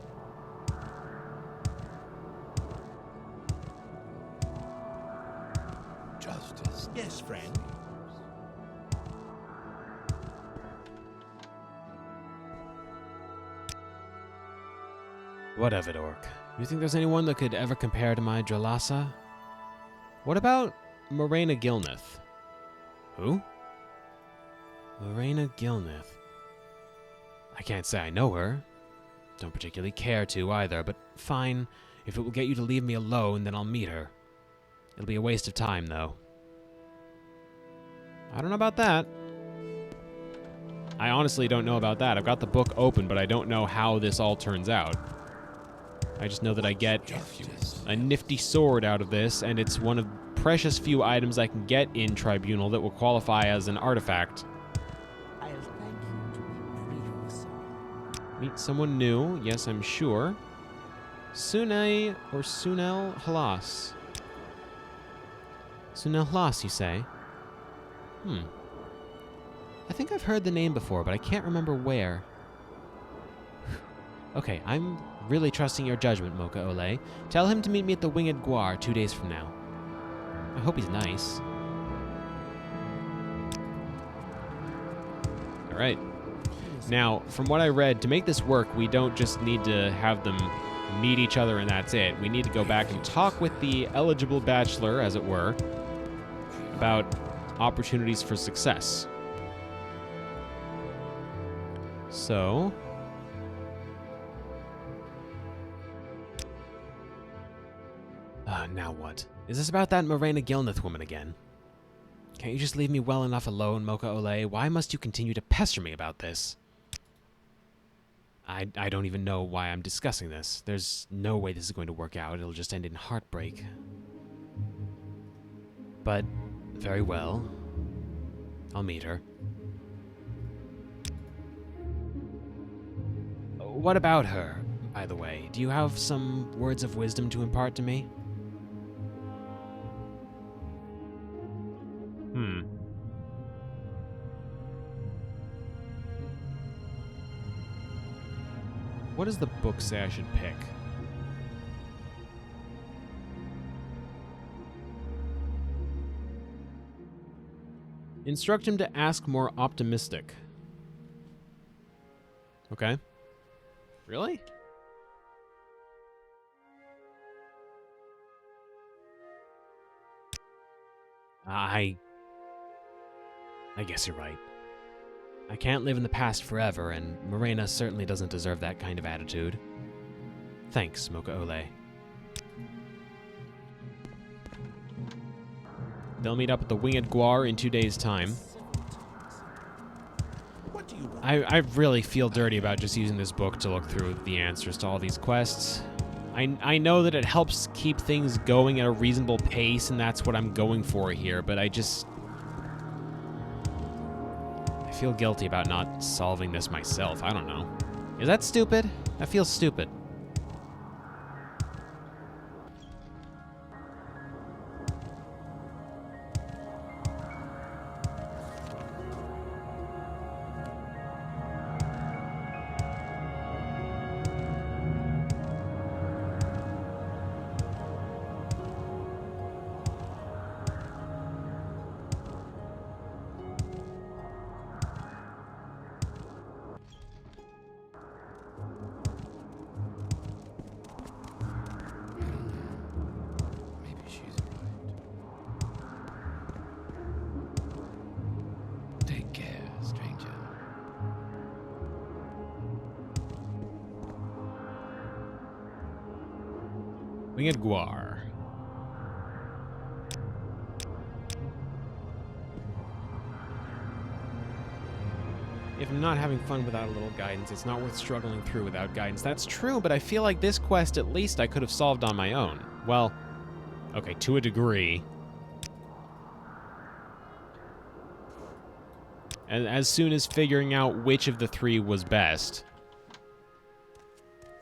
Justice. Yes, friend. What of it, Orc? You think there's anyone that could ever compare to my Dralasa? What about Morena Gilneth? Who? Morena Gilneth. I can't say I know her. Don't particularly care to either, but fine. If it will get you to leave me alone, then I'll meet her. It'll be a waste of time, though. I don't know about that. I honestly don't know about that. I've got the book open, but I don't know how this all turns out. I just know that I get Justice. a nifty sword out of this, and it's one of precious few items I can get in Tribunal that will qualify as an artifact. I'll thank you to be brief, sir. Meet someone new, yes, I'm sure. Sunel Hlas. Sunel Hlas, you say? I think I've heard the name before, but I can't remember where. Okay, I'm really trusting your judgment, Mocha Ole. Tell him to meet me at the Winged Guar 2 days from now. I hope he's nice. Alright. Now, from what I read, to make this work, we don't just need to have them meet each other and that's it. We need to go back and talk with the eligible bachelor, as it were, about opportunities for success. So... now what? Is this about that Morena Gilneth woman again? Can't you just leave me well enough alone, Mocha Ole? Why must you continue to pester me about this? I don't even know why I'm discussing this. There's no way this is going to work out. It'll just end in heartbreak. But, very well. I'll meet her. What about her, by the way? Do you have some words of wisdom to impart to me? What does the book say I should pick? Instruct him to ask more optimistic. Okay. Really? I guess you're right. I can't live in the past forever, and Morena certainly doesn't deserve that kind of attitude. Thanks, Mocha Ole. They'll meet up at the Winged Guar in 2 days' time. What do you want? I really feel dirty about just using this book to look through the answers to all these quests. I know that it helps keep things going at a reasonable pace, and that's what I'm going for here, but I feel guilty about not solving this myself. I don't know. Is that stupid? That feels stupid. Maybe she's right. Take care, stranger. Winged Guar. If I'm not having fun without a little guidance, it's not worth struggling through without guidance. That's true, but I feel like this quest at least I could have solved on my own. Well, okay, to a degree. And as soon as figuring out which of the three was best,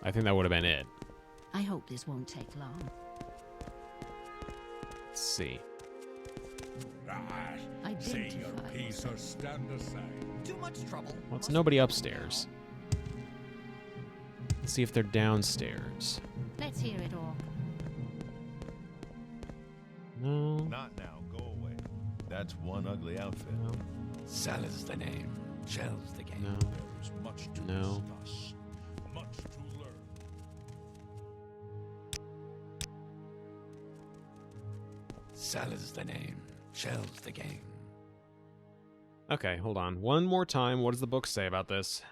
I think that would have been it. I hope this won't take long. Let's see. Say your Identify. piece or stand aside. Too much trouble. Well, it's nobody upstairs. Let's see if they're downstairs. Let's hear it all. No. Not now. Go away. That's one ugly outfit. No. Sal is the name. Shell's the game. No. There is much to No. discuss, much to learn. Sal is the name. Shell's the game. Okay, hold on. One more time. What does the book say about this?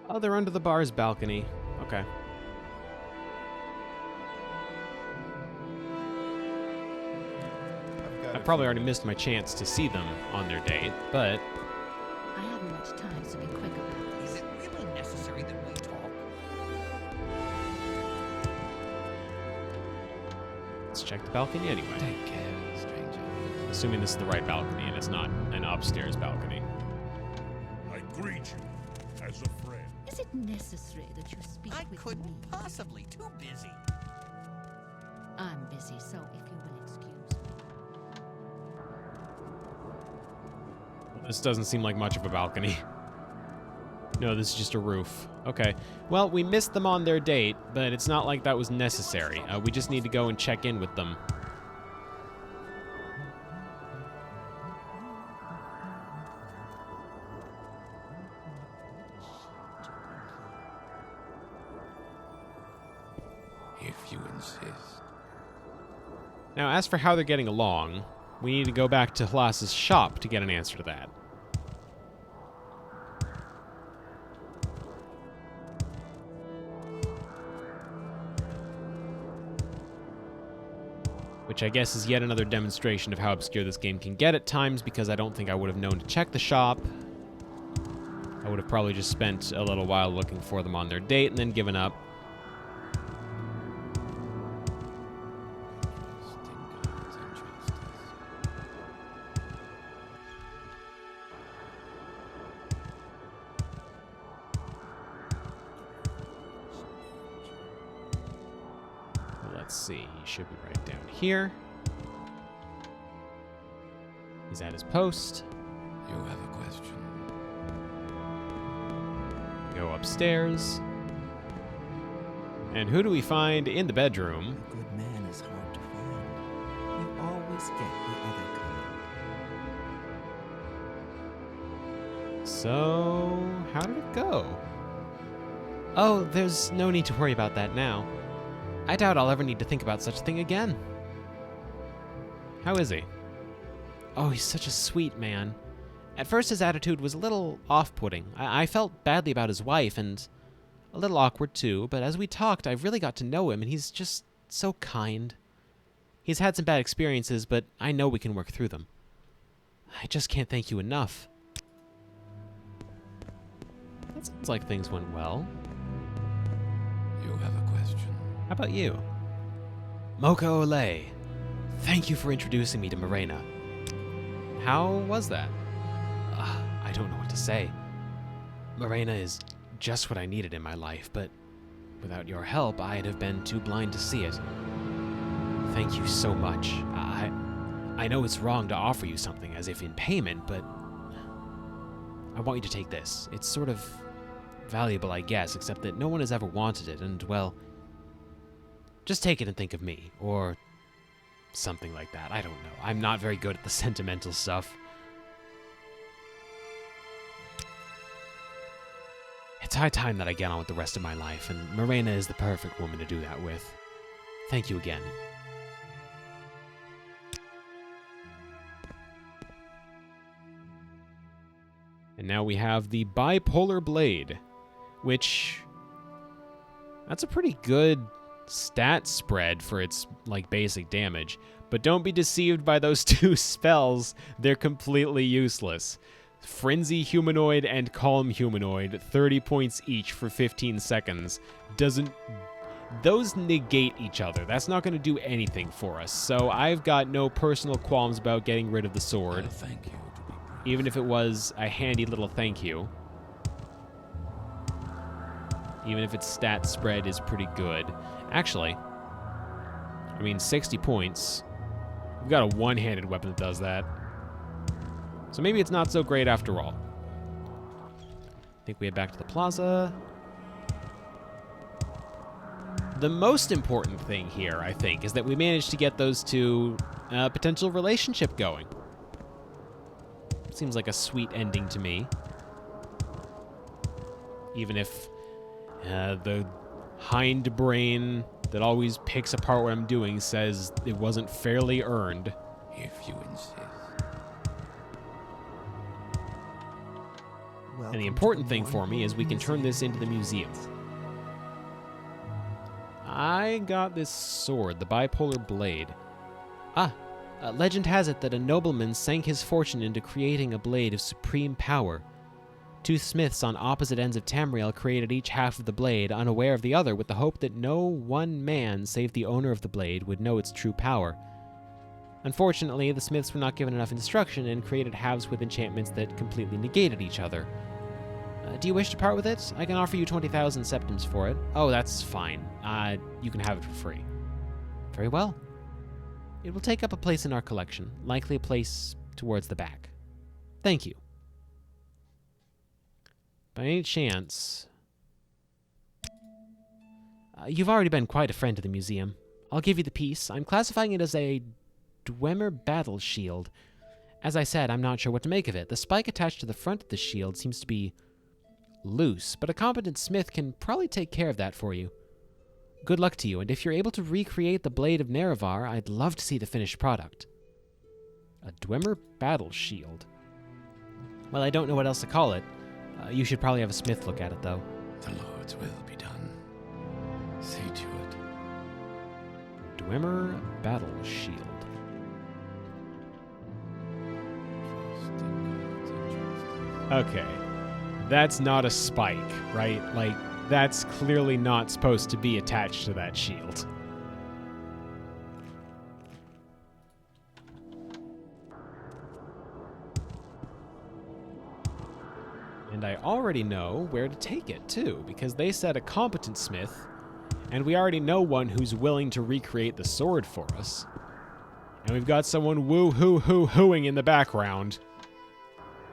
Oh, they're under the bar's balcony. Okay. I probably already missed my chance to see them on their date, but I haven't much time, so be quick about Is this. it really necessary that we talk? let's check the balcony anyway. Take care, stranger. Assuming this is the right balcony and it's not an upstairs balcony. I greet you as a friend. Is it necessary that you speak I with couldn't me? possibly. Too busy. I'm busy, so if you will excuse me. This doesn't seem like much of a balcony. No, this is just a roof. Okay. Well, we missed them on their date, but it's not like that was necessary. We just need to go and check in with them. insist. Now, as for how they're getting along, we need to go back to Hlas's shop to get an answer to that. Which I guess is yet another demonstration of how obscure this game can get at times, because I don't think I would have known to check the shop. I would have probably just spent a little while looking for them on their date and then given up. Let's see, he should be right down here. He's at his post. You have a question. Go upstairs. And who do we find in the bedroom? A good man is hard to find. You always get the other kind. So, how did it go? Oh, there's no need to worry about that now. I doubt I'll ever need to think about such a thing again. How is he? Oh, he's such a sweet man. At first his attitude was a little off-putting. I felt badly about his wife, and a little awkward too, but as we talked, I really got to know him, and he's just so kind. He's had some bad experiences, but I know we can work through them. I just can't thank you enough. That sounds like things went well. You have a question. How about you? Mocha Ole, thank you for introducing me to Morena. How was that? I don't know what to say. Morena is just what I needed in my life, but without your help, I'd have been too blind to see it. Thank you so much. I know it's wrong to offer you something as if in payment, but I want you to take this. It's sort of valuable, I guess, except that no one has ever wanted it, and, well, just take it and think of me, or something like that. I don't know. I'm not very good at the sentimental stuff. It's high time that I get on with the rest of my life, and Morena is the perfect woman to do that with. Thank you again. And now we have the Bipolar Blade, which... that's a pretty good stat spread for its, like, basic damage. But don't be deceived by those two spells. They're completely useless. Frenzy Humanoid and Calm Humanoid, 30 points each for 15 seconds. Those negate each other. That's not going to do anything for us. So I've got no personal qualms about getting rid of the sword. Thank you to be praised. Even if it was a handy little thank you. Even if its stat spread is pretty good. Actually, I mean, 60 points. We've got a one-handed weapon that does that. So maybe it's not so great after all. I think we head back to the plaza. The most important thing here, I think, is that we managed to get those two potential relationship going. Seems like a sweet ending to me. Even if the hindbrain that always picks apart what I'm doing says it wasn't fairly earned. If you insist. And the important thing for me is we can turn this into the museum. I got this sword, the Bipolar Blade. Legend has it that a nobleman sank his fortune into creating a blade of supreme power. Two smiths on opposite ends of Tamriel created each half of the blade, unaware of the other, with the hope that no one man save the owner of the blade would know its true power. Unfortunately, the smiths were not given enough instruction and created halves with enchantments that completely negated each other. Do you wish to part with it? I can offer you 20,000 septims for it. Oh, that's fine. You can have it for free. Very well. It will take up a place in our collection, likely a place towards the back. Thank you. By any chance... you've already been quite a friend to the museum. I'll give you the piece. I'm classifying it as a Dwemer battle shield. As I said, I'm not sure what to make of it. The spike attached to the front of the shield seems to be loose, but a competent smith can probably take care of that for you. Good luck to you, and if you're able to recreate the Blade of Nerevar, I'd love to see the finished product. A Dwemer battle shield. Well, I don't know what else to call it. You should probably have a smith look at it, though. The Lord's will be done. See to it. Dwemer battle shield. Okay. That's not a spike, right? Like, that's clearly not supposed to be attached to that shield. And I already know where to take it, too, because they said a competent smith, and we already know one who's willing to recreate the sword for us. And we've got someone woo-hoo-hoo-hooing in the background,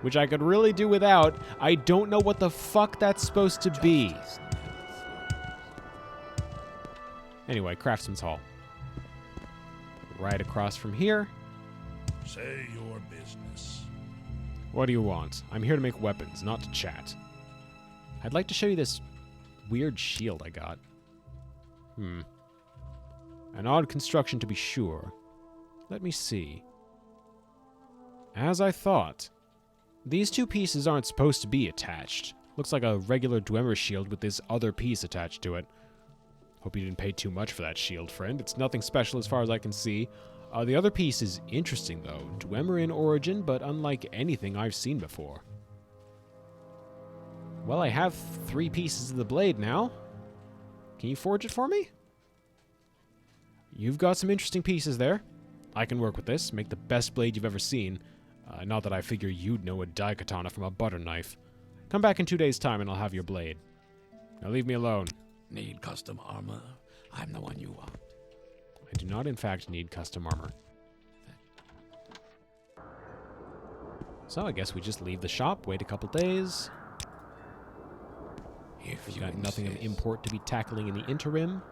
which I could really do without. I don't know what the fuck that's supposed to be. Anyway, Craftsman's Hall. Right across from here. Say your business. What do you want? I'm here to make weapons, not to chat. I'd like to show you this weird shield I got. An odd construction to be sure. Let me see. As I thought. These two pieces aren't supposed to be attached. Looks like a regular Dwemer shield with this other piece attached to it. Hope you didn't pay too much for that shield, friend. It's nothing special as far as I can see. The other piece is interesting, though. Dwemer in origin, but unlike anything I've seen before. Well, I have 3 pieces of the blade now. Can you forge it for me? You've got some interesting pieces there. I can work with this, make the best blade you've ever seen. Not that I figure you'd know a daikatana from a butter knife. Come back in 2 days' time and I'll have your blade. Now leave me alone. Need custom armor? I'm the one you want. I do not, in fact, need custom armor. So I guess we just leave the shop, wait a couple days. If We've you got nothing of insist. import to be tackling in the interim.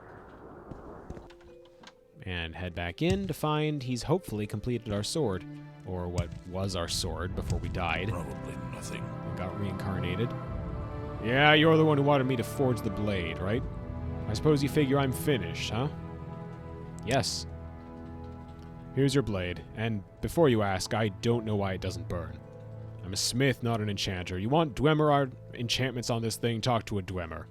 And head back in to find he's hopefully completed our sword. Or what was our sword before we died. Probably nothing. And got reincarnated. Yeah, you're the one who wanted me to forge the blade, right? I suppose you figure I'm finished, huh? Yes. Here's your blade, and before you ask, I don't know why it doesn't burn. I'm a smith, not an enchanter. You want Dwemer art enchantments on this thing? Talk to a Dwemer.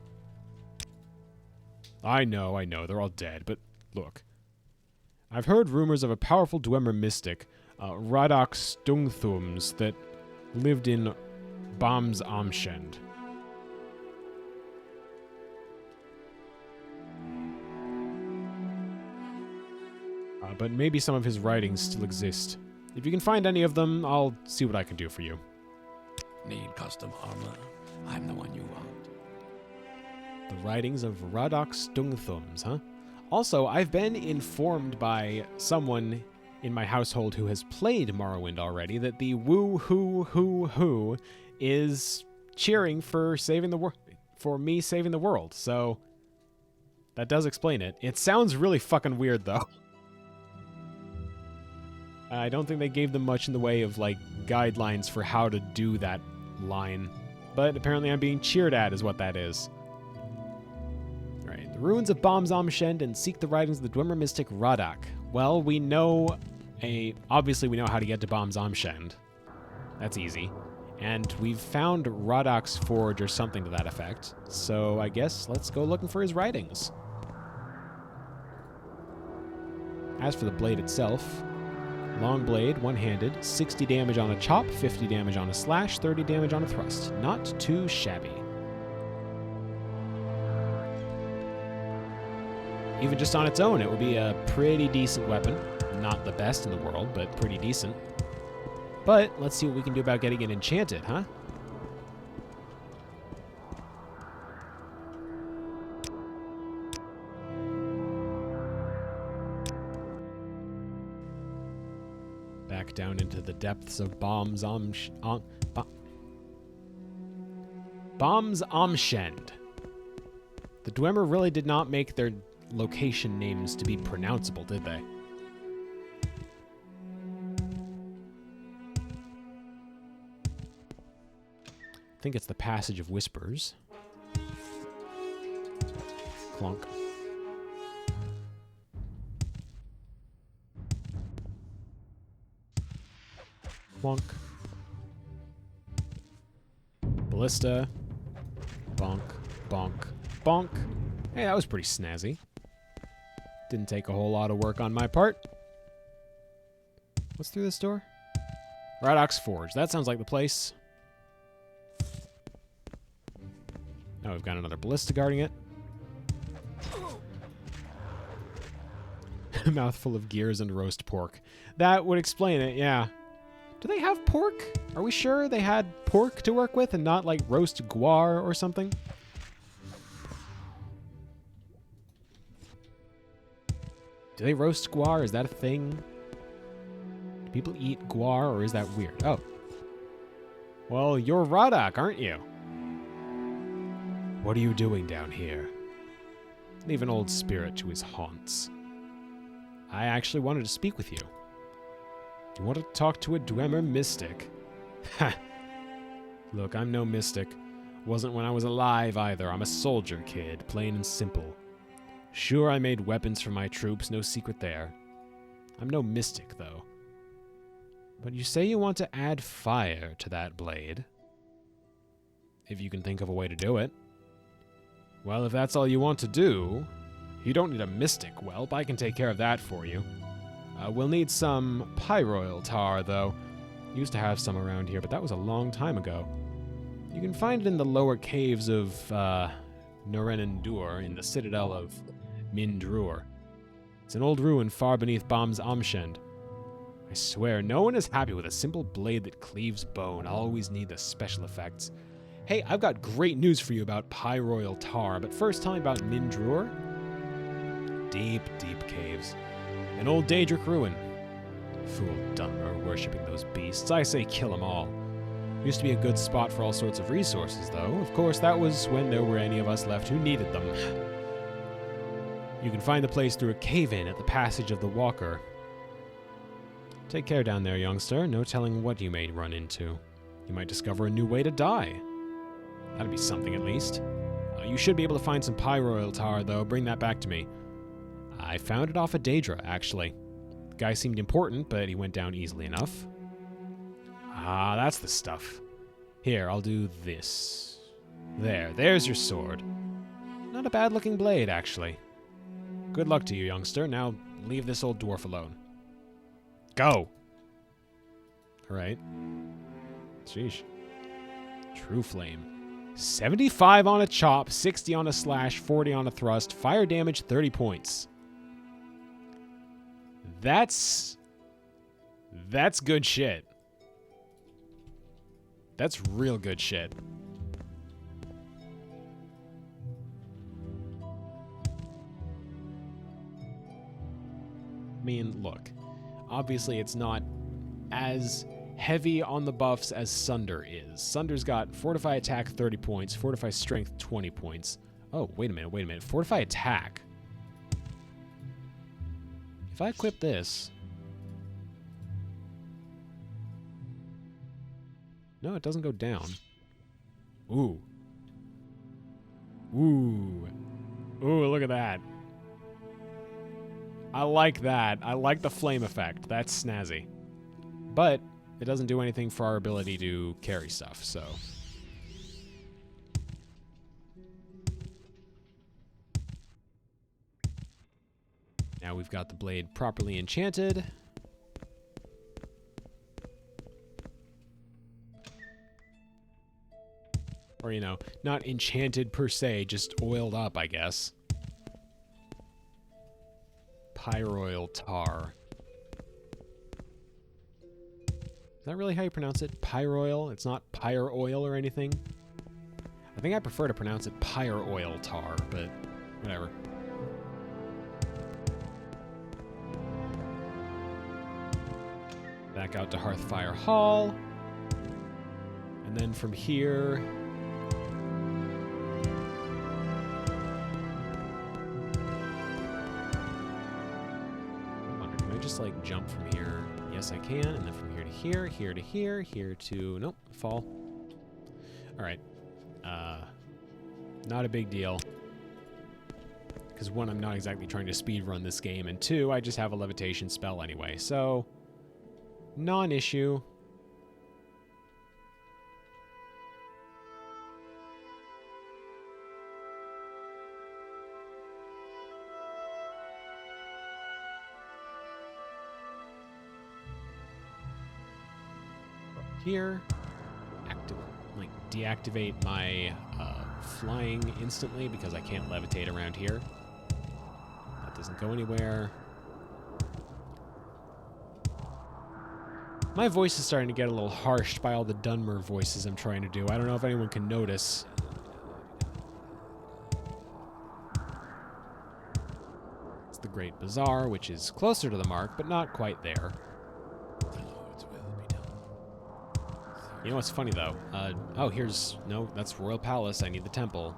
I know, they're all dead, but look. I've heard rumors of a powerful Dwemer mystic, Radak Stungthums, that lived in Bams Amshend. But maybe some of his writings still exist. If you can find any of them, I'll see what I can do for you. Need custom armor? I'm the one you want. The writings of Radak Stungthums, huh? Also, I've been informed by someone in my household who has played Morrowind already that the woo-hoo-hoo-hoo is cheering for me saving the world. So that does explain it. It sounds really fucking weird, though. I don't think they gave them much in the way of, like, guidelines for how to do that line. But apparently I'm being cheered at is what that is. Alright, the ruins of Bams Amshend and seek the writings of the Dwemer mystic Radak. Well, we know obviously we know how to get to Bams Amshend. That's easy. And we've found Radak's forge or something to that effect. So I guess let's go looking for his writings. As for the blade itself, long blade, one-handed, 60 damage on a chop, 50 damage on a slash, 30 damage on a thrust. Not too shabby. Even just on its own, it would be a pretty decent weapon. Not the best in the world, but pretty decent. But let's see what we can do about getting it enchanted, huh? Back down into the depths of Bams Amshend. The Dwemer really did not make their location names to be pronounceable, did they? I think it's the Passage of Whispers. Clunk. Bonk. Ballista. Bonk. Bonk. Bonk. Hey, that was pretty snazzy. Didn't take a whole lot of work on my part. What's through this door? Raddock's Forge. That sounds like the place. Now we've got another ballista guarding it. A mouthful of gears and roast pork. That would explain it, yeah. Do they have pork? Are we sure they had pork to work with and not like roast guar or something? Do they roast guar? Is that a thing? Do people eat guar or is that weird? Oh. Well, you're Raddock, aren't you? What are you doing down here? Leave an old spirit to his haunts. I actually wanted to speak with you. Do you want to talk to a Dwemer mystic? Ha! Look, I'm no mystic. Wasn't when I was alive either. I'm a soldier kid, plain and simple. Sure, I made weapons for my troops, no secret there. I'm no mystic, though. But you say you want to add fire to that blade. If you can think of a way to do it. Well, if that's all you want to do, you don't need a mystic whelp. I can take care of that for you. We'll need some pyroil tar, though. Used to have some around here, but that was a long time ago. You can find it in the lower caves of Norenendur in the citadel of Mindrur. It's an old ruin far beneath Bom's Amshend. I swear, no one is happy with a simple blade that cleaves bone. I'll always need the special effects. Hey, I've got great news for you about pyroil tar, but first tell me about Mindrur. Deep, deep caves. An old Daedric ruin. Fool Dunmer worshipping those beasts. I say kill them all. Used to be a good spot for all sorts of resources, though. Of course, that was when there were any of us left who needed them. You can find the place through a cave-in at the Passage of the Walker. Take care down there, youngster. No telling what you may run into. You might discover a new way to die. That'd be something, at least. You should be able to find some pyroil tar, though. Bring that back to me. I found it off of Daedra, actually. The guy seemed important, but he went down easily enough. Ah, that's the stuff. Here, I'll do this. There's your sword. Not a bad-looking blade, actually. Good luck to you, youngster. Now, leave this old dwarf alone. Go! Alright. Sheesh. True Flame. 75 on a chop, 60 on a slash, 40 on a thrust, fire damage 30 points. That's good shit. That's real good shit. I mean, look. Obviously, it's not as heavy on the buffs as Sunder is. Sunder's got Fortify Attack 30 points, Fortify Strength 20 points. Oh, wait a minute. Fortify Attack. If I equip this... No, it doesn't go down. Ooh. Ooh. Ooh, look at that. I like that. I like the flame effect. That's snazzy. But it doesn't do anything for our ability to carry stuff, so... Now we've got the blade properly enchanted. Or, you know, not enchanted per se, just oiled up, I guess. Pyroil tar. Is that really how you pronounce it? Pyroil? It's not pyre oil or anything? I think I prefer to pronounce it pyre oil tar, but whatever. Back out to Hearthfire Hall. And then from here... Can I just like jump from here? Yes, I can. And then from here to here, here to here, here to... Nope, fall. Alright. Not a big deal. Because one, I'm not exactly trying to speedrun this game, and two, I just have a levitation spell anyway, so... Non-issue. here. Deactivate my flying instantly because I can't levitate around here. That doesn't go anywhere. My voice is starting to get a little harsh by all the Dunmer voices I'm trying to do. I don't know if anyone can notice. It's the Great Bazaar, which is closer to the mark, but not quite there. The Lord's will be done. You know what's funny, though? Oh, here's... No, that's Royal Palace. I need the temple.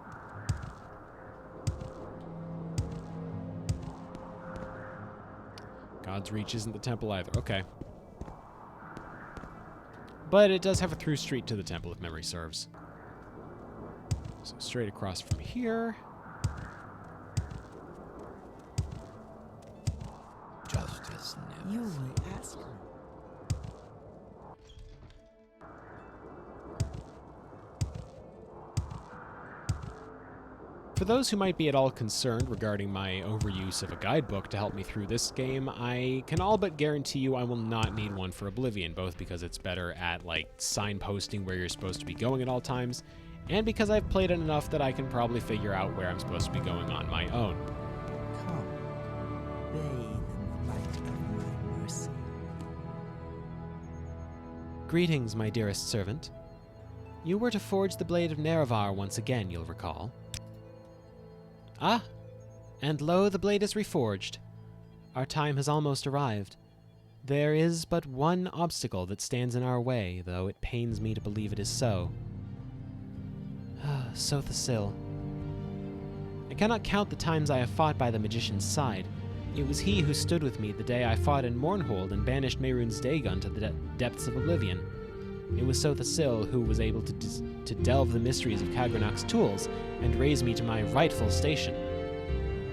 God's Reach isn't the temple either. Okay. But it does have a through street to the temple, if memory serves. So straight across from here. Justice never. You will ask her. For those who might be at all concerned regarding my overuse of a guidebook to help me through this game, I can all but guarantee you I will not need one for Oblivion, both because it's better at, like, signposting where you're supposed to be going at all times, and because I've played it enough that I can probably figure out where I'm supposed to be going on my own. Come, bathe in the light of my mercy. Greetings, my dearest servant. You were to forge the Blade of Nerevar once again, you'll recall. Ah, and lo, the blade is reforged. Our time has almost arrived. There is but one obstacle that stands in our way, though it pains me to believe it is so. Sothasil. I cannot count the times I have fought by the magician's side. It was he who stood with me the day I fought in Mournhold and banished Mehrunes Dagon to the depths of oblivion. It was Sothasil who was able to delve the mysteries of Kagranak's tools and raise me to my rightful station.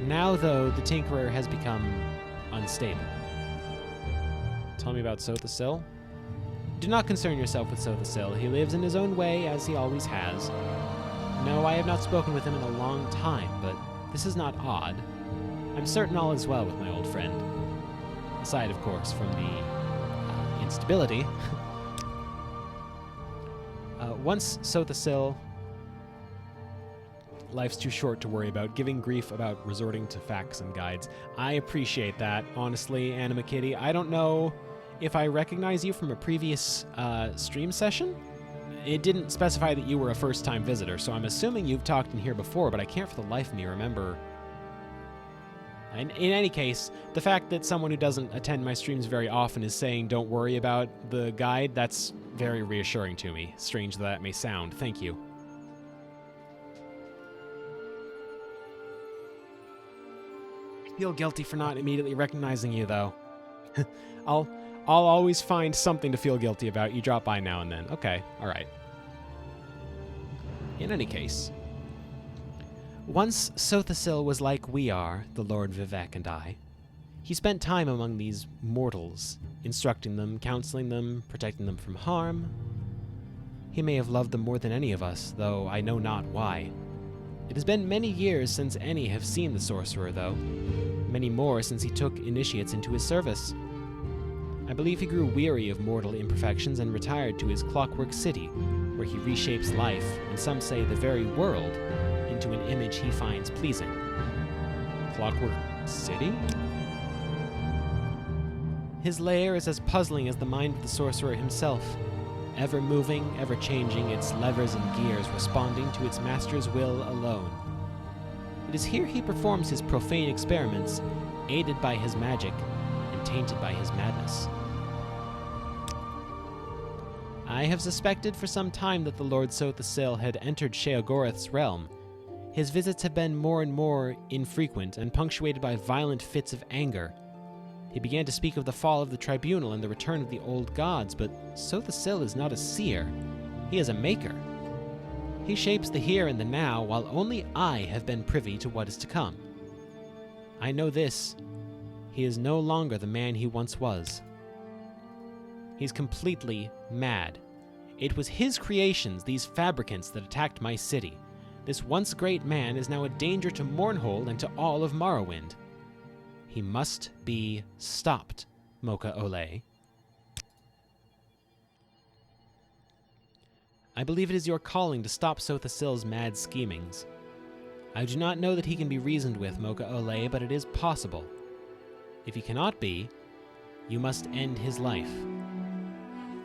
Now, though, the Tinkerer has become unstable. Tell me about Sothasil. Do not concern yourself with Sothasil. He lives in his own way, as he always has. No, I have not spoken with him in a long time, but this is not odd. I'm certain all is well with my old friend. Aside, of course, from the instability. Once Sothasil, life's too short to worry about giving grief about resorting to facts and guides. I appreciate that, honestly, Anima Kitty. I don't know if I recognize you from a previous stream session. It didn't specify that you were a first-time visitor, so I'm assuming you've talked in here before, but I can't for the life of me remember. In any case, the fact that someone who doesn't attend my streams very often is saying don't worry about the guide, that's very reassuring to me. Strange that may sound. Thank you. I feel guilty for not immediately recognizing you, though. I'll always find something to feel guilty about. You drop by now and then. Okay, all right. In any case, once Sothasil was like we are, the Lord Vivek and I. He spent time among these mortals, instructing them, counseling them, protecting them from harm. He may have loved them more than any of us, though I know not why. It has been many years since any have seen the sorcerer, though. Many more since he took initiates into his service. I believe he grew weary of mortal imperfections and retired to his clockwork city, where he reshapes life, and some say the very world, into an image he finds pleasing. Clockwork City? His lair is as puzzling as the mind of the sorcerer himself, ever moving, ever changing, its levers and gears responding to its master's will alone. It is here he performs his profane experiments, aided by his magic and tainted by his madness. I have suspected for some time that the Lord Sothasil had entered Sheogorath's realm. His visits have been more and more infrequent and punctuated by violent fits of anger. He began to speak of the fall of the Tribunal and the return of the old gods, but Sothasil is not a seer. He is a maker. He shapes the here and the now, while only I have been privy to what is to come. I know this. He is no longer the man he once was. He's completely mad. It was his creations, these fabricants, that attacked my city. This once great man is now a danger to Mournhold and to all of Morrowind. He must be stopped, Mocha Ole. I believe it is your calling to stop Sothasil's mad schemings. I do not know that he can be reasoned with, Mocha Ole, but it is possible. If he cannot be, you must end his life.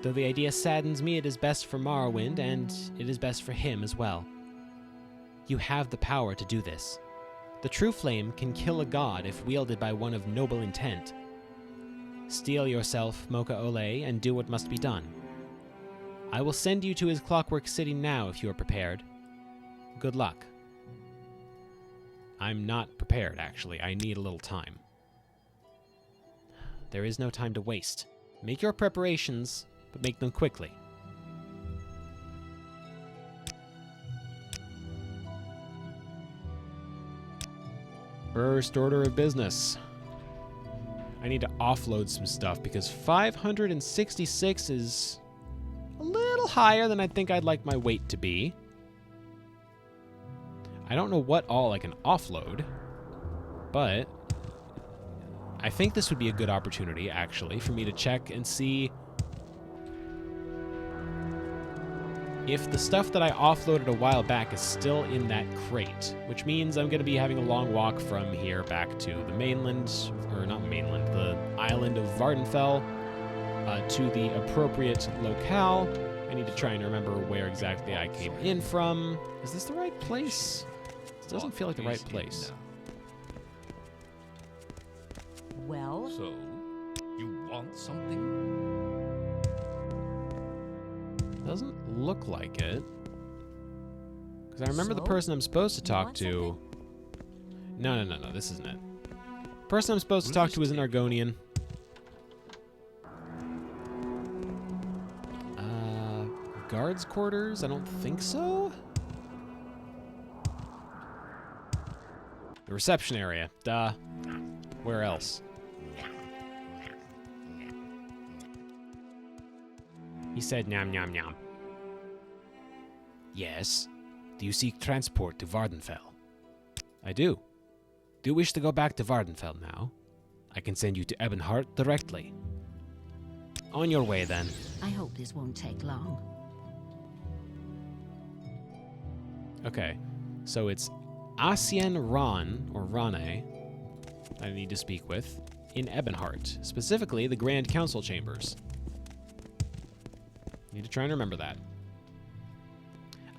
Though the idea saddens me, it is best for Morrowind, and it is best for him as well. You have the power to do this. The true flame can kill a god if wielded by one of noble intent. Steel yourself, Mocha Ole, and do what must be done. I will send you to his clockwork city now if you are prepared. Good luck. I'm not prepared, actually. I need a little time. There is no time to waste. Make your preparations, but make them quickly. First order of business. I need to offload some stuff because 566 is a little higher than I think I'd like my weight to be. I don't know what all I can offload, but I think this would be a good opportunity, actually, for me to check and see if the stuff that I offloaded a while back is still in that crate, which means I'm going to be having a long walk from here back to the mainland, or not mainland, the island of Vardenfell, to the appropriate locale. I need to try and remember where exactly I came in from. Is this the right place? This doesn't feel like the right place. Well, So, you want something? Doesn't look like it. Because I remember the So? person I'm supposed to You talk want to. No, this isn't it. The person I'm supposed to talk to is an Argonian. Guards' quarters? I don't think so. The reception area. Duh. Where else? He said, "Nyam, nyam, nyam." Yes. Do you seek transport to Vardenfell? I do. Do you wish to go back to Vardenfell now? I can send you to Ebonheart directly. On your way, then. I hope this won't take long. Okay. So it's Asien Ron, or Rane, I need to speak with, in Ebonheart. Specifically, the Grand Council Chambers. Need to try and remember that.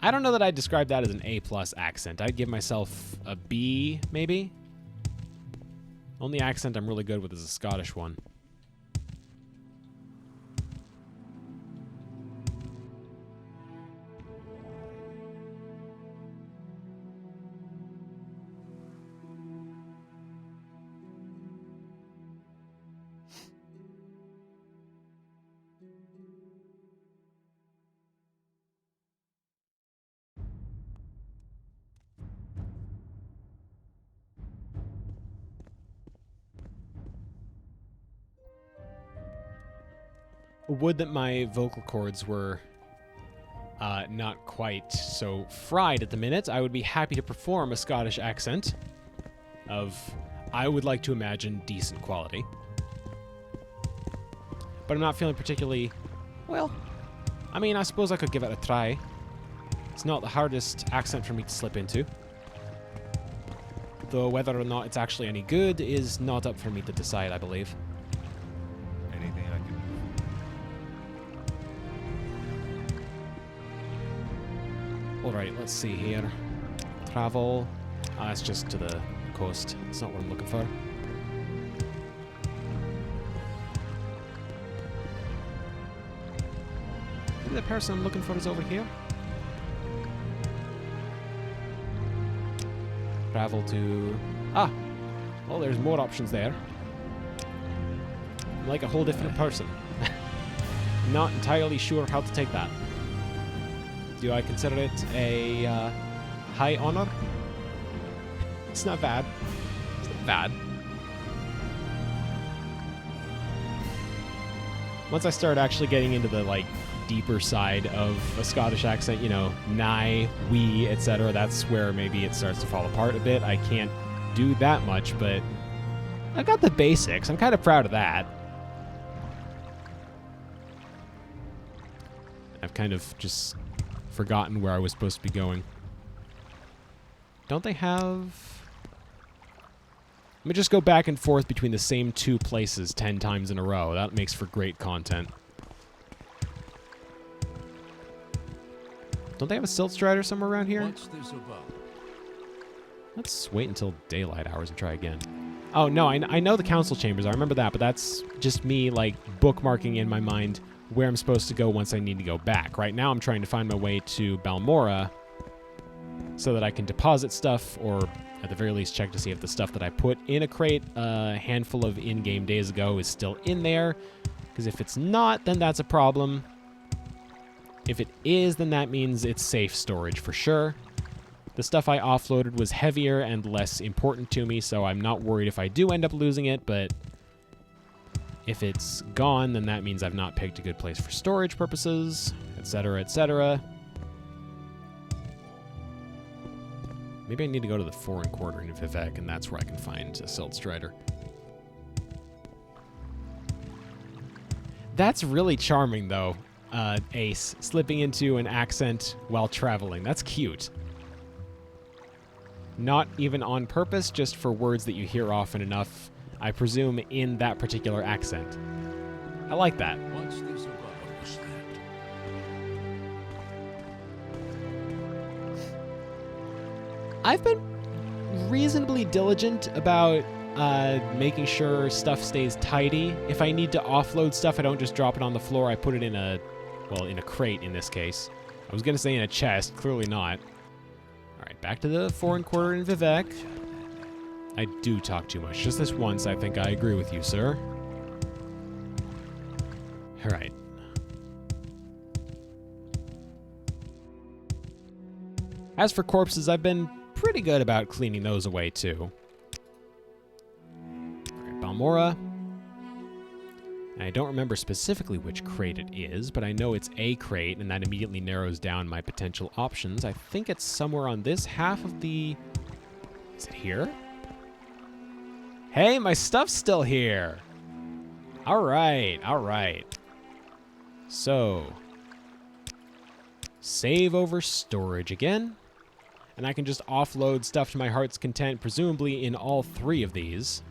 I don't know that I'd describe that as an A+ accent. I'd give myself a B, maybe? Only accent I'm really good with is a Scottish one. Would that my vocal cords were not quite so fried at the minute. I would be happy to perform a Scottish accent of, I would like to imagine, decent quality. But I'm not feeling particularly, well, I mean, I suppose I could give it a try. It's not the hardest accent for me to slip into. Though whether or not it's actually any good is not up for me to decide, I believe. Anything I can Alright, let's see here. Travel. That's just to the coast. That's not what I'm looking for. Maybe the person I'm looking for is over here? Travel to... Ah! Oh, there's more options there. I'm like a whole different person. Not entirely sure how to take that. Do I consider it a high honor? It's not bad. It's not bad. Once I start actually getting into the, like, deeper side of a Scottish accent, you know, nigh, we, etc., that's where maybe it starts to fall apart a bit. I can't do that much, but I've got the basics. I'm kind of proud of that. I've kind of just forgotten where I was supposed to be going. Don't they have... Let me just go back and forth between the same 2 places 10 times in a row. That makes for great content. Don't they have a silt strider somewhere around here? What's this about? Let's wait until daylight hours and try again. Oh, no, I know the council chambers. I remember that, but that's just me, like, bookmarking in my mind where I'm supposed to go once I need to go back. Right now I'm trying to find my way to Balmora so that I can deposit stuff, or at the very least check to see if the stuff that I put in a crate a handful of in-game days ago is still in there. Because if it's not, then that's a problem. If it is, then that means it's safe storage for sure. The stuff I offloaded was heavier and less important to me, so I'm not worried if I do end up losing it, but if it's gone, then that means I've not picked a good place for storage purposes, etc., etc. Maybe I need to go to the 4 1/4 in Vivek, and that's where I can find a silt strider. That's really charming, though, Ace, slipping into an accent while traveling. That's cute. Not even on purpose, just for words that you hear often enough, I presume, in that particular accent. I like that. What's this about? What's that? I've been reasonably diligent about making sure stuff stays tidy. If I need to offload stuff, I don't just drop it on the floor. I put it in a crate in this case. I was going to say in a chest, clearly not. All right, back to the 4 1/4 in Vivek. I do talk too much. Just this once, I think I agree with you, sir. All right. As for corpses, I've been pretty good about cleaning those away, too. All right, Balmora. And I don't remember specifically which crate it is, but I know it's a crate, and that immediately narrows down my potential options. I think it's somewhere on this half of the... Is it here? Hey, my stuff's still here! Alright, alright. So... Save over storage again. And I can just offload stuff to my heart's content, presumably in all 3 of these.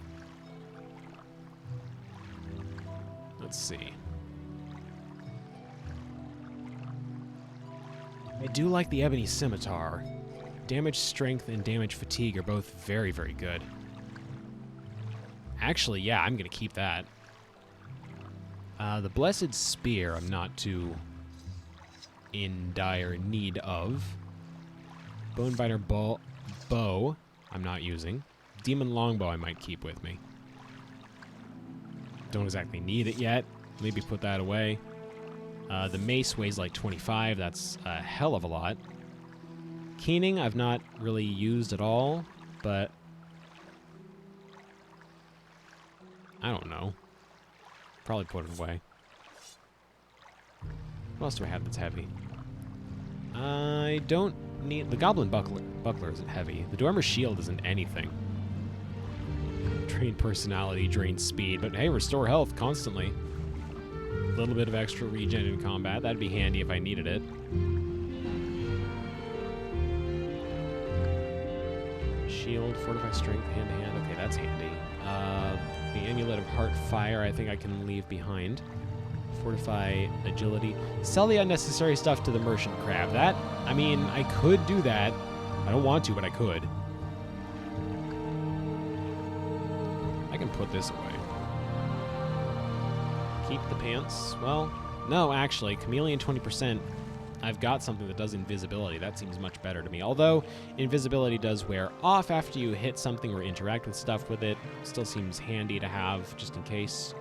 Let's see. I do like the Ebony Scimitar. Damage Strength and Damage Fatigue are both very, very good. Actually, yeah, I'm going to keep that. The Blessed Spear I'm not too in dire need of. Bonebiter Bow I'm not using. Demon Longbow I might keep with me. Don't exactly need it yet. Maybe put that away. The mace weighs like 25. That's a hell of a lot. Keening I've not really used at all, but I don't know. Probably put it away. What else do I have that's heavy? I don't need... The Goblin Buckler isn't heavy. The Dwemer Shield isn't anything. Drain personality, drain speed, but hey, restore health constantly. A little bit of extra regen in combat. That'd be handy if I needed it. Shield, fortify strength, hand to hand. Okay, that's handy. The Amulet of Heart Fire, I think I can leave behind. Fortify agility. Sell the unnecessary stuff to the Merchant Crab. That, I mean, I could do that. I don't want to, but I could. I can put this away. Keep the pants. Well, no, actually, Chameleon 20%. I've got something that does invisibility. That seems much better to me. Although, invisibility does wear off after you hit something or interact with stuff with it. Still seems handy to have, just in case.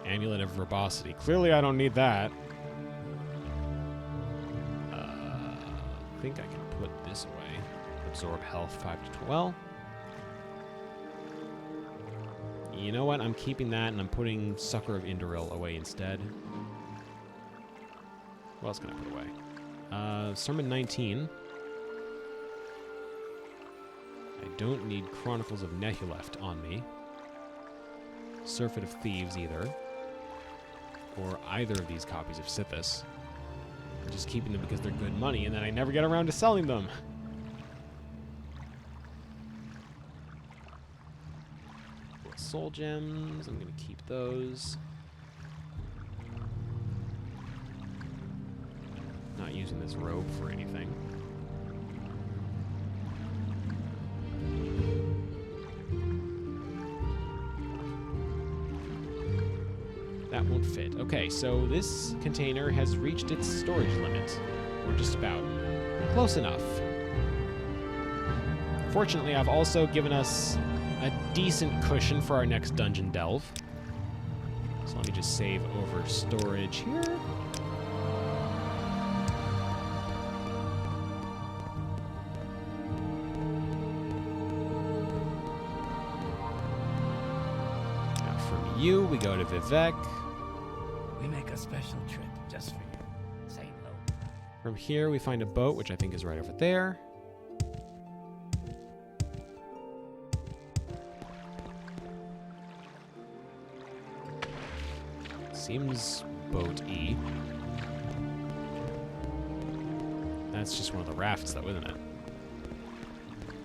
Amulet of Verbosity. Clearly, I don't need that. I think I can put this away. Absorb health 5 to 12. You know what? I'm keeping that, and I'm putting Succor of Indoril away instead. What else can I put away? Sermon 19. I don't need Chronicles of Nehuleft on me. Surfeit of Thieves either. Or either of these copies of Sithis. Just keeping them because they're good money, and then I never get around to selling them. Soul gems, I'm gonna keep those. Not using this robe for anything. That won't fit. Okay, so this container has reached its storage limit. Or just about. Close enough. Fortunately, I've also given us a decent cushion for our next dungeon delve. So let me just save over storage here. Now from you, we go to Vivek. We make a special trip just for you. Say hello. From here, we find a boat, which I think is right over there. Seems boat-y. That's just one of the rafts, though, isn't it?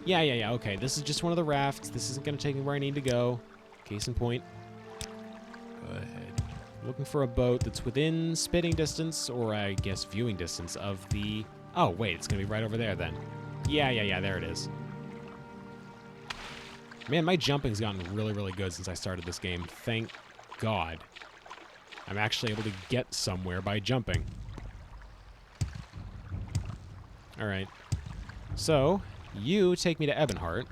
Yeah, okay. This is just one of the rafts. This isn't going to take me where I need to go. Case in point. Go ahead. Looking for a boat that's within spitting distance, or I guess viewing distance, of the... Oh, wait, it's going to be right over there, then. Yeah, there it is. Man, my jumping's gotten really, really good since I started this game. Thank God. I'm actually able to get somewhere by jumping. Alright. So, you take me to Ebonheart.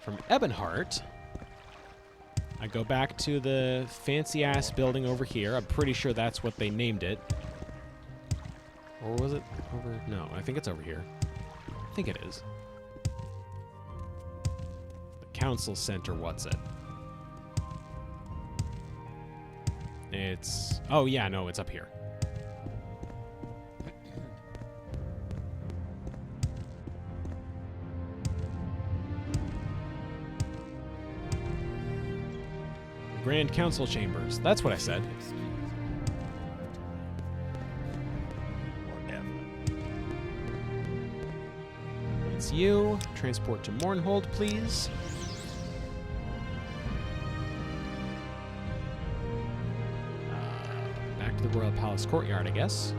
From Ebonheart, I go back to the fancy-ass building over here. I'm pretty sure that's what they named it. Or was it over... No, I think it's over here. I think it is. The Council Center, what's it? It's... Oh, yeah, no, it's up here. Grand Council Chambers. That's what I said. It's you. Transport to Mournhold, please. Back to the Royal Palace Courtyard, I guess.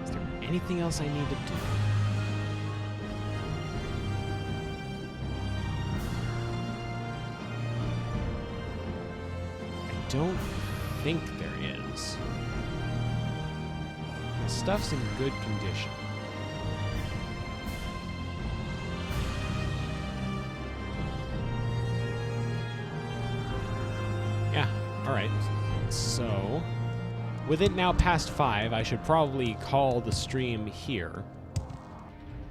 Is there anything else I need to do? I don't think there is. The stuff's in good condition. Yeah, alright. So, with it now past 5, I should probably call the stream here.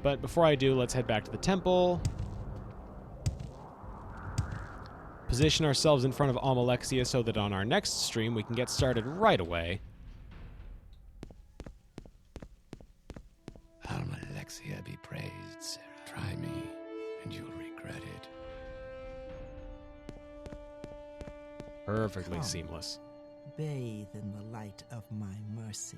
But before I do, let's head back to the temple. Position ourselves in front of Almalexia so that on our next stream we can get started right away. Almalexia be praised, Sarah. Try me, and you'll regret it. Perfectly Come. seamless. Bathe in the light of my mercy.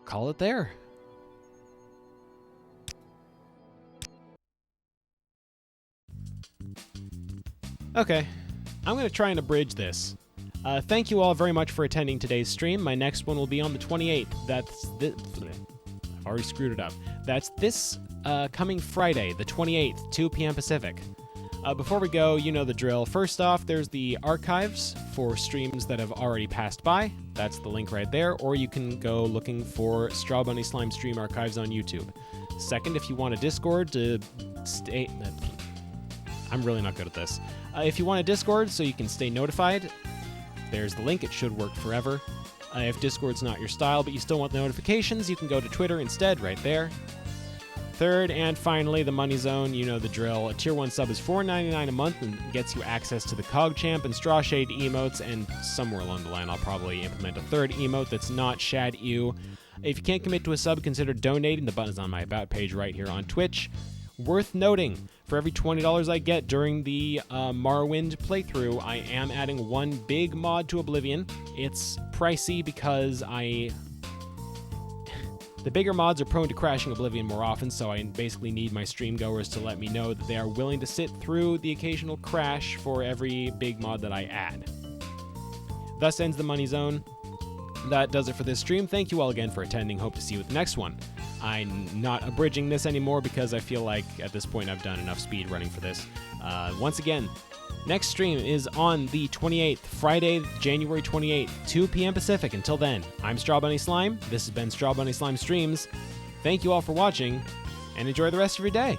Call it there. Okay, I'm going to try and abridge this. Thank you all very much for attending today's stream. My next one will be on the 28th. That's this. I've already screwed it up. That's this coming Friday, the 28th, 2 p.m. Pacific. Before we go, you know the drill. First off, there's the archives for streams that have already passed by. That's the link right there. Or you can go looking for Strawbunny Slime stream archives on YouTube. Second, if you want a Discord to stay... I'm really not good at this. If you want a Discord so you can stay notified, there's the link. It should work forever. If Discord's not your style, but you still want the notifications, you can go to Twitter instead, right there. Third, and finally, the Money Zone. You know the drill. A Tier 1 sub is $4.99 a month and gets you access to the CogChamp and Strawshade emotes, and somewhere along the line I'll probably implement a third emote that's not Shad Ew. If you can't commit to a sub, consider donating. The button is on my About page right here on Twitch. Worth noting, for every $20 I get during the Morrowind playthrough, I am adding one big mod to Oblivion. It's pricey because the bigger mods are prone to crashing Oblivion more often, so I basically need my stream goers to let me know that they are willing to sit through the occasional crash for every big mod that I add. Thus ends the Money Zone. That does it for this stream. Thank you all again for attending. Hope to see you at the next one. I'm not abridging this anymore because I feel like at this point I've done enough speed running for this. Once again, next stream is on the 28th, Friday, January 28th, 2 p.m. Pacific. Until then, I'm Strawbunny Slime. This has been Strawbunny Slime Streams. Thank you all for watching, and enjoy the rest of your day.